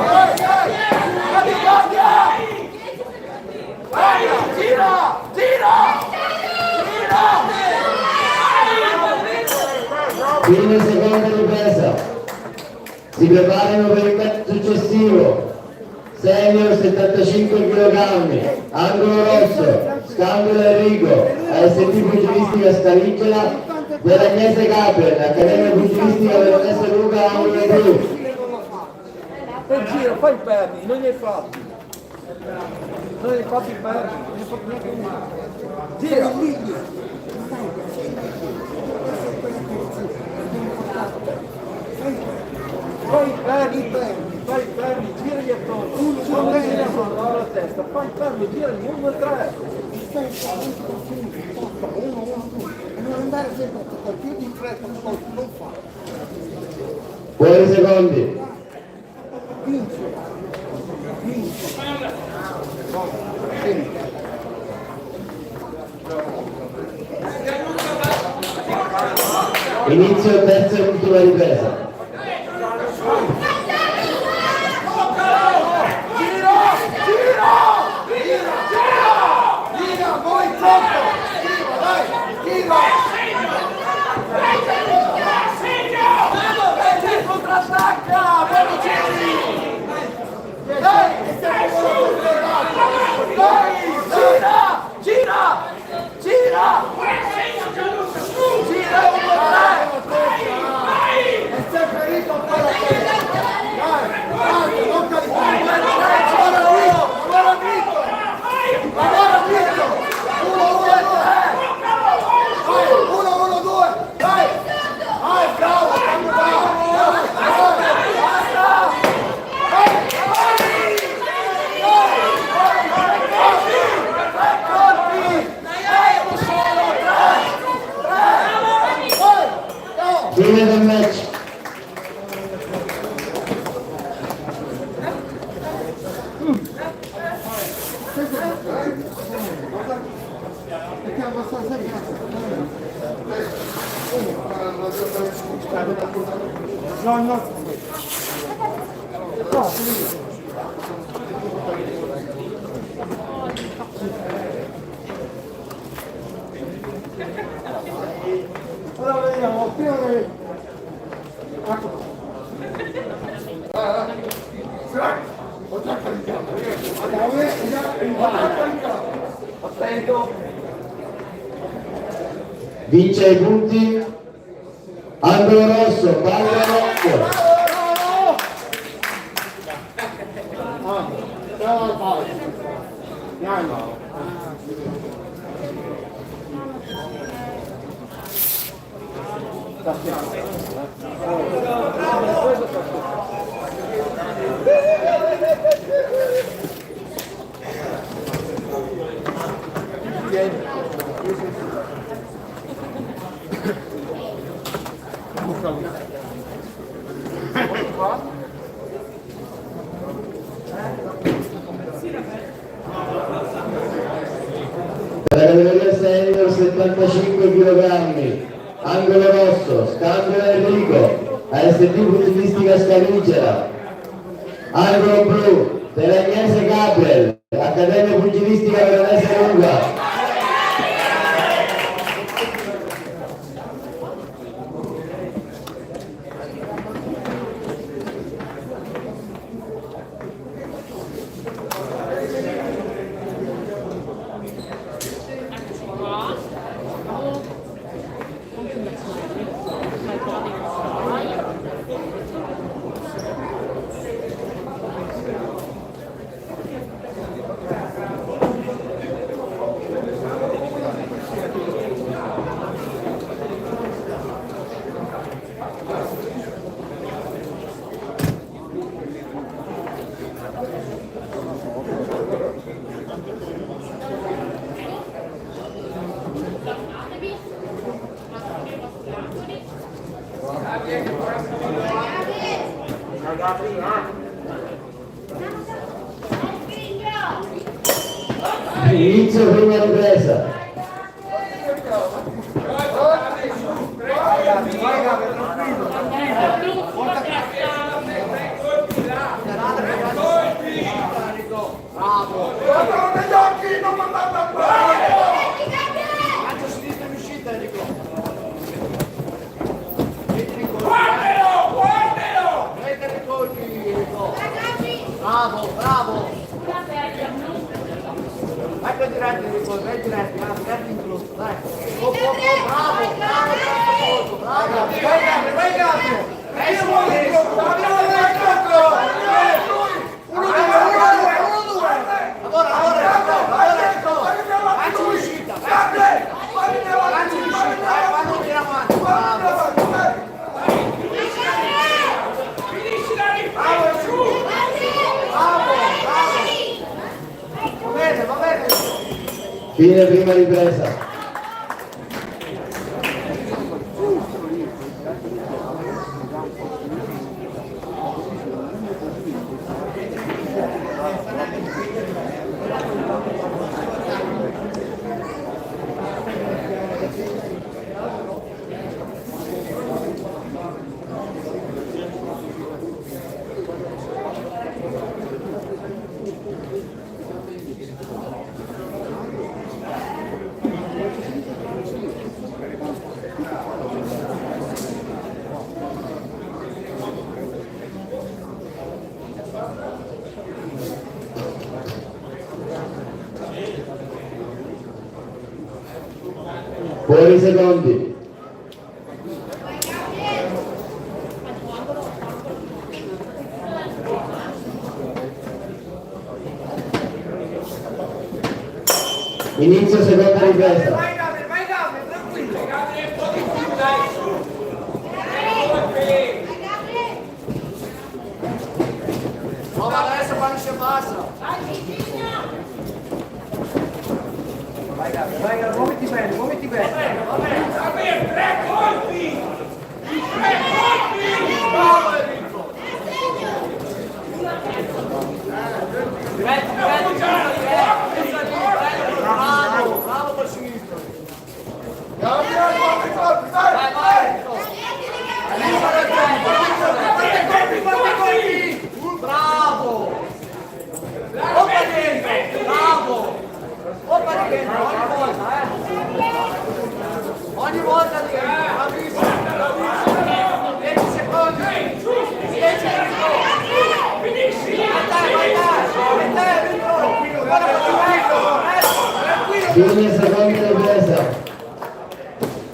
Guardia! Gira! Fine seconda ripresa. Si preparano per il match successivo. Senior 75 kg, angolo rosso, Scambio Enrico, AST Pugilistica Scaligera, Dell'Agnese Gabriel, Accademia Pugilistica Veronese Luca, angolo blu. Per giro, fai i perni, non li hai fatti. Non hai fatto i perni, non hai fatto neanche uno. Gira! Fai i perni, girali attorno. Non metti la testa, fai i perni, girali 1 e 3. E non andare sempre a più di fretta, non fa. Fuori secondi. Inizio terza e ultima ripresa. Gira, voi troppo! Gira! Contrattacca! Bello Giri! Dai! Gira! Gira, 1, 3! E sei ferito ancora! Dai! Non caricare! Lavora dritto! 1, 2! Dai! Vai, bravo! Fine del match. Ora vediamo, Vince i punti. Angolo rosso, palla rosso. Categoria senior 75 kg, angolo rosso, Scambio Enrico, AST Pugilistica Scaligera, angolo blu, Dell'Agnese Gabriel, Accademia Pugilistica Veronese Luca. Inizio prima ripresa. diretti, vai diretti, in cross, dai. Bravo, vai Gabriele. Fine prima ripresa. Fuori secondi. Inizio seconda ripresa. Vai Gabriele, tranquillo. Gabriele, un po' di più, dai, su. Prova adesso quando si passa. Vai Gabriele, muoviti bene. Gabriele, 3 colpi! 3 colpi! Bravo Enrico. Bravo per sinistra. Gabriele, colpi, vai! Bravo! Oppa dentro! Bravo! Oppa di dentro, ogni volta, Ogni volta dentro, bravissimo! 20 secondi! 10 secondi! Vai dentro! Guarda tranquillo! Fine seconda ripresa.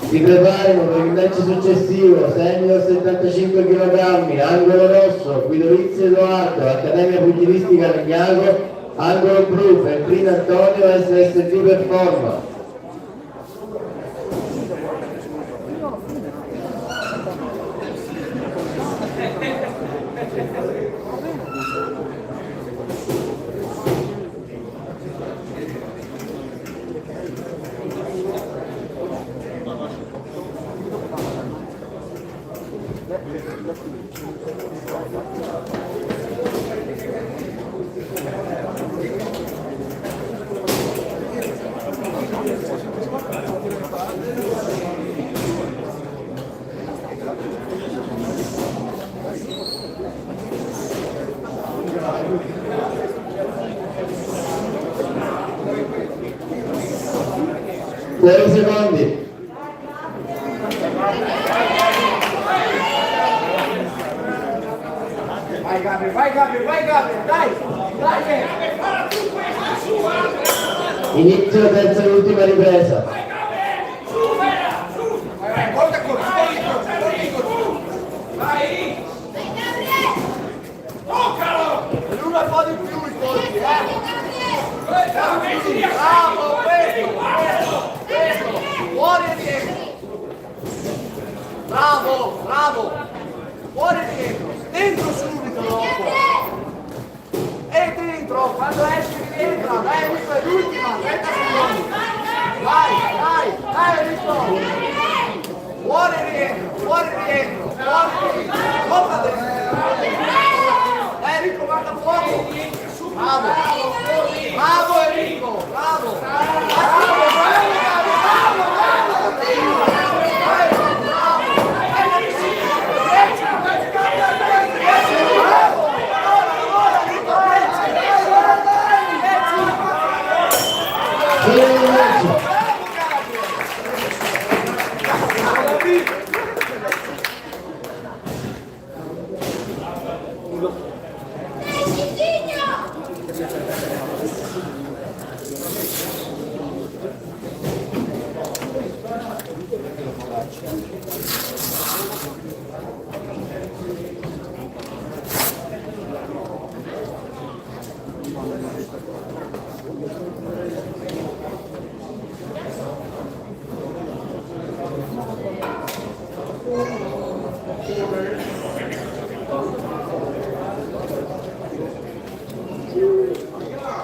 Si preparano per il match successivo, senior 75 kg, angolo rosso, Guidolizio Edoardo, Accademia Pugilistica Legnago, angolo blu, Feltrino Antonio, SSD Performa. Fuori secondi. Vai Gabriele, dai! Inizio terza e ultima ripresa. Porta corri! Lui un po' di più i colpi, Bravo, questo! Fuori e dietro! Bravo! Fuori e dietro! Dentro subito dopo! E dentro! Quando esci rientra! Dai, questa è l'ultima! 30 secondi! Dai, Enrico! Fuori e dietro! Tocca dentro! Dai Enrico, guarda fuoco! Bravo Enrico! Bravo!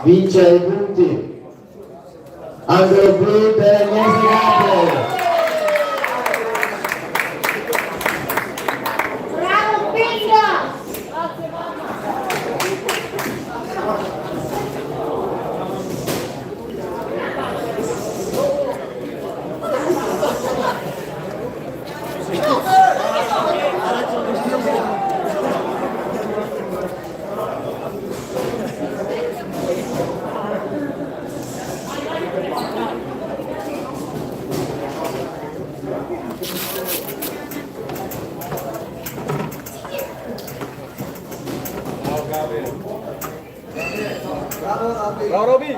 vince ai punti, angolo blu dell'Agnese Gabriel. Bravo Pinga! Bravo Roby!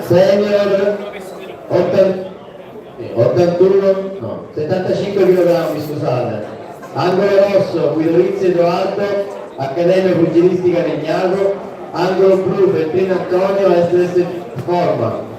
Senior 75 kg, scusate. Angolo rosso Guido Rizzi Edoardo, Accademia Pugilistica Regnago. Angolo blu Petrino Antonio, SS Forma.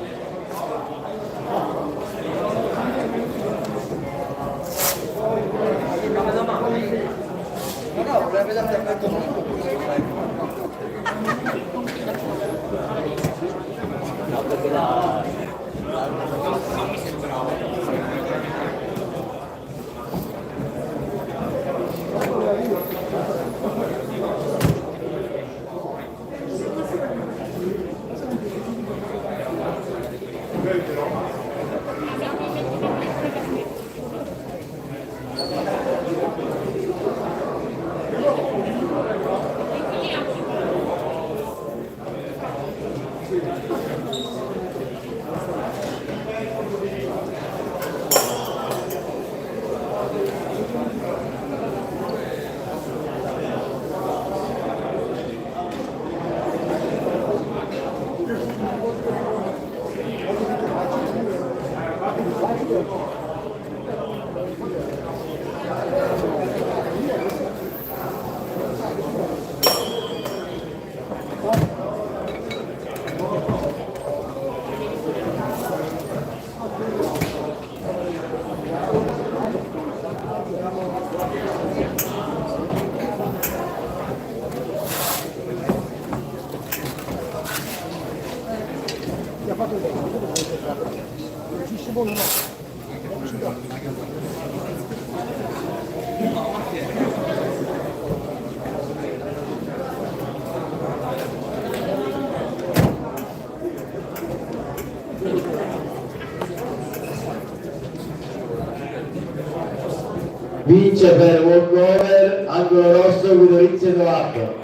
Vince per walkover, angolo rosso Guido Rizzi Edoardo.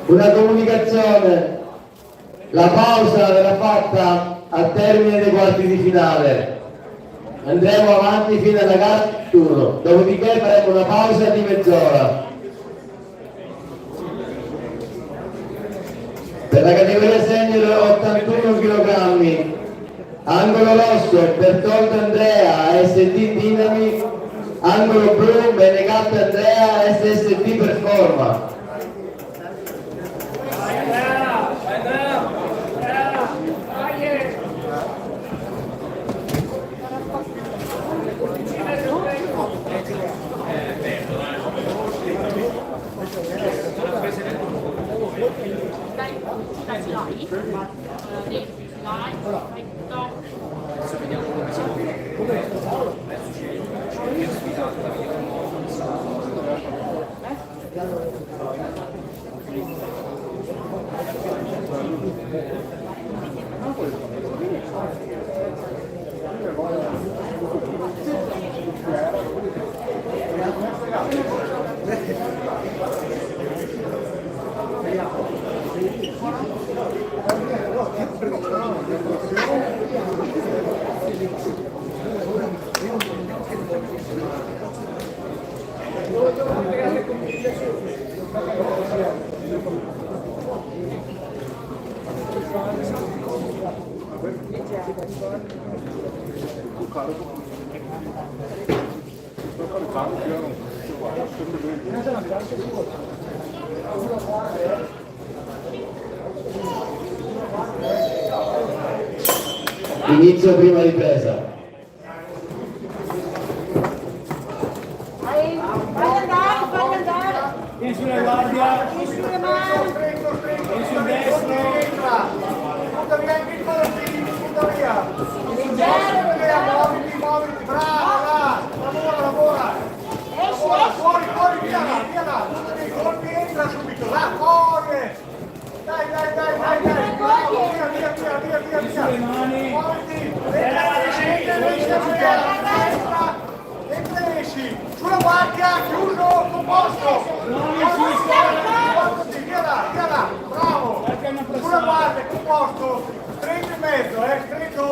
Una comunicazione, la pausa verrà fatta al termine dei quarti di finale. Andremo avanti fino alla gara turno, dopodiché faremo una pausa di mezz'ora. Per la categoria senior 81 kg, angolo rosso Bertoldo Andrea, ASD Dinami, angolo blu Benegatto Andrea, SSD Performa. Inizio prima ripresa. Vai andare. Vieni sulla guardia, Vieni sulle mani. vieni sul destro. Butta via i colpi, butta via. Muoviti, bravo, lavora. Fuori, via là. Butta via i colpi, entra subito, là, fuori. Dai, bravo, via. Sulle mani. Muoviti, esci. Sulla guardia, chiuso, composto. Via là, bravo. Sulla guardia, composto. Stretto in mezzo, stretto.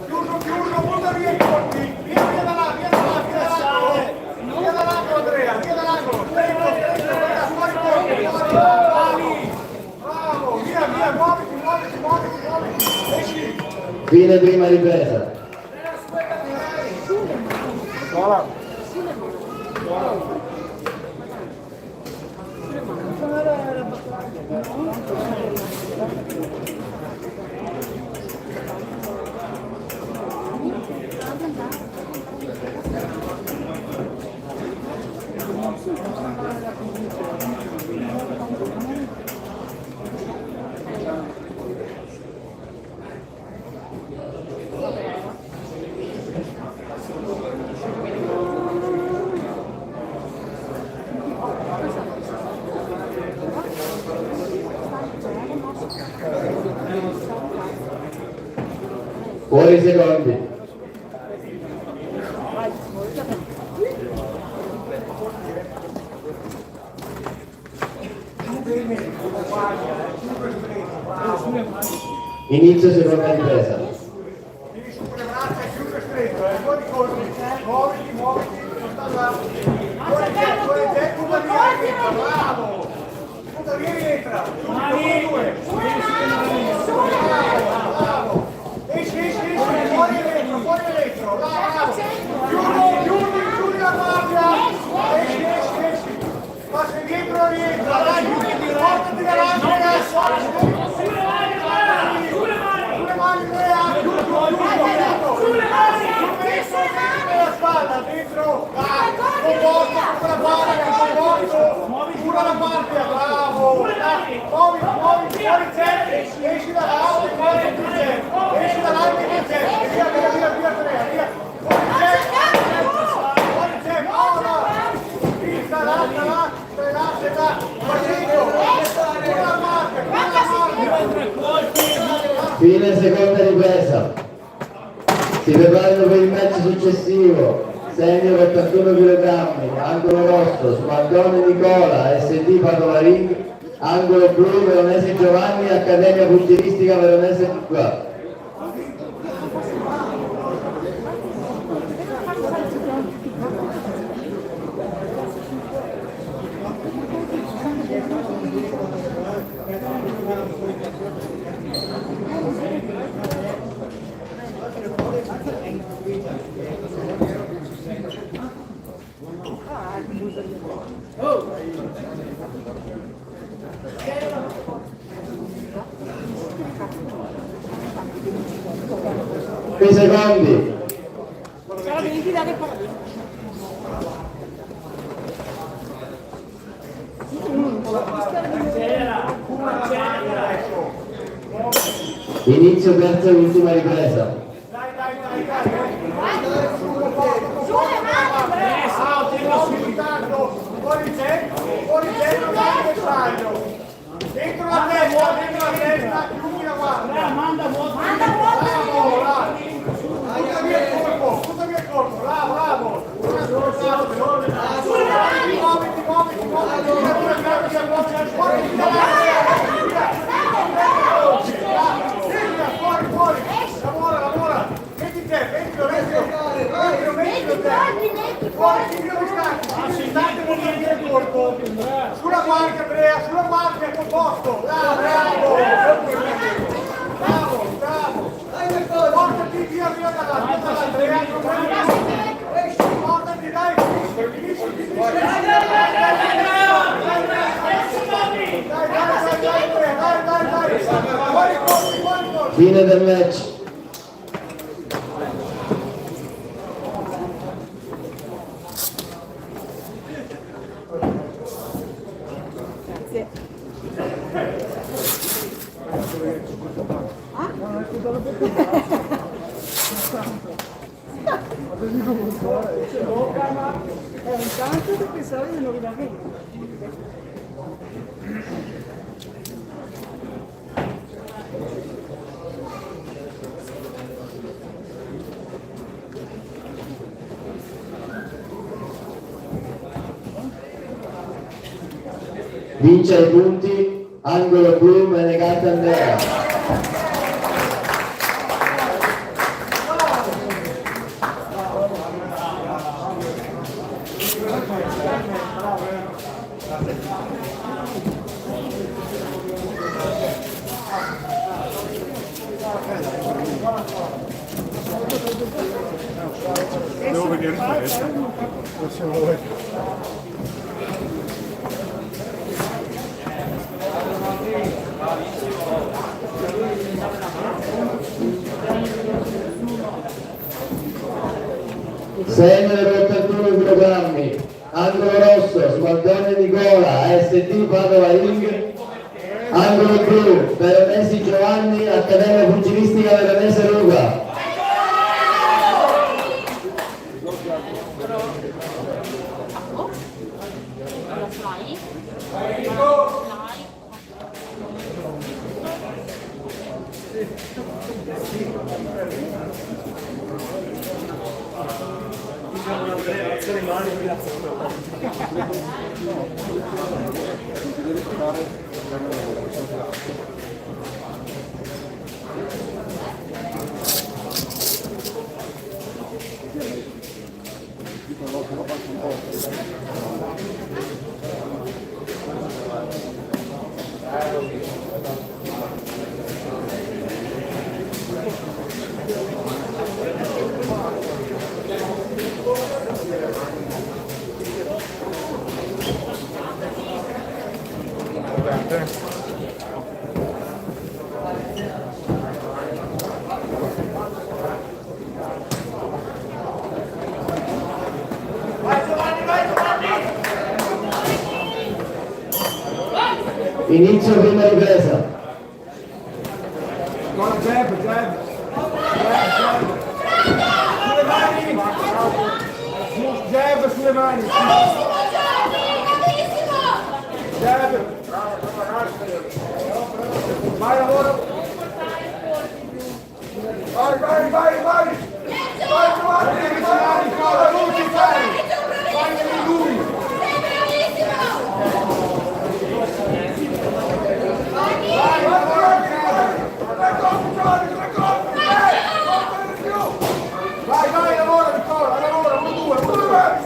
Chiuso, butta via i colpi. Via dall'angolo, Andrea, via dall'angolo. Stretto, fuori colpi. Bravo, via, muoviti. Esci. Fine prima ripresa. Fuori secondi. Inizio seconda ripresa. Vieni su con le braccia, chiuso stretto, fuori colpi. Muoviti, non sta là. Fuori dentro, butta via, bravo. Butta via, rientra. Due. Bravo. Esci, fuori dentro, bravo. Chiudi la guardia. Esci. Passa dietro, rientra. Dai, portati davanti, ragazzi. Sulle mani, la spalla, dentro. Composto, con la guardia, cura la guardia, bravo. Muoviti, fuori c'è. Esci dall'alto, esci dall'alto, via. Fuori c'è, ora. Pista, là, Fine seconda ripresa. Si preparano per il match successivo. Senior 81 kg, angolo rosso, Squadrone Nicola, SD Padova Ring, angolo blu, Veronese Giovanni, Accademia Pugilistica Veronese Duca. Due secondi. Inizio terza e ultima ripresa. Fuori dentro l'avversario. Dentro la testa, chiudi la guardia. Manda vuoto. Butta via il colpo, bravo. Muoviti. Fuori. Lavora. Metti te, fuori, sulla guardia, Andrea, composto. Bravo. via esci, guardati, dai, Fine del match. Intanto che pensavo di non rimanere. Vince i punti, angolo blu, Menegatti Andrea. devo vedere in palestra, se vuoi. Numero 81 kg, angolo rosso, Smaldone Nicola, AST Padova Ring, angolo blu, Veronesi Giovanni, Accademia Pugilistica Veronese Ruga. Inizio prima ripresa. Con jab. Sulle mani. Jab sulle mani. Jab. Vai, lavoro. Vai. Vai, Giovanni, Nicola, luci, fai. Vai nelle lui. Vai, lavora Nicola, lavora, 1-2, sulle mani.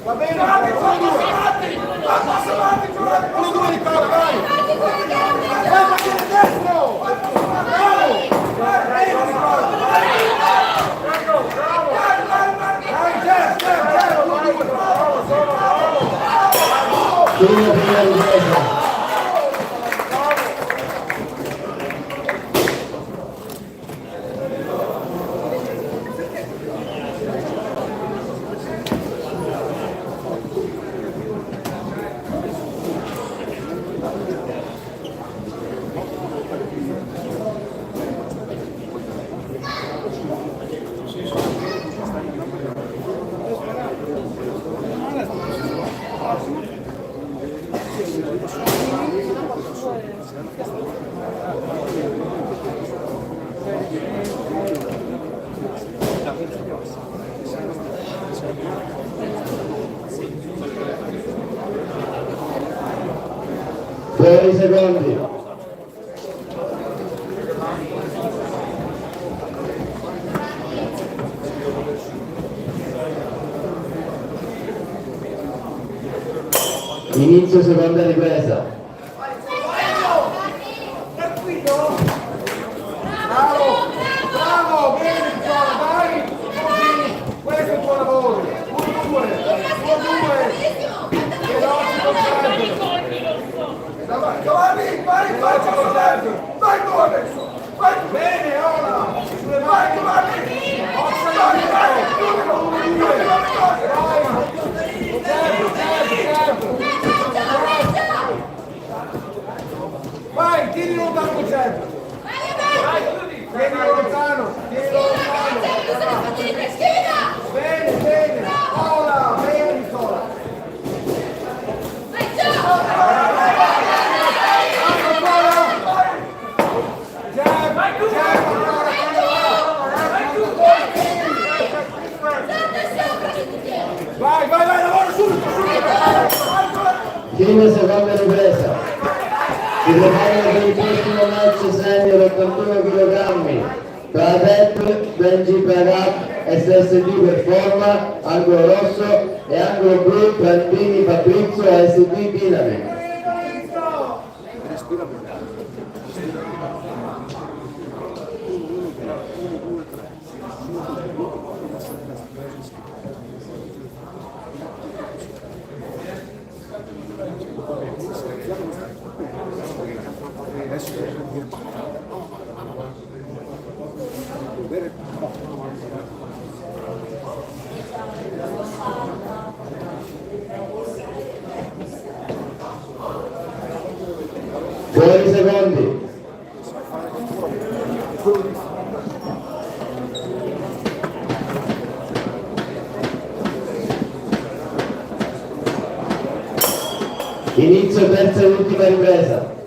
Va bene, Giovanni, 1-2 Nicola, vai. Vai, partire destro. Bravo. Vai, Nicola. Bravo. Vai, Jeff, 1-2. Prima ripresa. Fuori secondi. Inizio seconda ripresa. Giovanni, vai, vai, vai tu adesso! Vai tu! Bene, ora! Vai Giovanni! Vai, vai, tiri lontano con sempre! Tieni lontano! Bene, bene! Ora, bene, Nicola! vai, lavora subito! Fine seconda ripresa. Si prepara per il prossimo match senior 81 kg. Pradep, Benji Pradap, SSD Performa, angolo rosso e angolo blu, Brandini Fabrizio, SD Dinami. Buoni secondi. Inizio terza e ultima ripresa.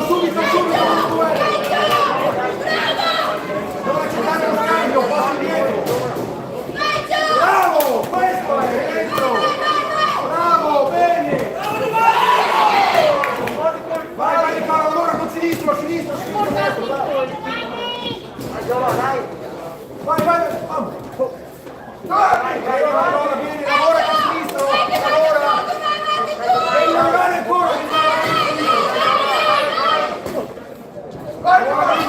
Subito! Dove c'è stato lo scambio? Passi dietro! Bravo! Questo è dentro! Bravo, bene! Vai, Nicola, lavora con sinistro! Vai! Vamos! Lavora bene, lavora con sinistro! Lavora! Devi lavorare ancora! Vai Giovanni!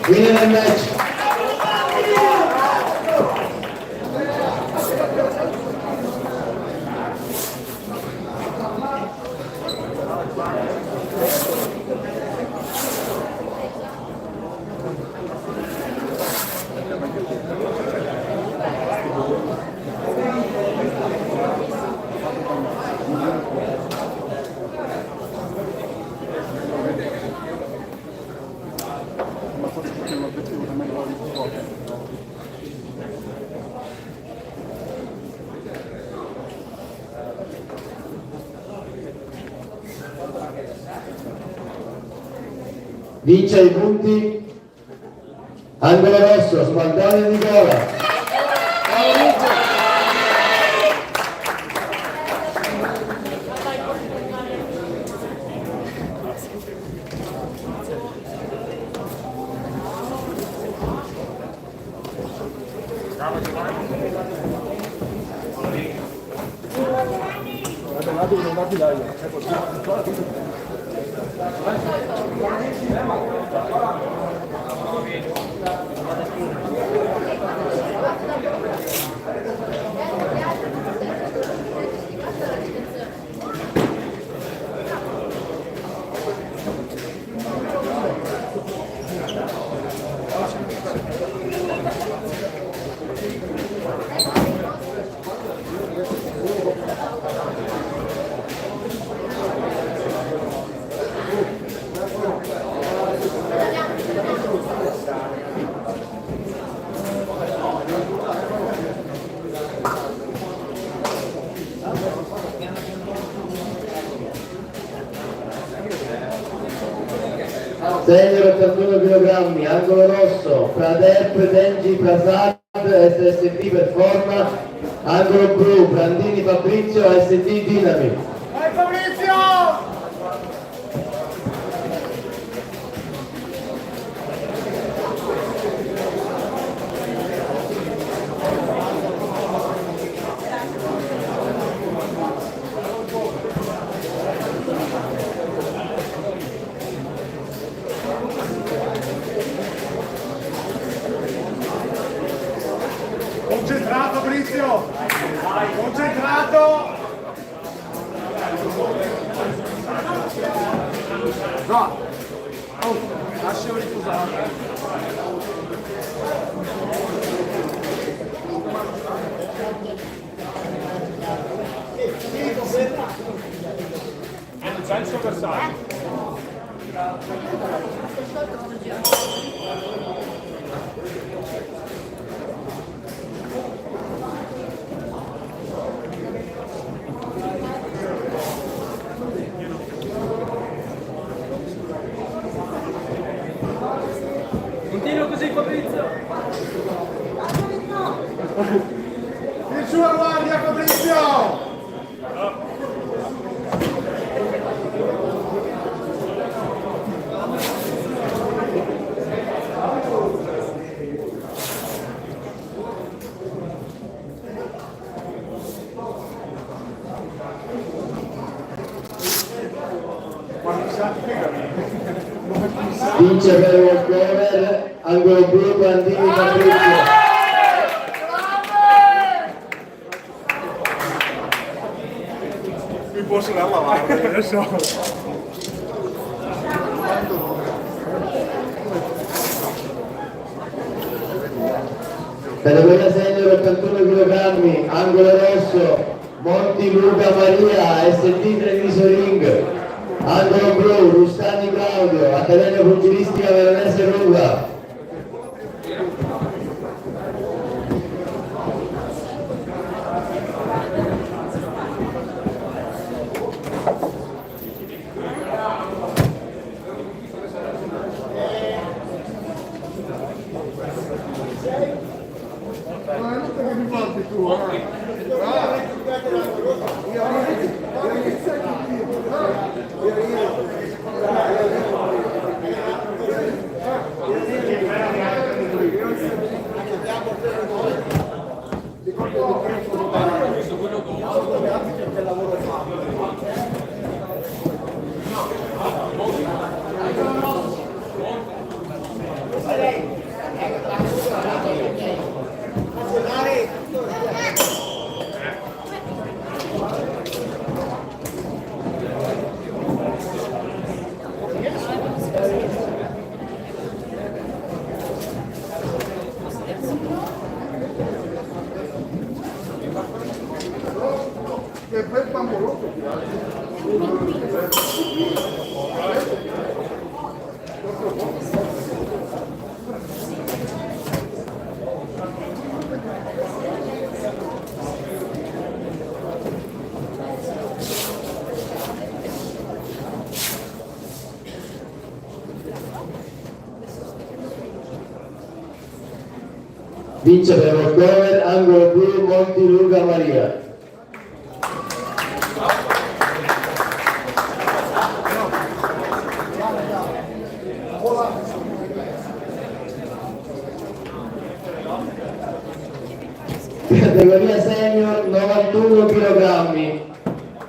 Fine del match. Vince i punti angolo rosso, Spaldone Nicola. Senior 81 kg, angolo rosso, Pradep, Dengi, Prasad, SSD Performa, angolo blu, Brandini Fabrizio, SD Dinami. Vai Fabrizio! Concentrato! No! Oh, lasciamo rifusare. E non c'è il suo bersaglio. Continua così Fabrizio. In sua guardia Fabrizio! Vince per il walkover, angolo blu, Bandini Fabrizio. Mi posso dare la lavare, adesso. Categoria senior 81 kg, angolo rosso, Monti Luca Maria, ST Treviso Ring. Angolo blu, Rustani Claudio, Accademia Pugilistica Veronese Ruga. Che bel bambolotto! Vince per walkover, angolo blu, Monti Luca Maria. Categoria senior 91 kg,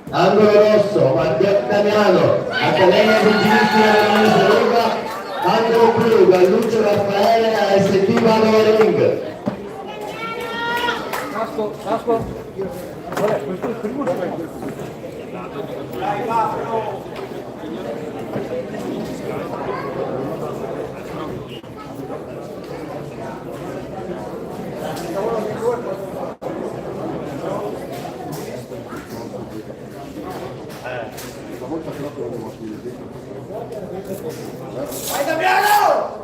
angolo rosso, Matteo Damiano, Accademia Pugilistica Veronese Ruga, angolo blu, Galluccio Raffaele, AST Padova Ring. Asco. Questo è il primo Vai Damiano!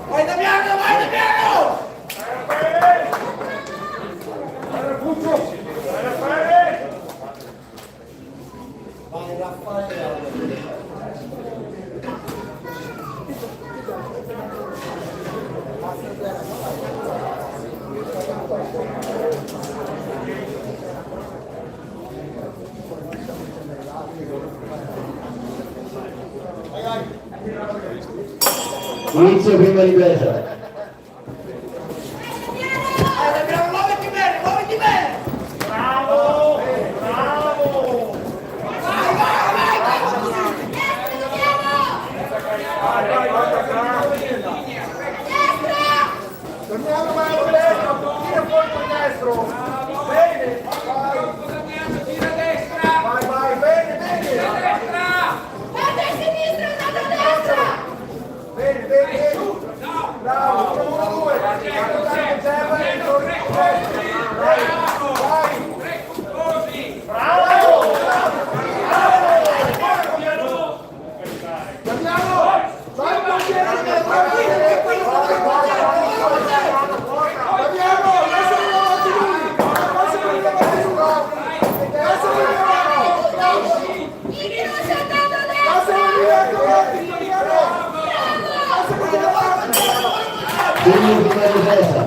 Vai Damiano, vai Damiano! Vai Raffaele! Vai Raffaele! Inizio prima ripresa. Muoviti bene, muoviti bene! Bravo! Bravo! Vai, vai, vai! Torniamo verso destro, tira fuori con destro. Bene, vai. Tira a destra! Vai, vai, bene, bene. Tira a destra! Guarda a sinistra, andate a destra! Bene, bene, bene. Bravo, 1-2. Vai. Bravo! Andiamo! Vai, andiamo! Lasciami davanti lui! Lasciami davanti lui! Lasciami davanti! Chi non si è andato a destra? Lasciami davanti! Lasciami davanti! Quindi prima ripresa.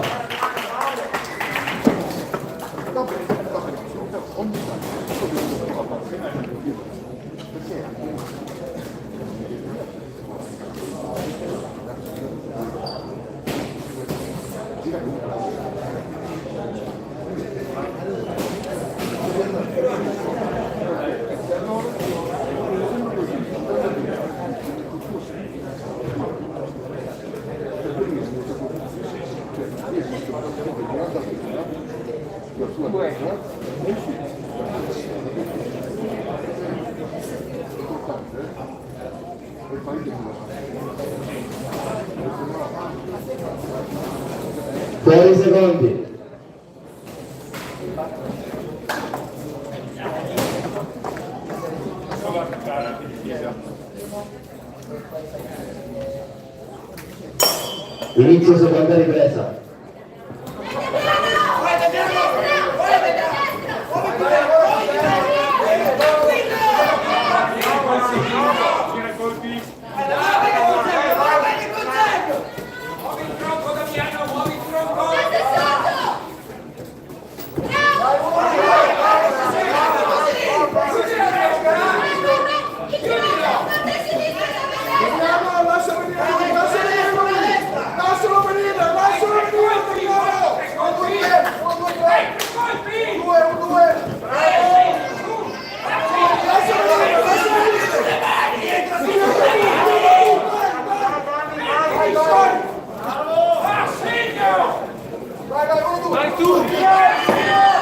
Fuori secondi. Inizio seconda ripresa. Muovi il tronco, Damiano, muovi il tronco! Andiamo, lascialo venire! Lascialo venire! Lascialo venire! Un, due! Bravo! Lascialo venire! Vai, vai, uno, due! Vai tu!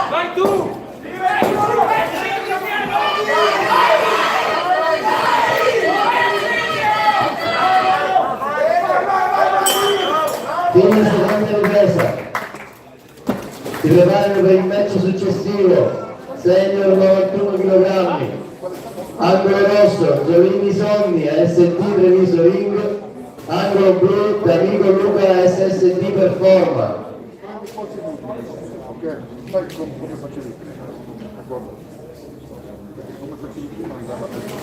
Vai tu! Fine seconda ripresa. Si preparano per il match successivo. Senior 91 kg. Angolo rosso, Giovini Sonni, ASD Treviso Ring. Angolo blu, D'Amico Luca, SSD Performa. Ok? Sai come facevi prima? D'accordo? Come facevi prima andava a destra.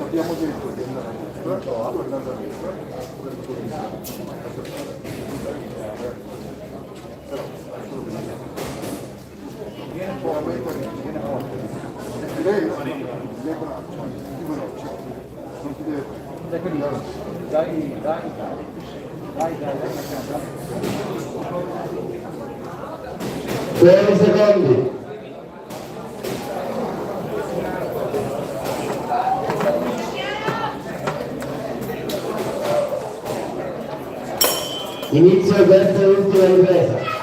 Abbiamo detto che andava a destra, tu andava a destra, per viene un po' a mettere, viene forte. Le braccia, più veloce. Non ti deve Fuori secondi. Inizio questa ultima ripresa.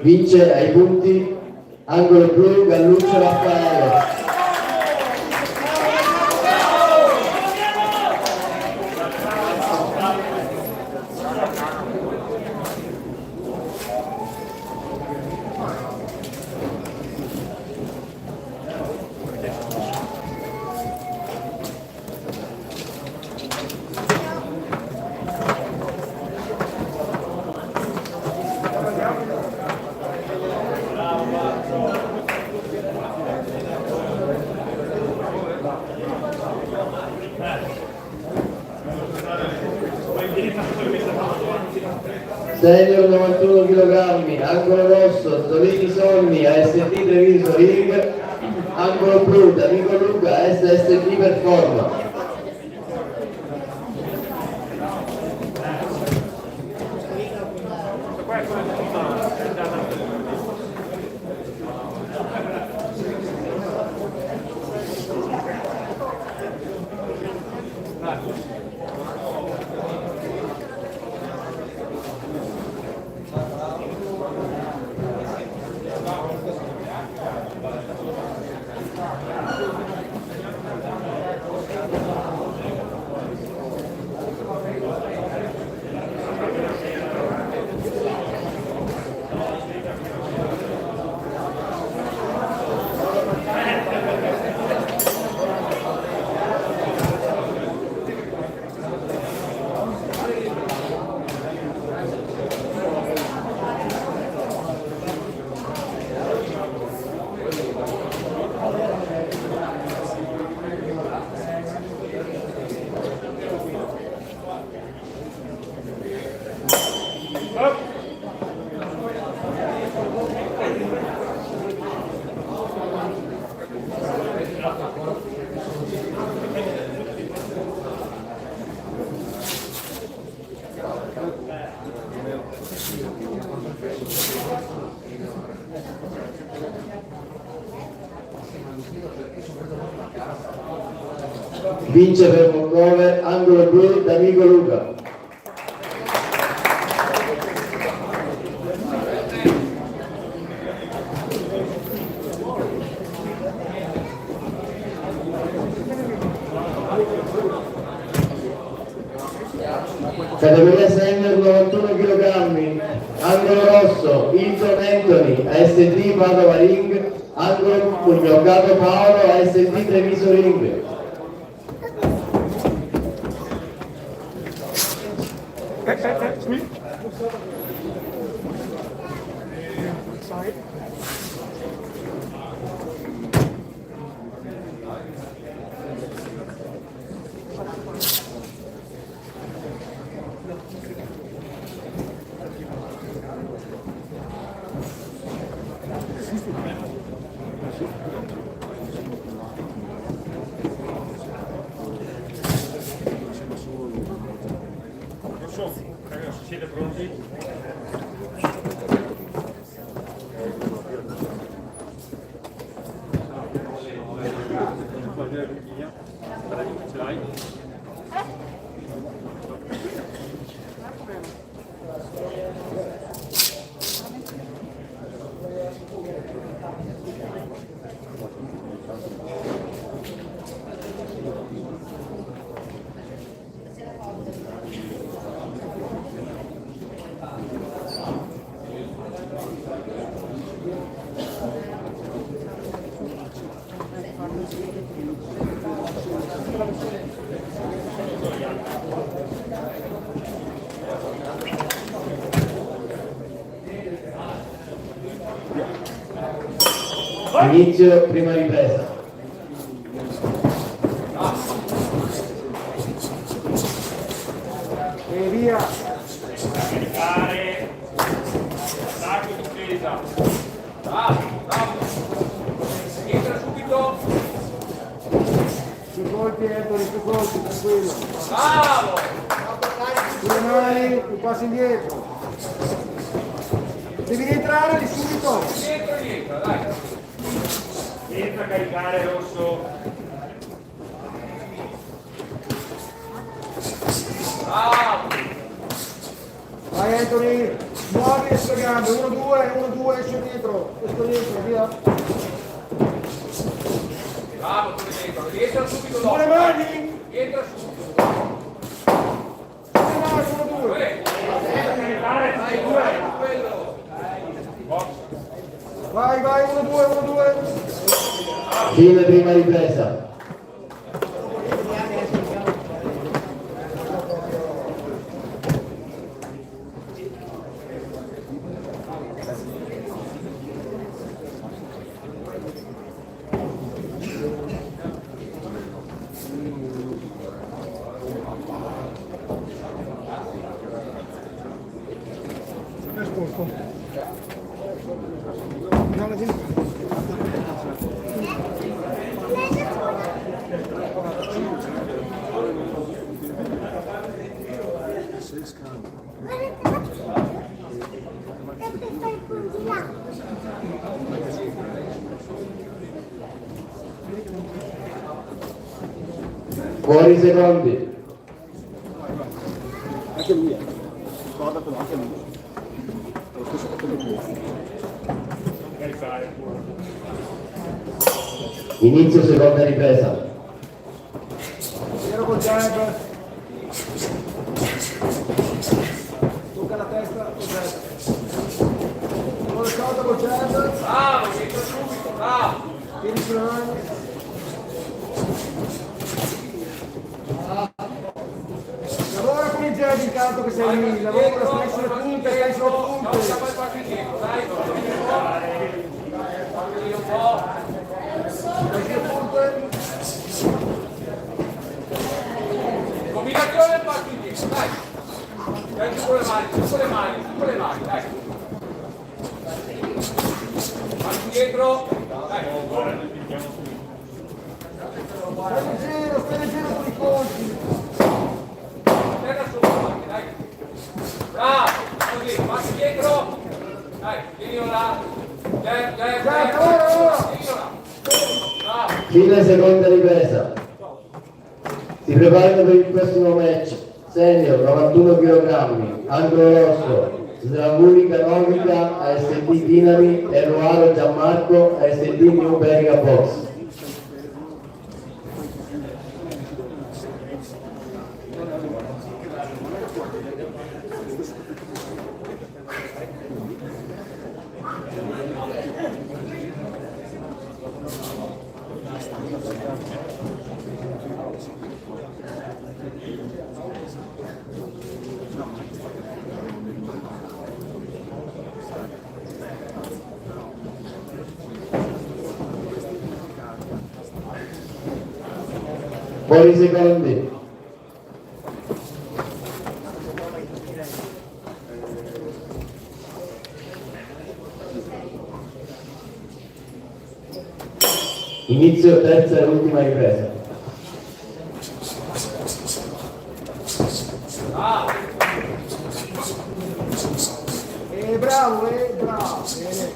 Vince ai punti angolo blu Galluccio Raffaele. Senior 91 kg, angolo rosso, Solini Sonny, AST Treviso Ring, angolo blu, D'Amico Luca, SSD Performa. Vince per Moncove, angolo blu, D'Amico Luca. Categoria senior 91 kg, angolo rosso, Hilton Anthony, ASD Padova Ring, angolo Pugnoccato Paolo, ASD Treviso Ring. Siete pronti? Ce l'hai? Inizio prima ripresa. E via. Caricare. Attacco e difesa. Bravo, bravo. Entra subito. colpi Anthony, più colpi, tranquillo. Bravo! Sulle mani, tu passi indietro. Devi rientrare di subito. Dietro, dai. Entra a caricare Rosso. Bravo! Vai Anthony, muovi le sue gambe, 1-2, esce dietro, via. Bravo, tu rientra subito dopo. Sulle mani! Rientra subito. Sulle mani, 1-2. Vai, 1-2. Fine prima ripresa. Fuori secondi. Anche lui, guardatelo anche lui. È lo stesso fatto di lui. Inizio seconda ripresa. Piero col jab. Tocca la testa, col jab. Con la scorda col jab. Bravo, rientra subito, bravo! Tieni sulle mani. Lavora con il jab intanto che sei lì, lavora, stai sulle punte, stai sulle punte. No, sta poi qualche indietro, dai! Falli un po'. Stai sulle punte. Combinazione e parti indietro, dai! Dai, su con le mani, dai! Parti indietro, dai! Stai leggero con i colpi. Terra sopra, dai! Bravo! Così, passi dietro! Dai, tienilo là! ora! Tienilo là! Bravo! Fine seconda ripresa. Si preparano per il prossimo match. Senior 91 kg, angolo rosso, Slavurika Novica, ASD Dinami e Roaro Gianmarco, ASD New Berga Box. Fuori secondi. Inizio terza e ultima ripresa. Bravo, bravo. Bene.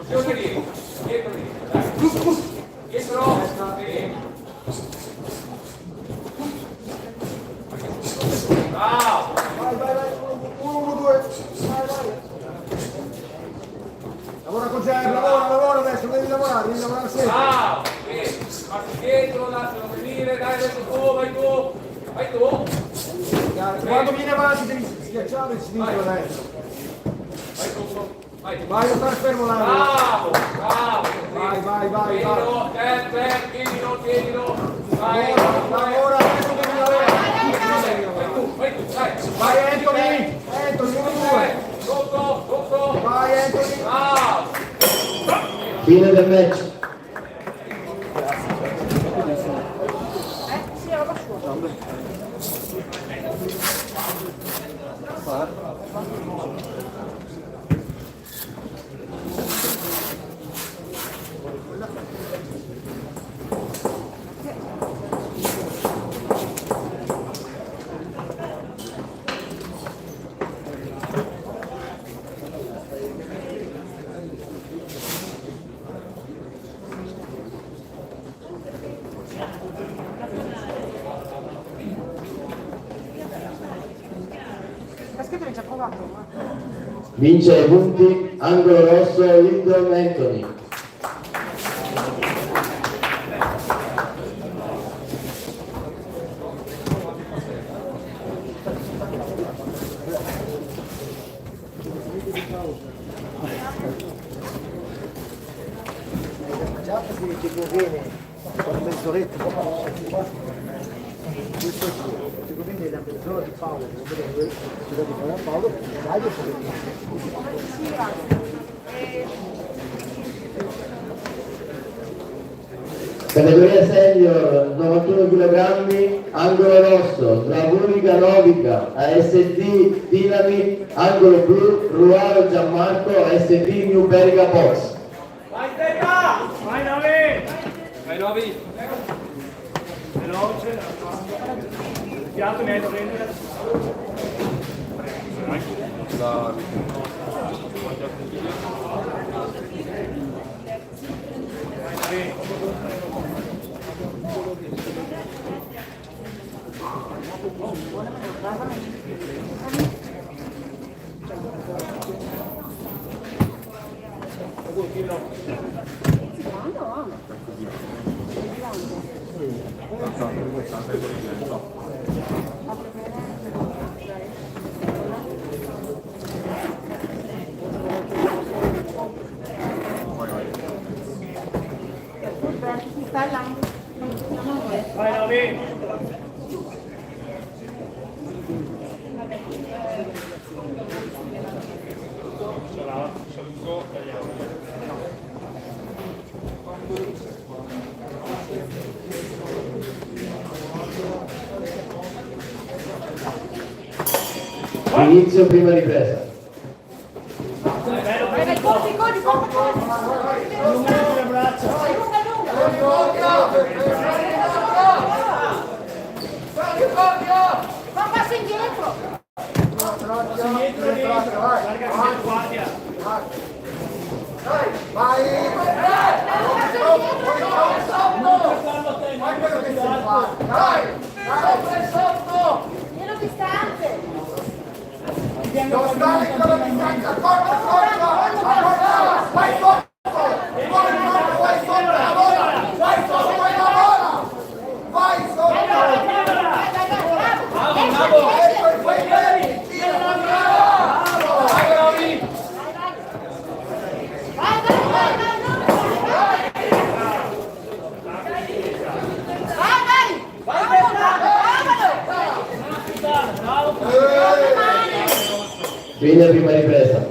Posizione lì, dietro lì, dai! Dietro, sì. Bravo! Vai. 1, 2. Vai. Lavora con Ger, lavora adesso, devi lavorare sempre. Bravo! Parti dietro, lascialo venire, dai adesso tu, vai tu! Quando viene avanti devi schiacciare il sinistro e destra. Vai tu, vai! Vai, non stare fermo là. Bravo! Vai! Tienilo! Vai! Lavora, adesso devi lavorare. Vai tu, dai! Vai Anthony, 1, 2. Sotto! Vai Anthony. Bravo! Fine del match. Sì, è roba sua. Vince ai punti, angolo rosso, Lyndon Anthony. Già che viene con mezz'oretta, questo che viene la mezz'ora di Paolo, che di Paolo, dai Categoria senior 91 kg, angolo rosso, Slavunica Novica, ASD Dinami, angolo blu, Ruaro Gianmarco, ASD New Berica Box. Vai Stefano! Vai Novi! Vai Novi! Veloce! Fiato mi hai da prendere. Vai Novi! Inizio prima ripresa. Vai, corri, corri, corri, corri. Allungate le braccia! Fa un passo indietro. Indietro e dentro! Guarda che guardia! Meno distante. Non stare con la distanza, corta, corta! Vai sotto! Vai sotto, vai lavora! Vai sotto! Fine prima ripresa.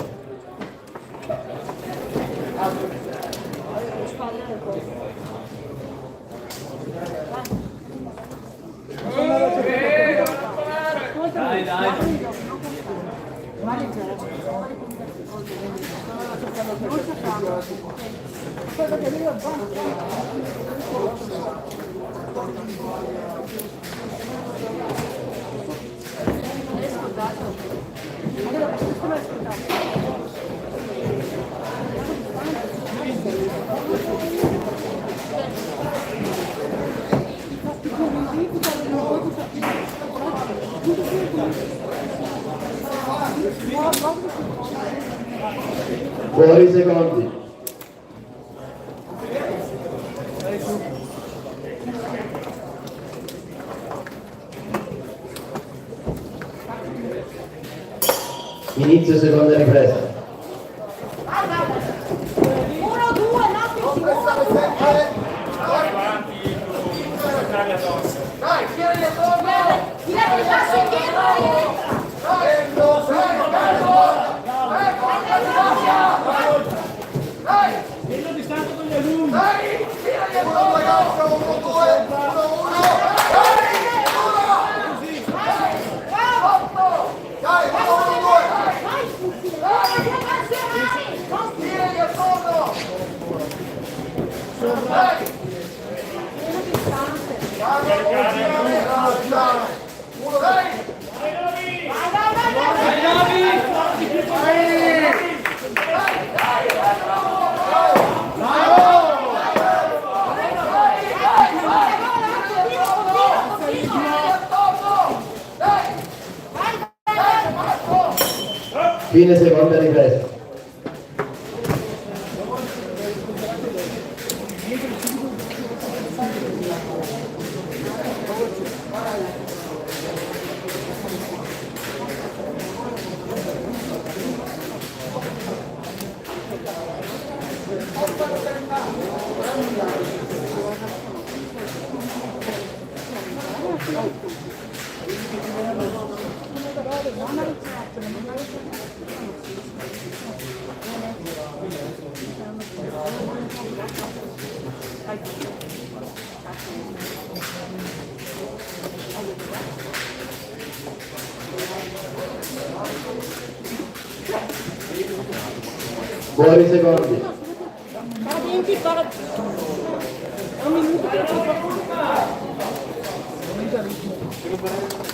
Dai, dai. Fuori secondi. Inizio seconda ripresa. Vai, vai. 1, 2, Dai, tieni attorno! tirate il passo indietro e rientra. Dai! Meno distante con gli alunni! Dai! Tirali attorno, ragazzi! 1, 2, 1, 1! Dai! 1! Dai, 1, 2! Dai! Fine seconda ripresa. Buoni secondi.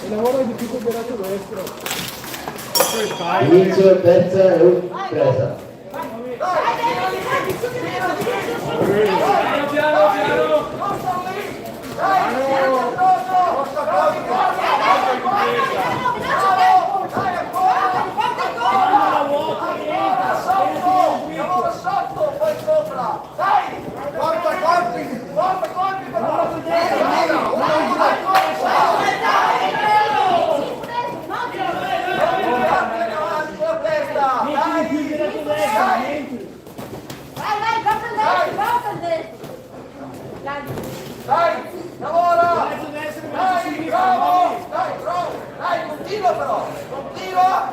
Il lavoro è di più cooperato destro. Inizio terza e ultima presa. Dai, lavora! Dai, bravo! Dai, bravo! Dai, continua però! Continua!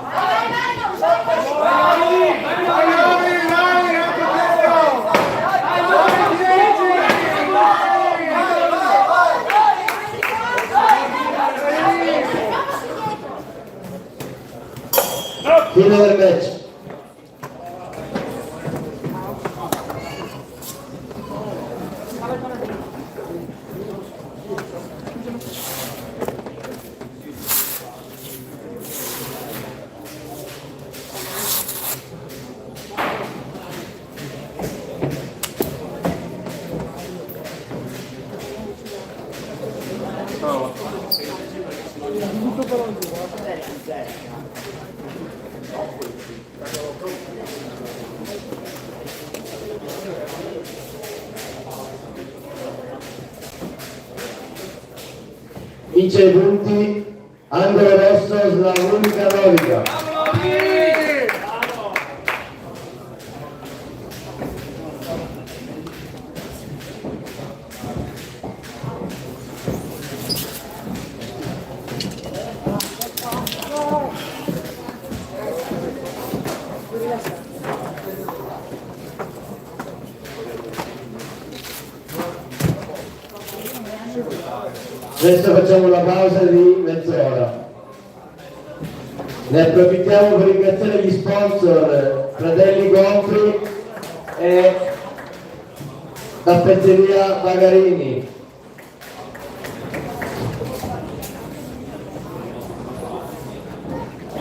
Fine del match. Vince i punti, angolo rosso, Slavonica Novica. Adesso facciamo una pausa di mezz'ora. Ne approfittiamo per ringraziare gli sponsor Fratelli Gonfri e Tappezzeria Bagarini.